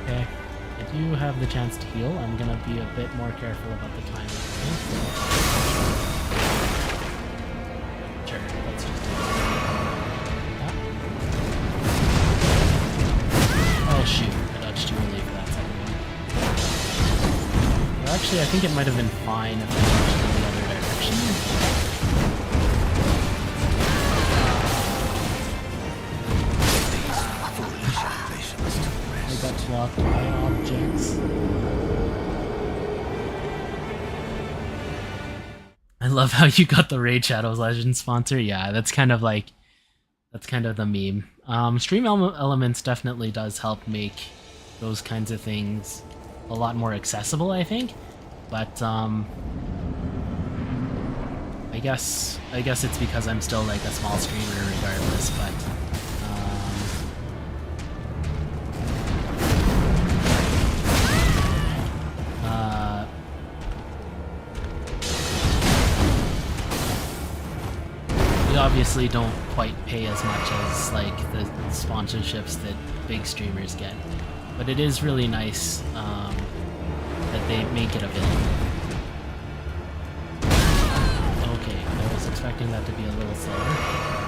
Okay. I do have the chance to heal. I'm gonna be a bit more careful about the timing. Sure, let's just do that. Oh shoot, I dodged too early for that second one. Or actually, I think it might have been fine if I dodged in the other direction. I got blocked by objects. I love how you got the Raid Shadows Legend sponsor. Yeah, that's kind of the meme. Stream Elements definitely does help make those kinds of things a lot more accessible, I think. But I guess it's because I'm still like a small streamer regardless. But obviously don't quite pay as much as like the sponsorships that big streamers get, but it is really nice that they make it available. Okay, I was expecting that to be a little slower.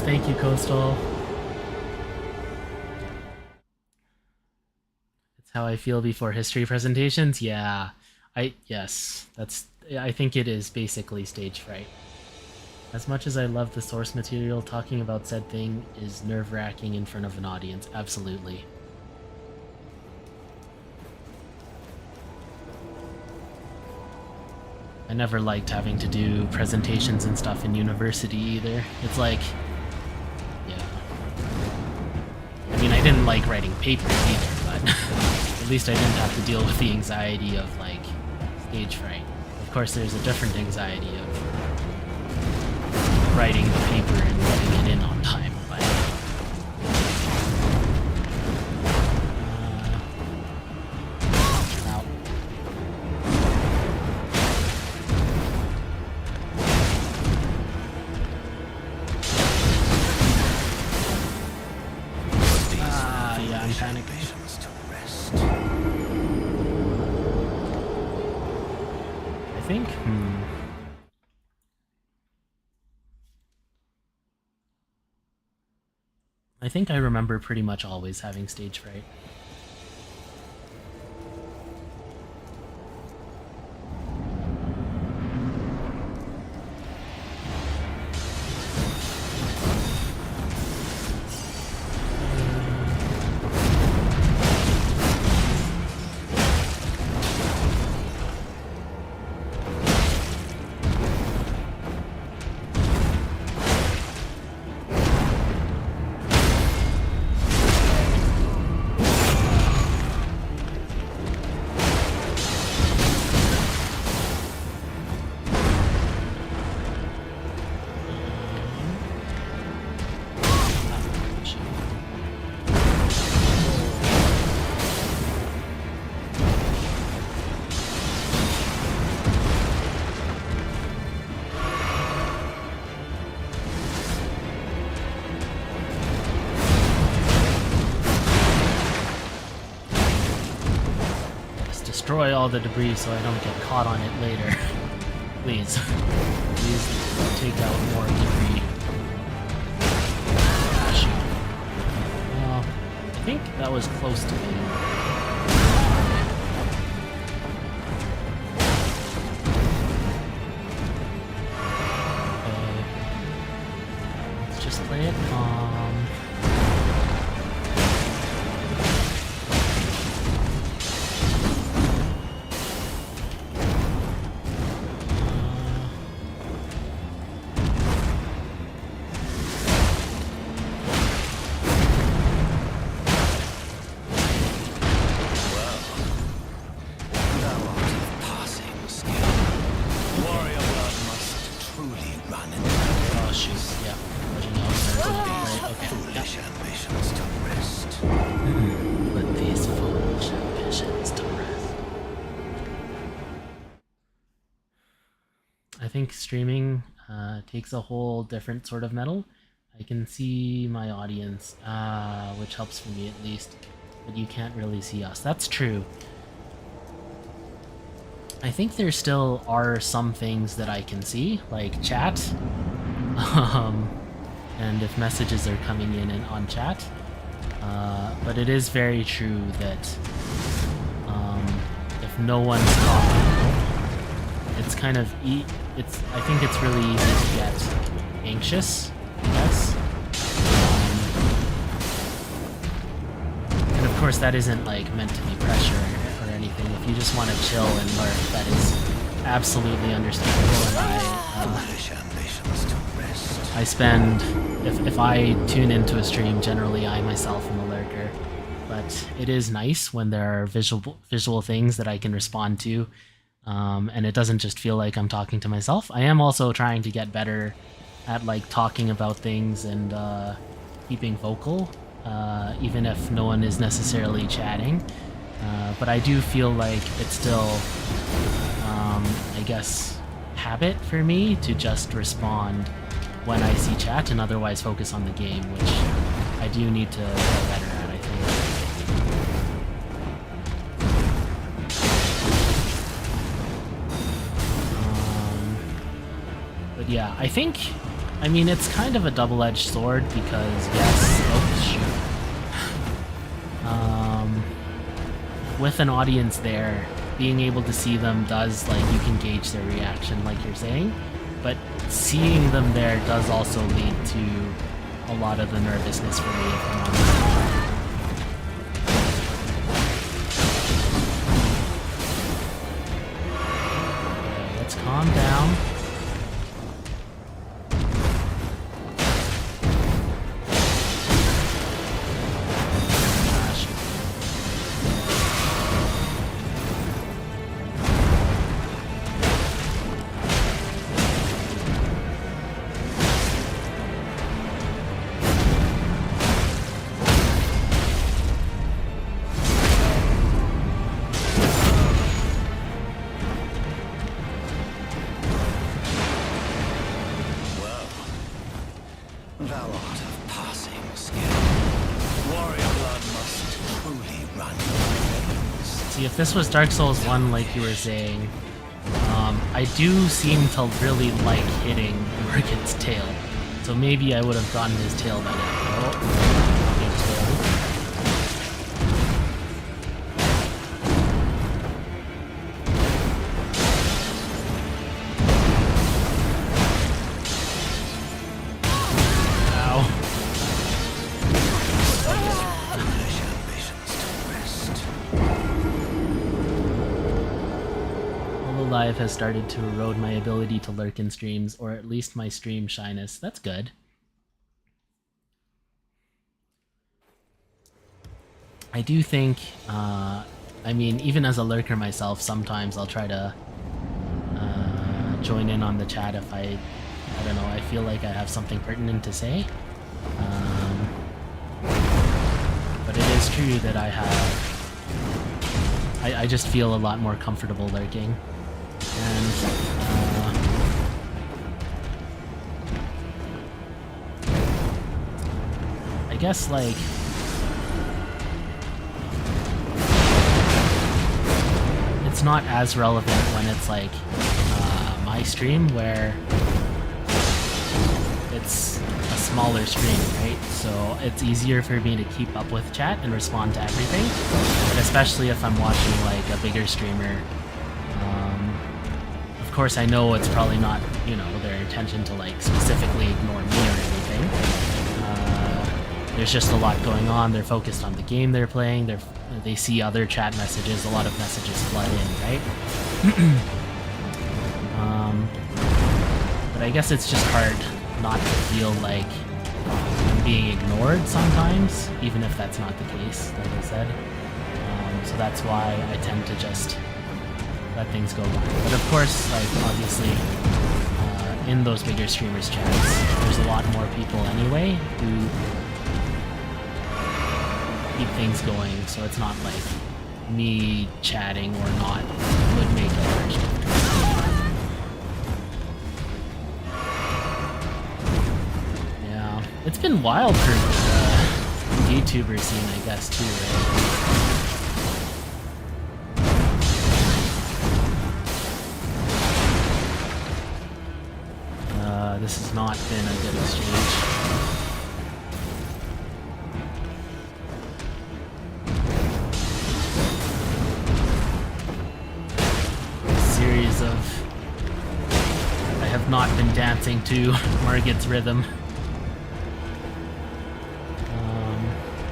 Thank you, Coastal. That's how I feel before history presentations. Yeah, I think it is basically stage fright. As much as I love the source material, talking about said thing is nerve-wracking in front of an audience. Absolutely. I never liked having to do presentations and stuff in university either. It's like didn't like writing papers either, but at least I didn't have to deal with the anxiety of like stage fright. Of course, there's a different anxiety of writing the paper and getting it in on time, but out. Yeah, I'm panicking. I think, I think I remember pretty much always having stage fright. Destroy all the debris so I don't get caught on it later. Please. Please take out more debris. Ah, shoot. Well, I think that was close to being. Okay. Let's just play it calm. I think streaming takes a whole different sort of metal. I can see my audience, which helps for me at least, but you can't really see us. That's true. I think there still are some things that I can see, like chat, and if messages are coming in on chat. But it is very true that if no one's talking, it's kind of I think it's really easy to get anxious, I guess. And of course that isn't like meant to be pressure or anything. If you just want to chill and lurk, that is absolutely understandable. And I spend, if I tune into a stream, generally I myself am a lurker. But it is nice when there are visual things that I can respond to. And it doesn't just feel like I'm talking to myself. I am also trying to get better at like talking about things and keeping vocal, even if no one is necessarily chatting. But I do feel like it's still, I guess, habit for me to just respond when I see chat and otherwise focus on the game, which I do need to get better at, I think. But yeah, I mean, it's kind of a double-edged sword because, yes, with an audience there, being able to see them does, like, you can gauge their reaction, like you're saying, but seeing them there does also lead to a lot of the nervousness for me, if I'm honest. Okay, let's calm down. Thou art of passing skill. Warrior blood must truly run in thy veins. See, if this was Dark Souls 1, like you were saying, I do seem to really like hitting Morgan's tail. So maybe I would have gotten his tail by now. Oh, his tail. Live has started to erode my ability to lurk in streams, or at least my stream shyness. That's good. I do think, I mean, even as a lurker myself, sometimes I'll try to join in on the chat if I don't know, I feel like I have something pertinent to say. But it is true that I just feel a lot more comfortable lurking. And I guess, like, it's not as relevant when it's like my stream, where it's a smaller stream, right? So it's easier for me to keep up with chat and respond to everything, but especially if I'm watching like a bigger streamer. Of course, I know it's probably not, you know, their intention to like specifically ignore me or anything. There's just a lot going on. They're focused on the game they're playing. They see other chat messages. A lot of messages flood in, right? But I guess it's just hard not to feel like I'm being ignored sometimes, even if that's not the case, like I said. So that's why I tend to just let things go by. But of course, like, obviously, in those bigger streamers chats, there's a lot more people anyway who keep things going, so it's not like me chatting or not would make a large difference. Yeah, it's been wild for the YouTuber scene, I guess, too, right? This has not been a good exchange. A series of... I have not been dancing to Margit's rhythm.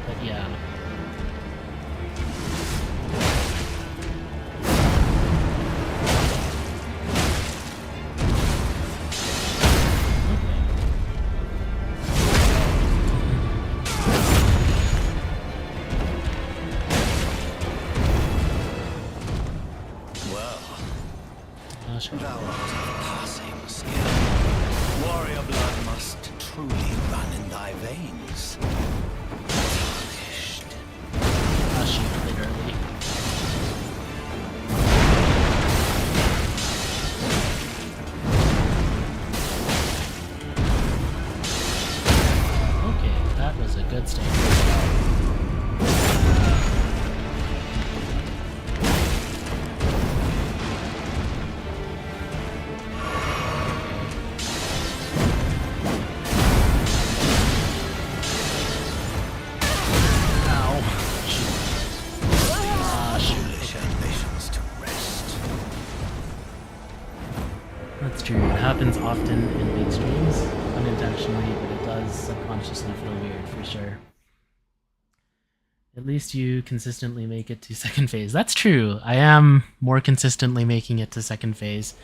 But yeah. Thou art of passing skill. Warrior blood must truly run in thy veins. Tarnished. I'll shoot literally. Okay, that was a good stand. Happens often in big streams, unintentionally, but it does subconsciously feel weird for sure. At least you consistently make it to second phase. That's true. I am more consistently making it to second phase.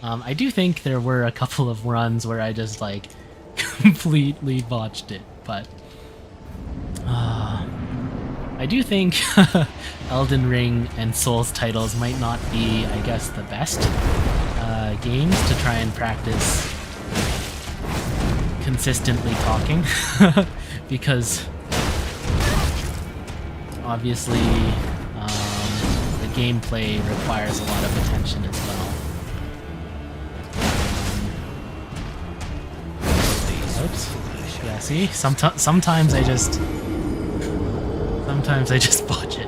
I do think there were a couple of runs where I just like completely botched it, but I do think Elden Ring and Souls titles might not be, I guess, the best games to try and practice consistently talking, because obviously the gameplay requires a lot of attention as well. Oops. Yeah, see? Sometimes I just botch it.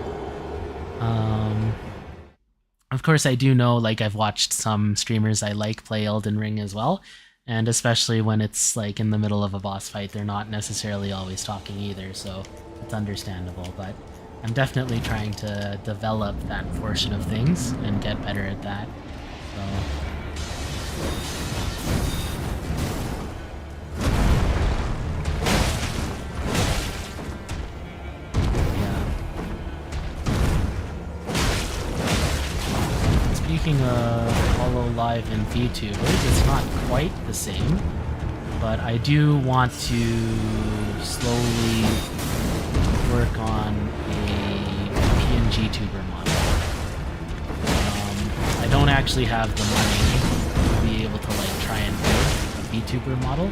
Of course, I do know, like, I've watched some streamers I like play Elden Ring as well, and especially when it's, like, in the middle of a boss fight, they're not necessarily always talking either, so it's understandable, but I'm definitely trying to develop that portion of things and get better at that, so... Speaking of HoloLive and VTubers, it's not quite the same, but I do want to slowly work on a PNG tuber model. I don't actually have the money to be able to like try and build a VTuber model.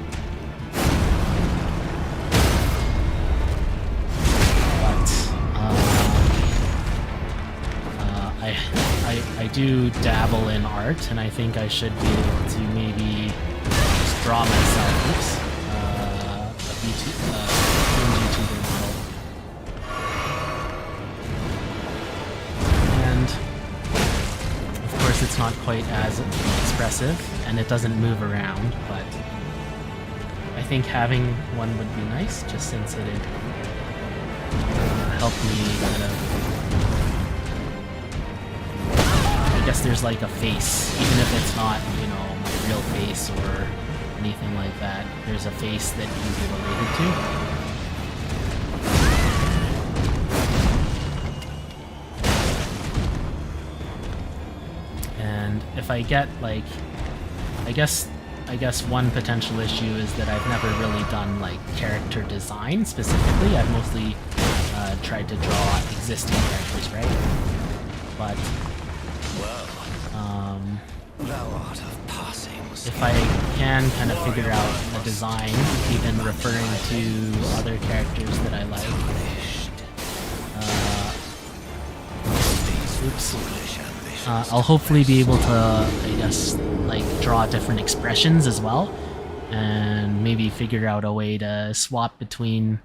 I do dabble in art, and I think I should be able to maybe just draw myself a PNG model. And of course it's not quite as expressive, and it doesn't move around, but I think having one would be nice, just since it'd help me kind of... I guess there's like a face, even if it's not, you know, my real face or anything like that. There's a face that can be related to. And if I get like, I guess one potential issue is that I've never really done like character design specifically. I've mostly tried to draw existing characters, right? But if I can kind of figure out a design, even referring to other characters that I like, I'll hopefully be able to, I guess, like draw different expressions as well, and maybe figure out a way to swap between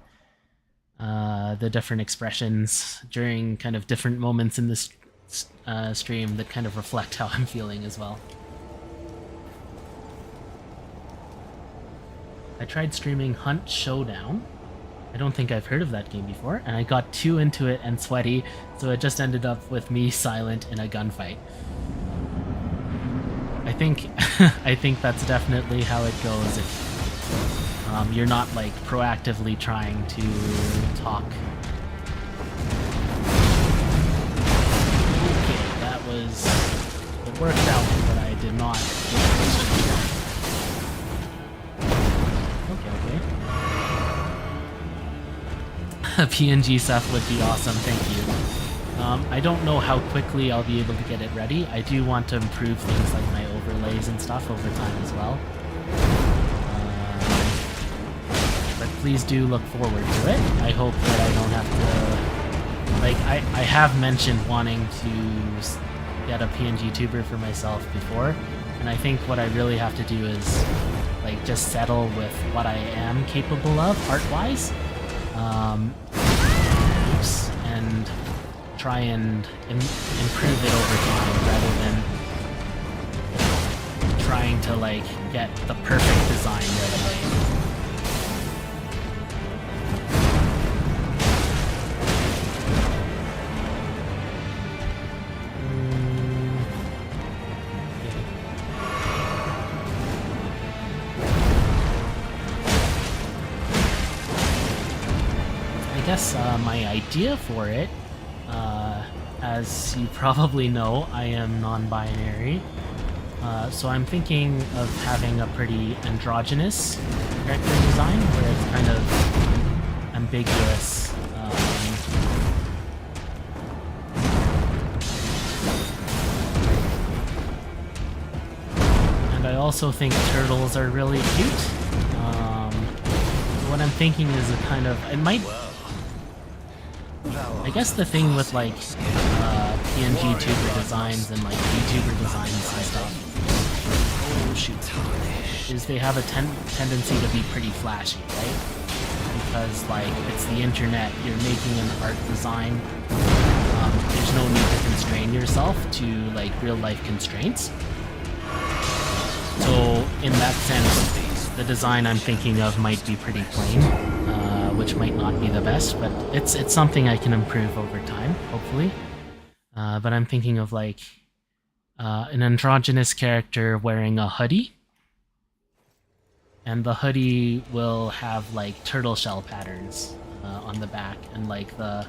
the different expressions during kind of different moments in this stream that kind of reflect how I'm feeling as well. I tried streaming Hunt Showdown. I don't think I've heard of that game before, and I got too into it and sweaty, so it just ended up with me silent in a gunfight. I think I think that's definitely how it goes if you're not like proactively trying to talk. Okay, it worked out, but I did not. Okay. A PNG stuff would be awesome, thank you. I don't know how quickly I'll be able to get it ready. I do want to improve things like my overlays and stuff over time as well. But please do look forward to it. I hope that I don't have to... Like, I have mentioned wanting to get a PNG tuber for myself before, and I think what I really have to do is like just settle with what I am capable of art-wise, and try and improve it over time rather than trying to like get the perfect design right away. I guess my idea for it, as you probably know, I am non-binary, so I'm thinking of having a pretty androgynous character design where it's kind of ambiguous. And I also think turtles are really cute. What I'm thinking is a kind of... It might... I guess the thing with like PNG tuber designs and like VTuber designs and stuff is they have a tendency to be pretty flashy, right? Because like it's the internet, you're making an art design. There's no need to constrain yourself to like real life constraints. So in that sense, the design I'm thinking of might be pretty plain, which might not be the best, but it's something I can improve over time, hopefully. But I'm thinking of like an androgynous character wearing a hoodie, and the hoodie will have like turtle shell patterns on the back, and like the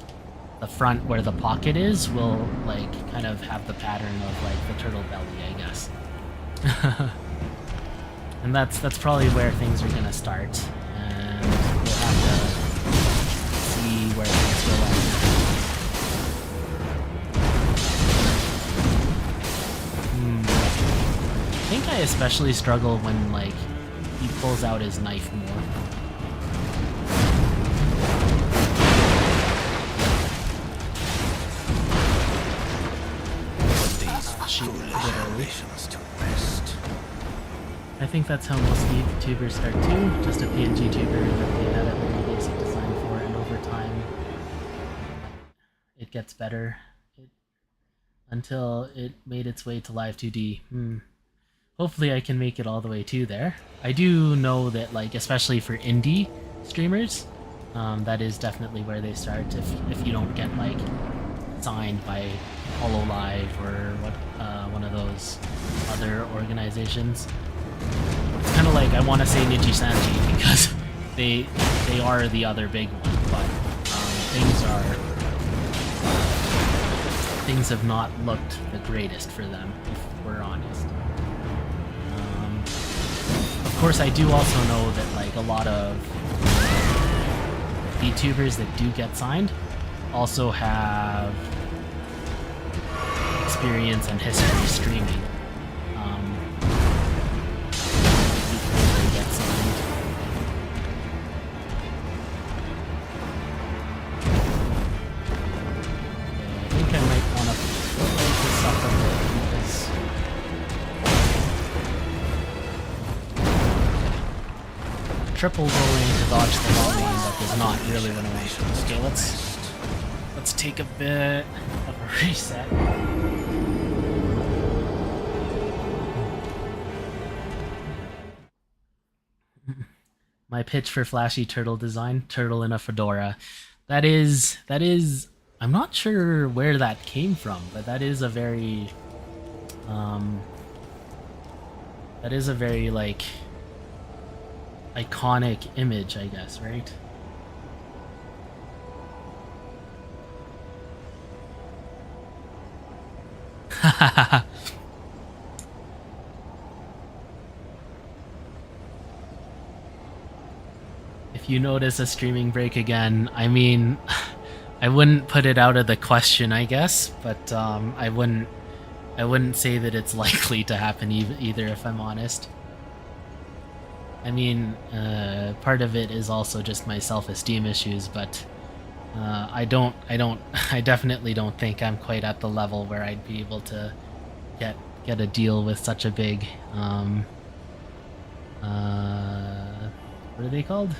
front where the pocket is will like kind of have the pattern of like the turtle belly, I guess. And that's probably where things are gonna start, and we'll have to see where things go I think I especially struggle when like he pulls out his knife more. I think that's how most YouTubers start too, just a PNG tuber that they had a very basic design for, and over time it gets better until it made its way to Live 2D. Hopefully I can make it all the way to there. I do know that, like, especially for indie streamers, that is definitely where they start if you don't get, like, signed by HoloLive or one of those other organizations. It's kind of like, I want to say Nijisanji because they are the other big one, but things have not looked the greatest for them, if we're honest. Of course, I do also know that like a lot of VTubers that do get signed also have experience and history streaming before they get signed. Okay, I think I might want to break this up a bit because triple rolling to dodge the long windup is not really what I want to do. Okay, let's take a bit of a reset. My pitch for flashy turtle design, turtle in a fedora. That is I'm not sure where that came from, but that is a very like iconic image, I guess, right? If you notice a streaming break again, I mean, I wouldn't put it out of the question, I guess, but I wouldn't say that it's likely to happen either, if I'm honest. I mean, part of it is also just my self-esteem issues, but I definitely don't think I'm quite at the level where I'd be able to get a deal with such a big, what are they called?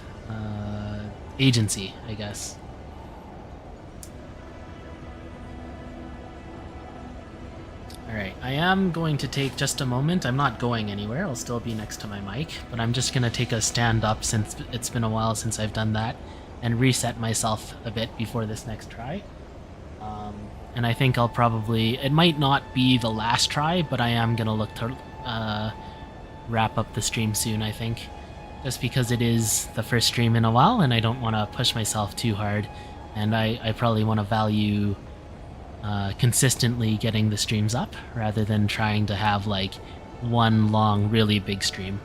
Agency, I guess. Alright, I am going to take just a moment. I'm not going anywhere, I'll still be next to my mic, but I'm just going to take a stand up since it's been a while since I've done that, and reset myself a bit before this next try. And I think I'll probably... It might not be the last try, but I am going to look to wrap up the stream soon, I think. Just because it is the first stream in a while, and I don't want to push myself too hard, and I probably want to value consistently getting the streams up, rather than trying to have like one long, really big stream.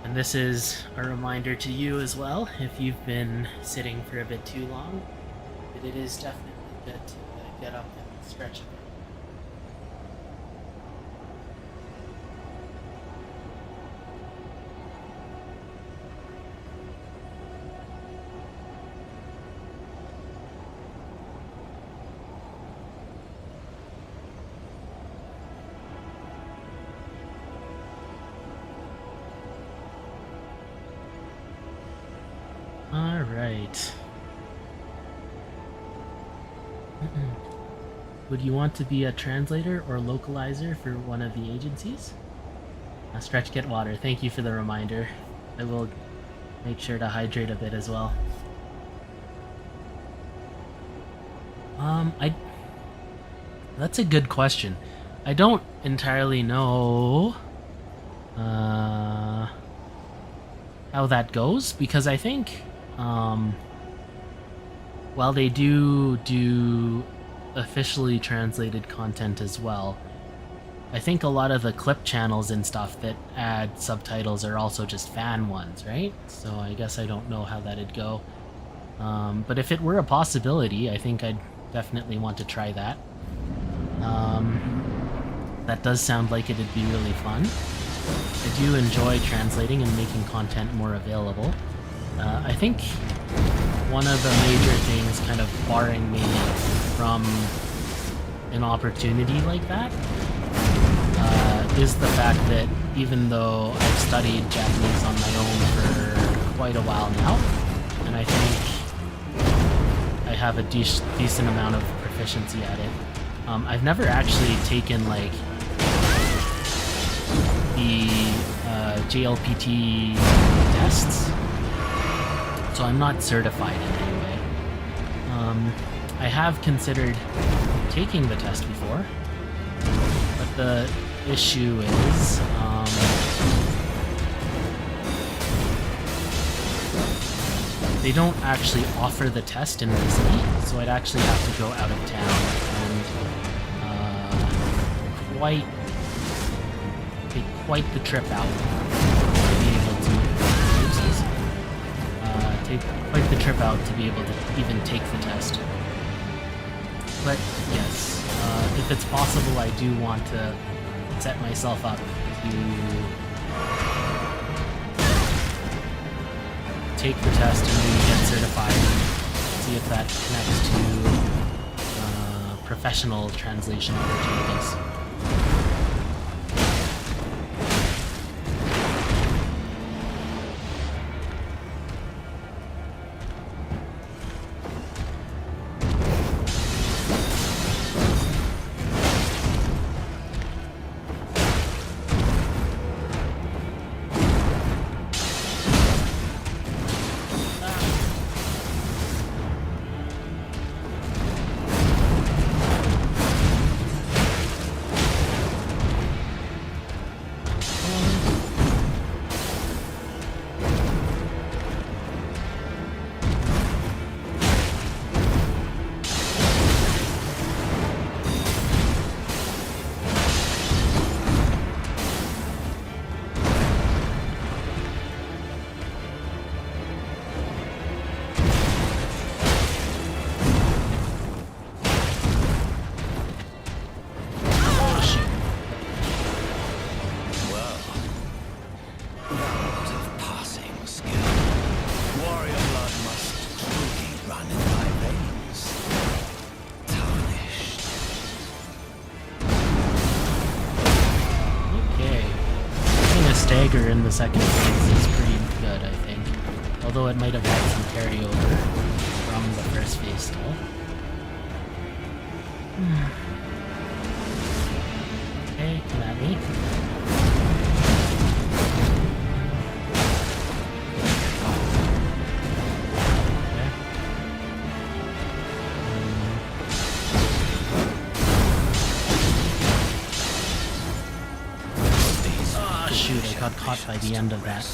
And this is a reminder to you as well, if you've been sitting for a bit too long, that it is definitely good to get up and stretch a bit. Alright. Would you want to be a translator or localizer for one of the agencies? Stretch, get water. Thank you for the reminder. I will make sure to hydrate a bit as well. That's a good question. I don't entirely know how that goes, because I think while they do officially translated content as well, I think a lot of the clip channels and stuff that add subtitles are also just fan ones, right? So I guess I don't know how that'd go. But if it were a possibility, I think I'd definitely want to try that. That does sound like it'd be really fun. I do enjoy translating and making content more available. I think one of the major things kind of barring me from an opportunity like that is the fact that even though I've studied Japanese on my own for quite a while now, and I think I have a decent amount of proficiency at it, I've never actually taken like the JLPT tests, so I'm not certified in any way. I have considered taking the test before, but the issue is they don't actually offer the test in the city, so I'd actually have to go out of town and take quite the trip out to be able to take quite the trip out to be able to even take the test. But yes, if it's possible, I do want to set myself up to take the test and maybe get certified, see if that connects to professional translation opportunities. In the second phase is pretty good, I think. Although it might have had some carryover from the first phase still. Okay, come at me. Shoot, I got caught by the end of that.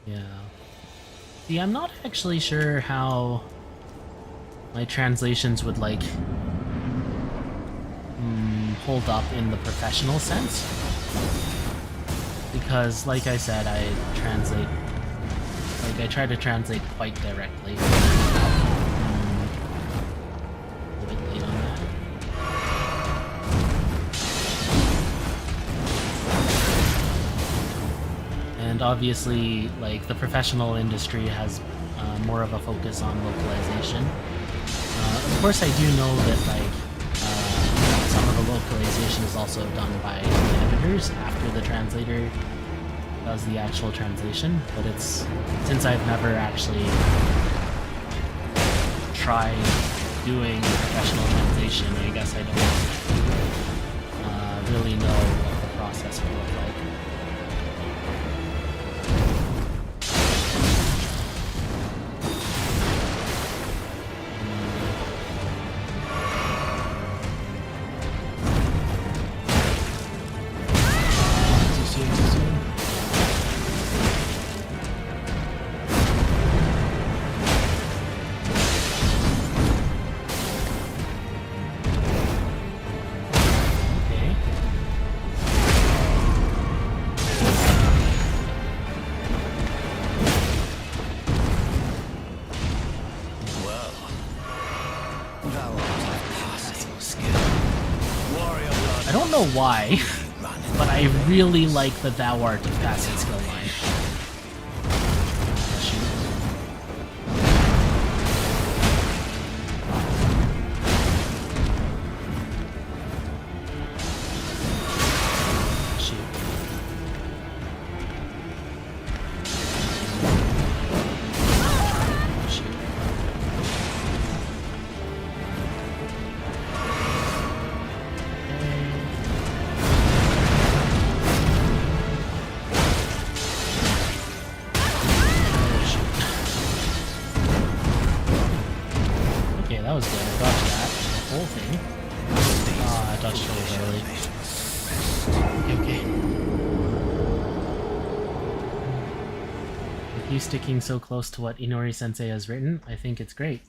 Yeah. See, I'm not actually sure how my translations would, like, hold up in the professional sense. Because, like I said, I try to translate quite directly. A bit late on that. And obviously, like, the professional industry has more of a focus on localization. Of course, I do know that like some of the localization is also done by the editors after the translator does the actual translation. But it's since I've never actually tried doing professional translation, I guess I don't really know what the process would look like. I don't know why, but I really like the Thou Art of Passing skill line. That was good. I dodged that. The whole thing. Ah, I dodged really early. Okay. With you sticking so close to what Inori-sensei has written, I think it's great.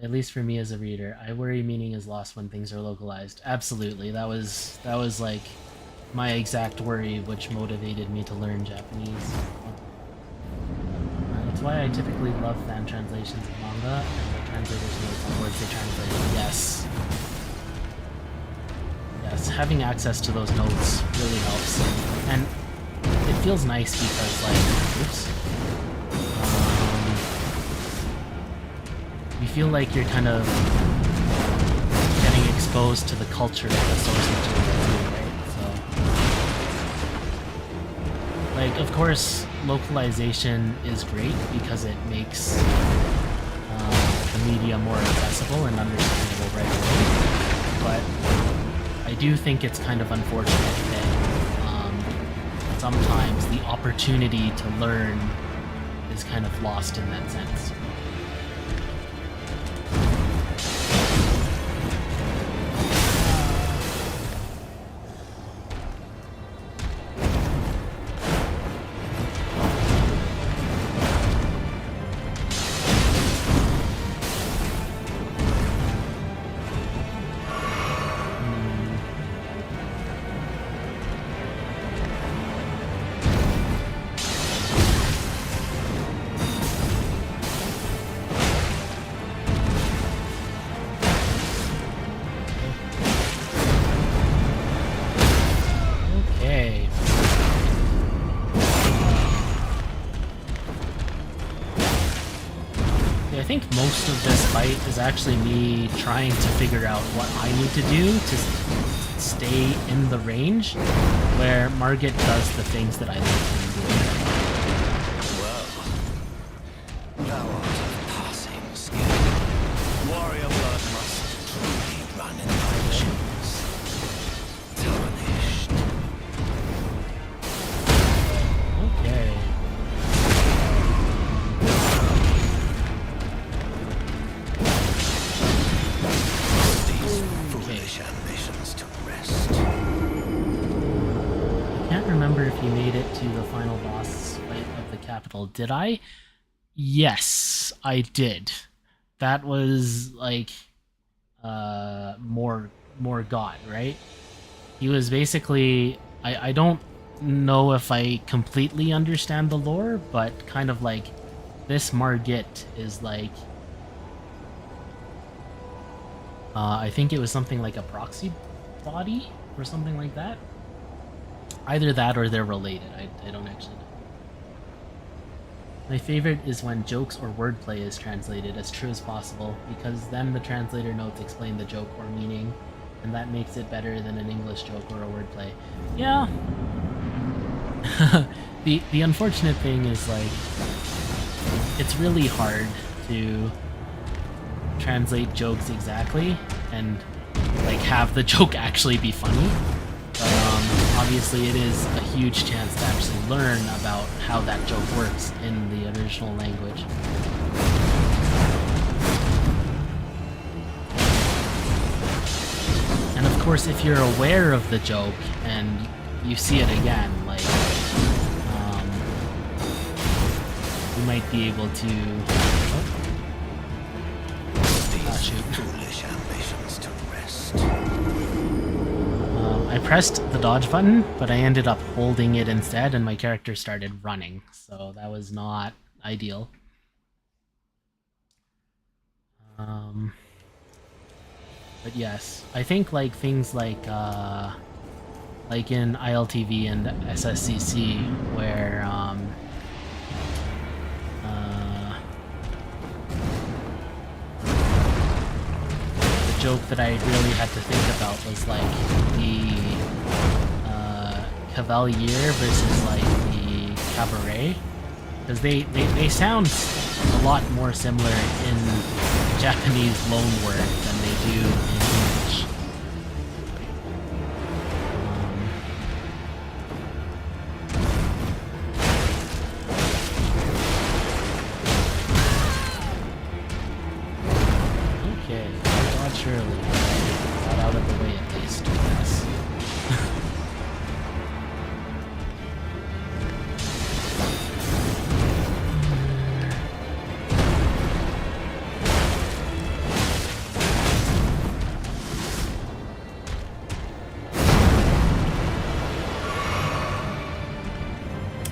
At least for me as a reader. I worry meaning is lost when things are localized. Absolutely. That was like my exact worry, which motivated me to learn Japanese. That's why I typically love fan translations of manga, and the translators know the words they translate. Yes. Yes, having access to those notes really helps. And it feels nice because, like, oops. You feel like you're kind of getting exposed to the culture of the source material too, right? So, like, of course, localization is great because it makes the media more accessible and understandable right away. But I do think it's kind of unfortunate that sometimes the opportunity to learn is kind of lost in that sense. I think most of this fight is actually me trying to figure out what I need to do to stay in the range where Margit does the things that I like him doing. Well, thou art of passing skill. Warrior blood must truly run in thy veins. Tarnished. Okay. Ambitions to rest. I can't remember if you made it to the final boss fight of the capital. Did I? Yes, I did. That was like more God, right? He was basically I don't know if I completely understand the lore, but kind of like this Margit is like I think it was something like a proxy body or something like that. Either that or they're related. I don't actually know. My favorite is when jokes or wordplay is translated as true as possible, because then the translator notes explain the joke or meaning, and that makes it better than an English joke or a wordplay. Yeah. The unfortunate thing is, like, it's really hard to translate jokes exactly and, like, have the joke actually be funny. But obviously it is a huge chance to actually learn about how that joke works in the original language. And of course, if you're aware of the joke and you see it again, like, you might be able to... shoot. Foolish ambitions to rest. I pressed the dodge button, but I ended up holding it instead, and my character started running, so that was not ideal. But yes, I think, like, things like in ILTV and SSCC, where the joke that I really had to think about was, like, the Cavalier versus, like, the Cabaret, because they sound a lot more similar in Japanese loanword than they do in English. Okay, God surely got out of the way at least. Yes.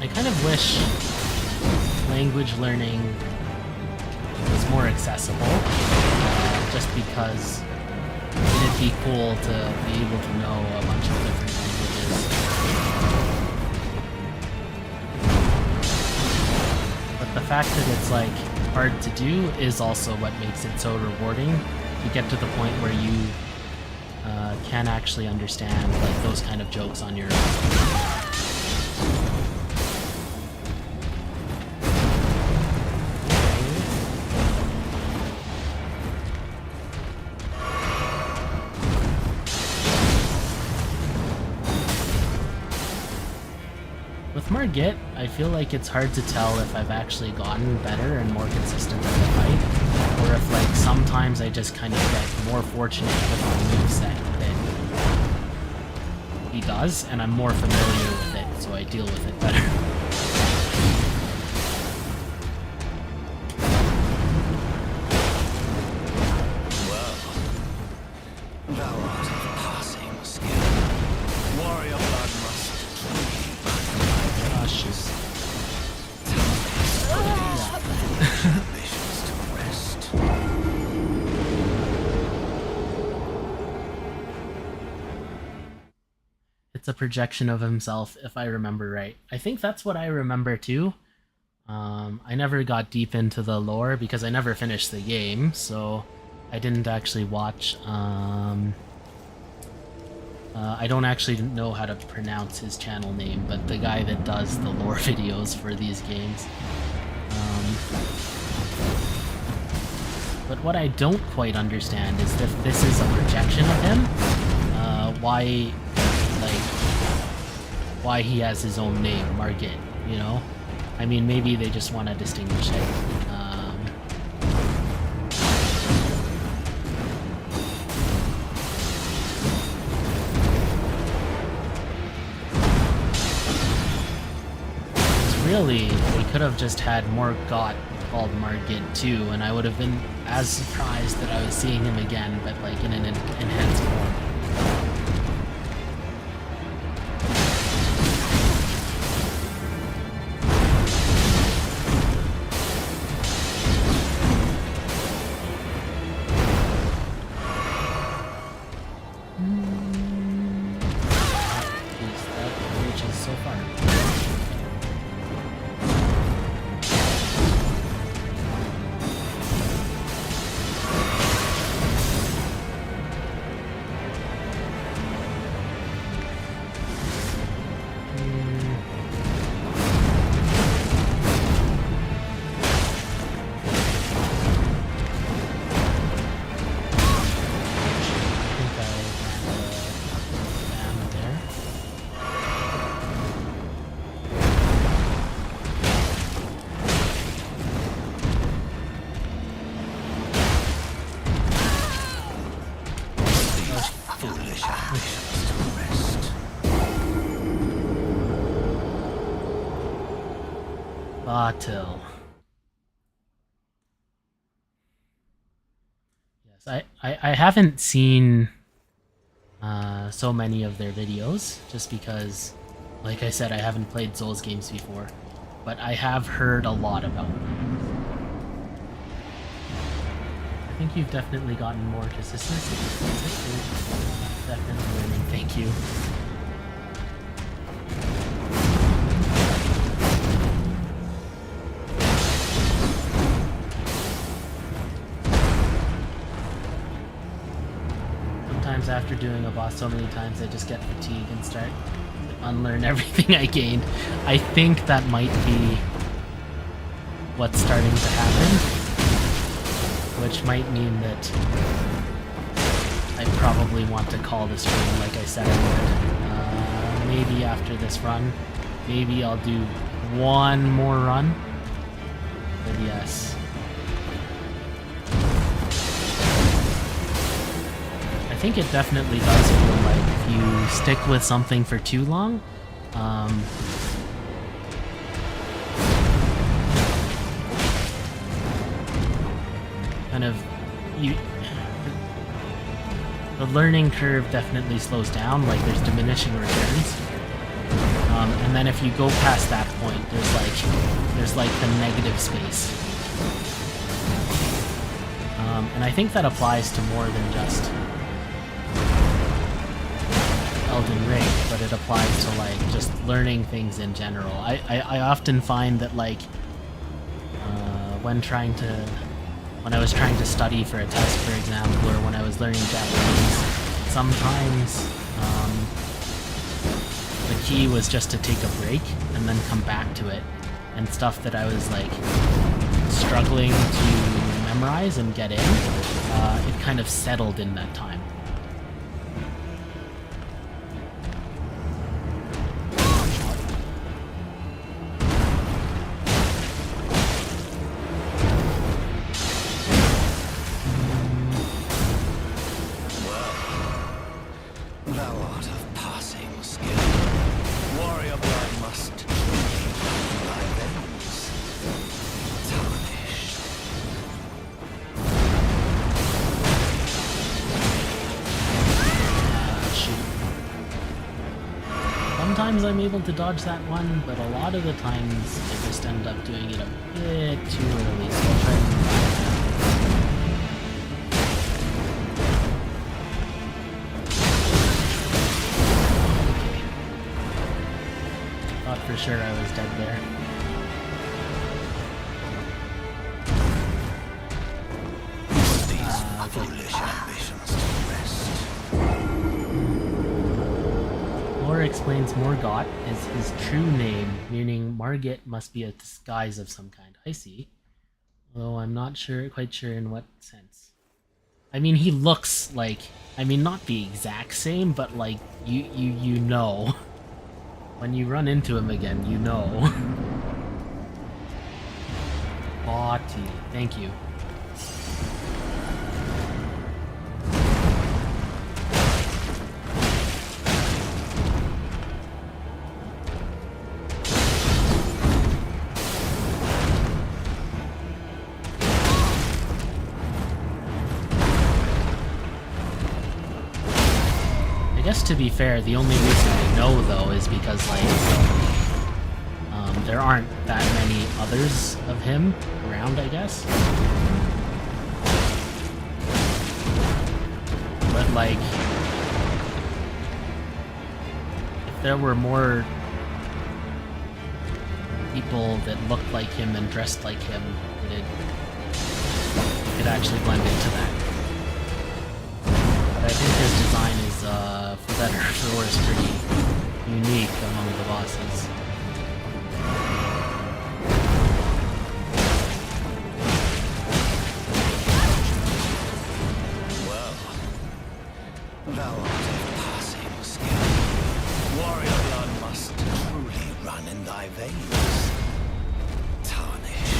I kind of wish language learning was more accessible, just because it'd be cool to be able to know a bunch of different languages. But the fact that it's, like, hard to do is also what makes it so rewarding to get to the point where you can actually understand, like, those kind of jokes on your own. With Margit, I feel like it's hard to tell if I've actually gotten better and more consistent at the fight, or if, like, sometimes I just kind of get more fortunate with the moveset that he does, and I'm more familiar with it, so I deal with it better. Thou art of passing skill. Warrior blood must Cautious. ambitions to rest. It's a projection of himself, if I remember right. I think that's what I remember too. I never got deep into the lore because I never finished the game, so I didn't actually watch. I don't actually know how to pronounce his channel name, but the guy that does the lore videos for these games. But what I don't quite understand is if this is a projection of him, why he has his own name, Margit, you know? I mean, maybe they just want to distinguish it. Really, they could have just had Morgott called Margit too, and I would have been as surprised that I was seeing him again, but, like, in an enhanced form. Jeez, that reaches so far. Batil. Yes, I haven't seen so many of their videos, just because, like I said, I haven't played Souls games before, but I have heard a lot about them. I think you've definitely gotten more consistency. Definitely learning. Thank you. Sometimes after doing a boss so many times, I just get fatigued and start to unlearn everything I gained. I think that might be what's starting to happen, which might mean that I probably want to call this run like I said I would. Maybe after this run, maybe I'll do one more run. But yes. I think it definitely does feel like if you stick with something for too long, kind of, the learning curve definitely slows down, like there's diminishing returns. And then if you go past that point, there's like the negative space. And I think that applies to more than just Elden Ring, but it applies to like just learning things in general. I often find that like when I was trying to study for a test, for example, or when I was learning Japanese, sometimes the key was just to take a break and then come back to it, and stuff that I was like struggling to memorize and get in, it kind of settled in that time. Sometimes I'm able to dodge that one, but a lot of the times I just end up doing it a bit too early, so I'll try and move back. Thought for sure I was dead there. Foolish ambitions to rest. Lore explains Morgott is his true name, meaning Margit must be a disguise of some kind. I see. Although I'm not quite sure in what sense. I mean, he looks like, I mean, not the exact same, but like, you know. When you run into him again, you know. Bawty, thank you. I guess to be fair, the only reason I know though is because like there aren't that many others of him around, I guess. But like, if there were more people that looked like him and dressed like him, it could actually blend into that. But I think his design is, for better or for worse, pretty unique among the bosses. Well, thou art of passing skill. Warrior blood must truly run in thy veins. Tarnish.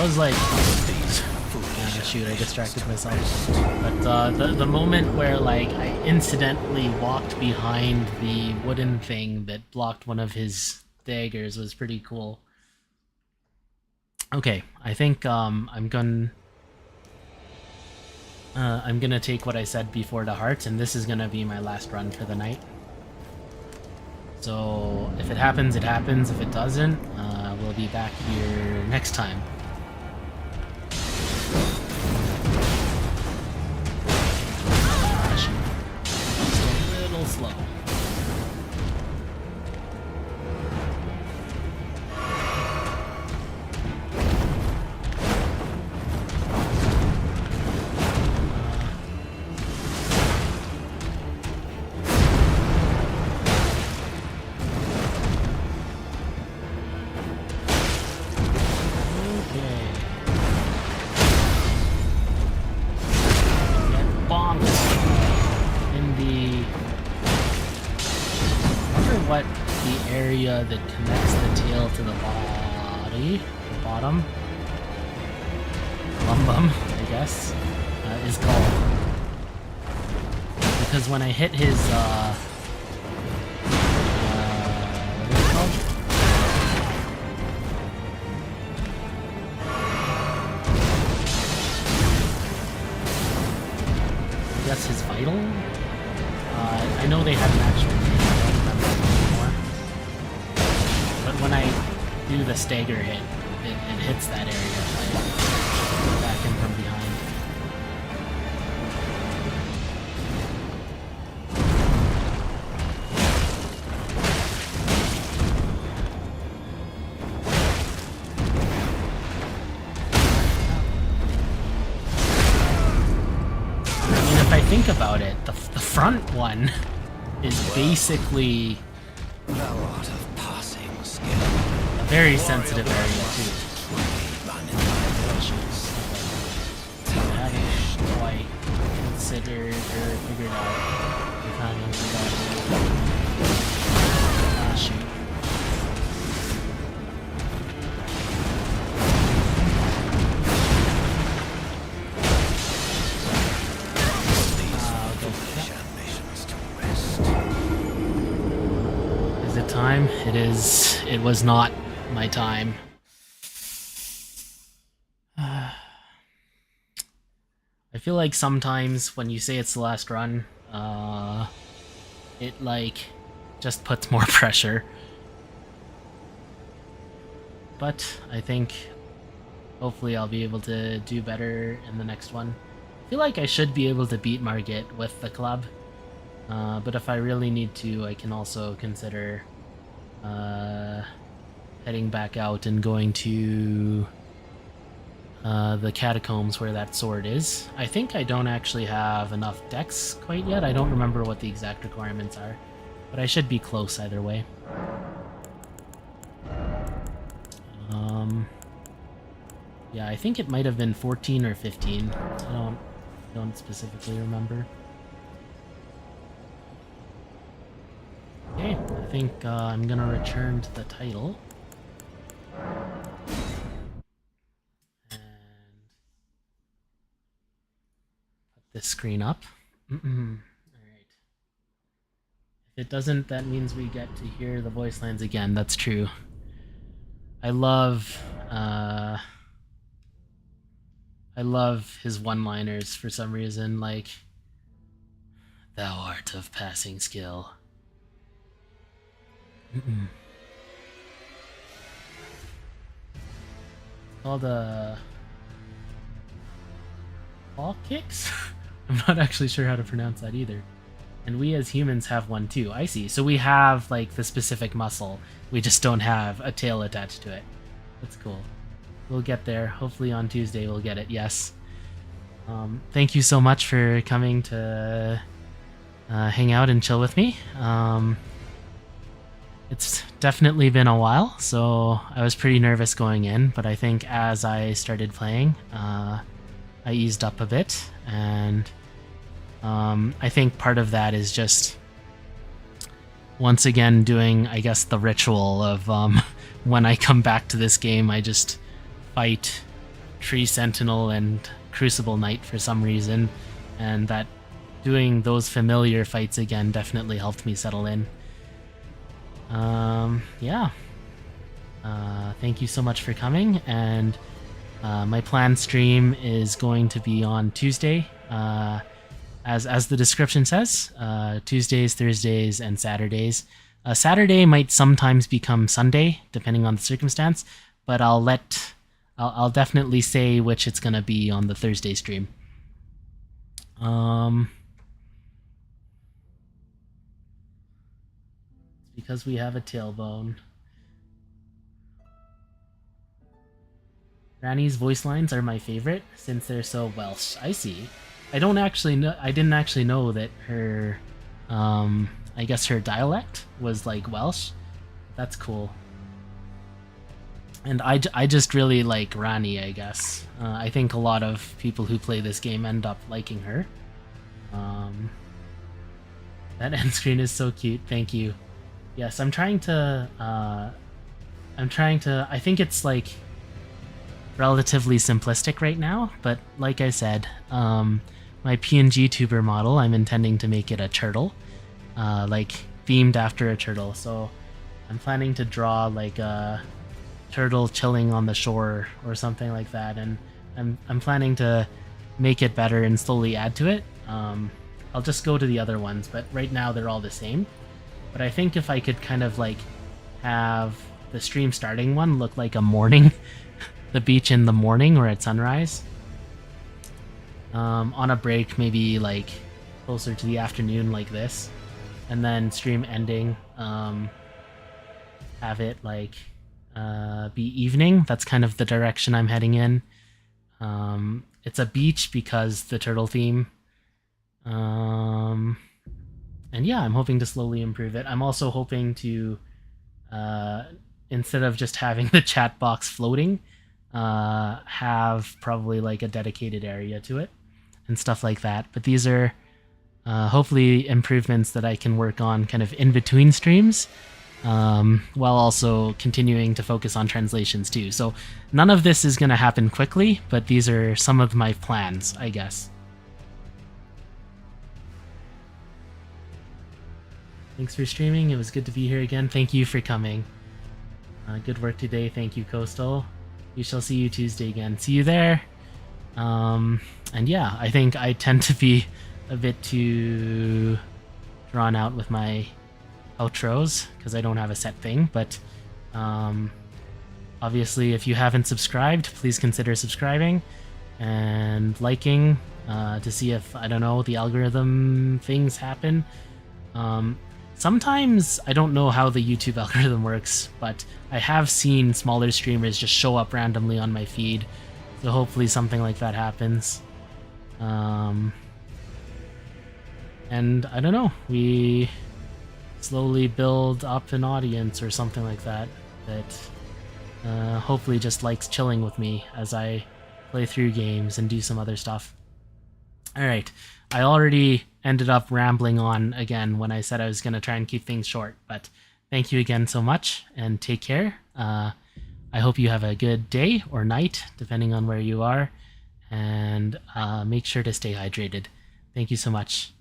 that was like... shoot, I distracted myself. But the moment where like I incidentally walked behind the wooden thing that blocked one of his daggers was pretty cool. Okay, I think I'm gonna take what I said before to heart, and this is gonna be my last run for the night. So if it happens, it happens. If it doesn't, we'll be back here next time. Just a little slow. That connects the tail to the body, the bottom, bum, I guess, is called. Because when I hit his, what is it called? I guess his vital? I know they have an actual name, I don't remember anymore. But when I do the stagger hit, it hits that area if I go back in from behind. I mean, if I think about it, the front one is basically a very sensitive area too. I haven't quite considered or figured out the timing for that. Ah, shoot. Is it time? It is. It was not my time. I feel like sometimes when you say it's the last run, it like just puts more pressure. But I think hopefully I'll be able to do better in the next one. I feel like I should be able to beat Margit with the club. But if I really need to, I can also consider heading back out and going to the catacombs where that sword is. I think I don't actually have enough dex quite yet. I don't remember what the exact requirements are, but I should be close either way. Yeah, I think it might have been 14 or 15. I don't specifically remember. Okay, I think I'm gonna return to the title. And put this screen up. Alright. If it doesn't, that means we get to hear the voice lines again. That's true. I love his one-liners for some reason, like, "Thou art of passing skill." Called claw kicks? I'm not actually sure how to pronounce that either. And we as humans have one too. I see. So we have like the specific muscle. We just don't have a tail attached to it. That's cool. We'll get there. Hopefully on Tuesday we'll get it. Yes. Thank you so much for coming to hang out and chill with me. It's definitely been a while, so I was pretty nervous going in, but I think as I started playing, I eased up a bit, and I think part of that is just once again doing, I guess, the ritual of when I come back to this game, I just fight Tree Sentinel and Crucible Knight for some reason, and that doing those familiar fights again definitely helped me settle in. Yeah. Thank you so much for coming, and my planned stream is going to be on Tuesday, as the description says, Tuesdays, Thursdays, and Saturdays. Saturday might sometimes become Sunday, depending on the circumstance, but I'll definitely say which it's gonna be on the Thursday stream. It's because we have a tailbone. Granny's voice lines are my favorite since they're so Welsh. I see. I didn't actually know that her, I guess her dialect was like Welsh. That's cool. And I just really like Rani, I guess. I think a lot of people who play this game end up liking her. That end screen is so cute. Thank you. Yes, I think it's like relatively simplistic right now, but like I said, my PNG tuber model, I'm intending to make it a turtle, like themed after a turtle. So I'm planning to draw like a turtle chilling on the shore or something like that, and I'm planning to make it better and slowly add to it. I'll just go to the other ones, but right now they're all the same. But I think if I could kind of like have the stream starting one look like a morning, the beach in the morning or at sunrise, on a break maybe like closer to the afternoon like this, and then stream ending, have it like be evening. That's kind of the direction I'm heading in. It's a beach because the turtle theme. And yeah, I'm hoping to slowly improve it. I'm also hoping to, instead of just having the chat box floating, have probably like a dedicated area to it and stuff like that. But these are hopefully improvements that I can work on kind of in between streams, while also continuing to focus on translations too. So none of this is going to happen quickly, but these are some of my plans, I guess. Thanks for streaming. It was good to be here again. Thank you for coming. Good work today. Thank you, Coastal. We shall see you Tuesday again. See you there. And yeah, I think I tend to be a bit too drawn out with my outros because I don't have a set thing. But obviously, if you haven't subscribed, please consider subscribing and liking to see if, I don't know, the algorithm things happen. Sometimes I don't know how the YouTube algorithm works, but I have seen smaller streamers just show up randomly on my feed, so hopefully something like that happens. And I don't know, we slowly build up an audience or something like that hopefully just likes chilling with me as I play through games and do some other stuff. Alright, I already ended up rambling on again when I said I was going to try and keep things short, but thank you again so much, and take care. I hope you have a good day or night, depending on where you are, and make sure to stay hydrated. Thank you so much.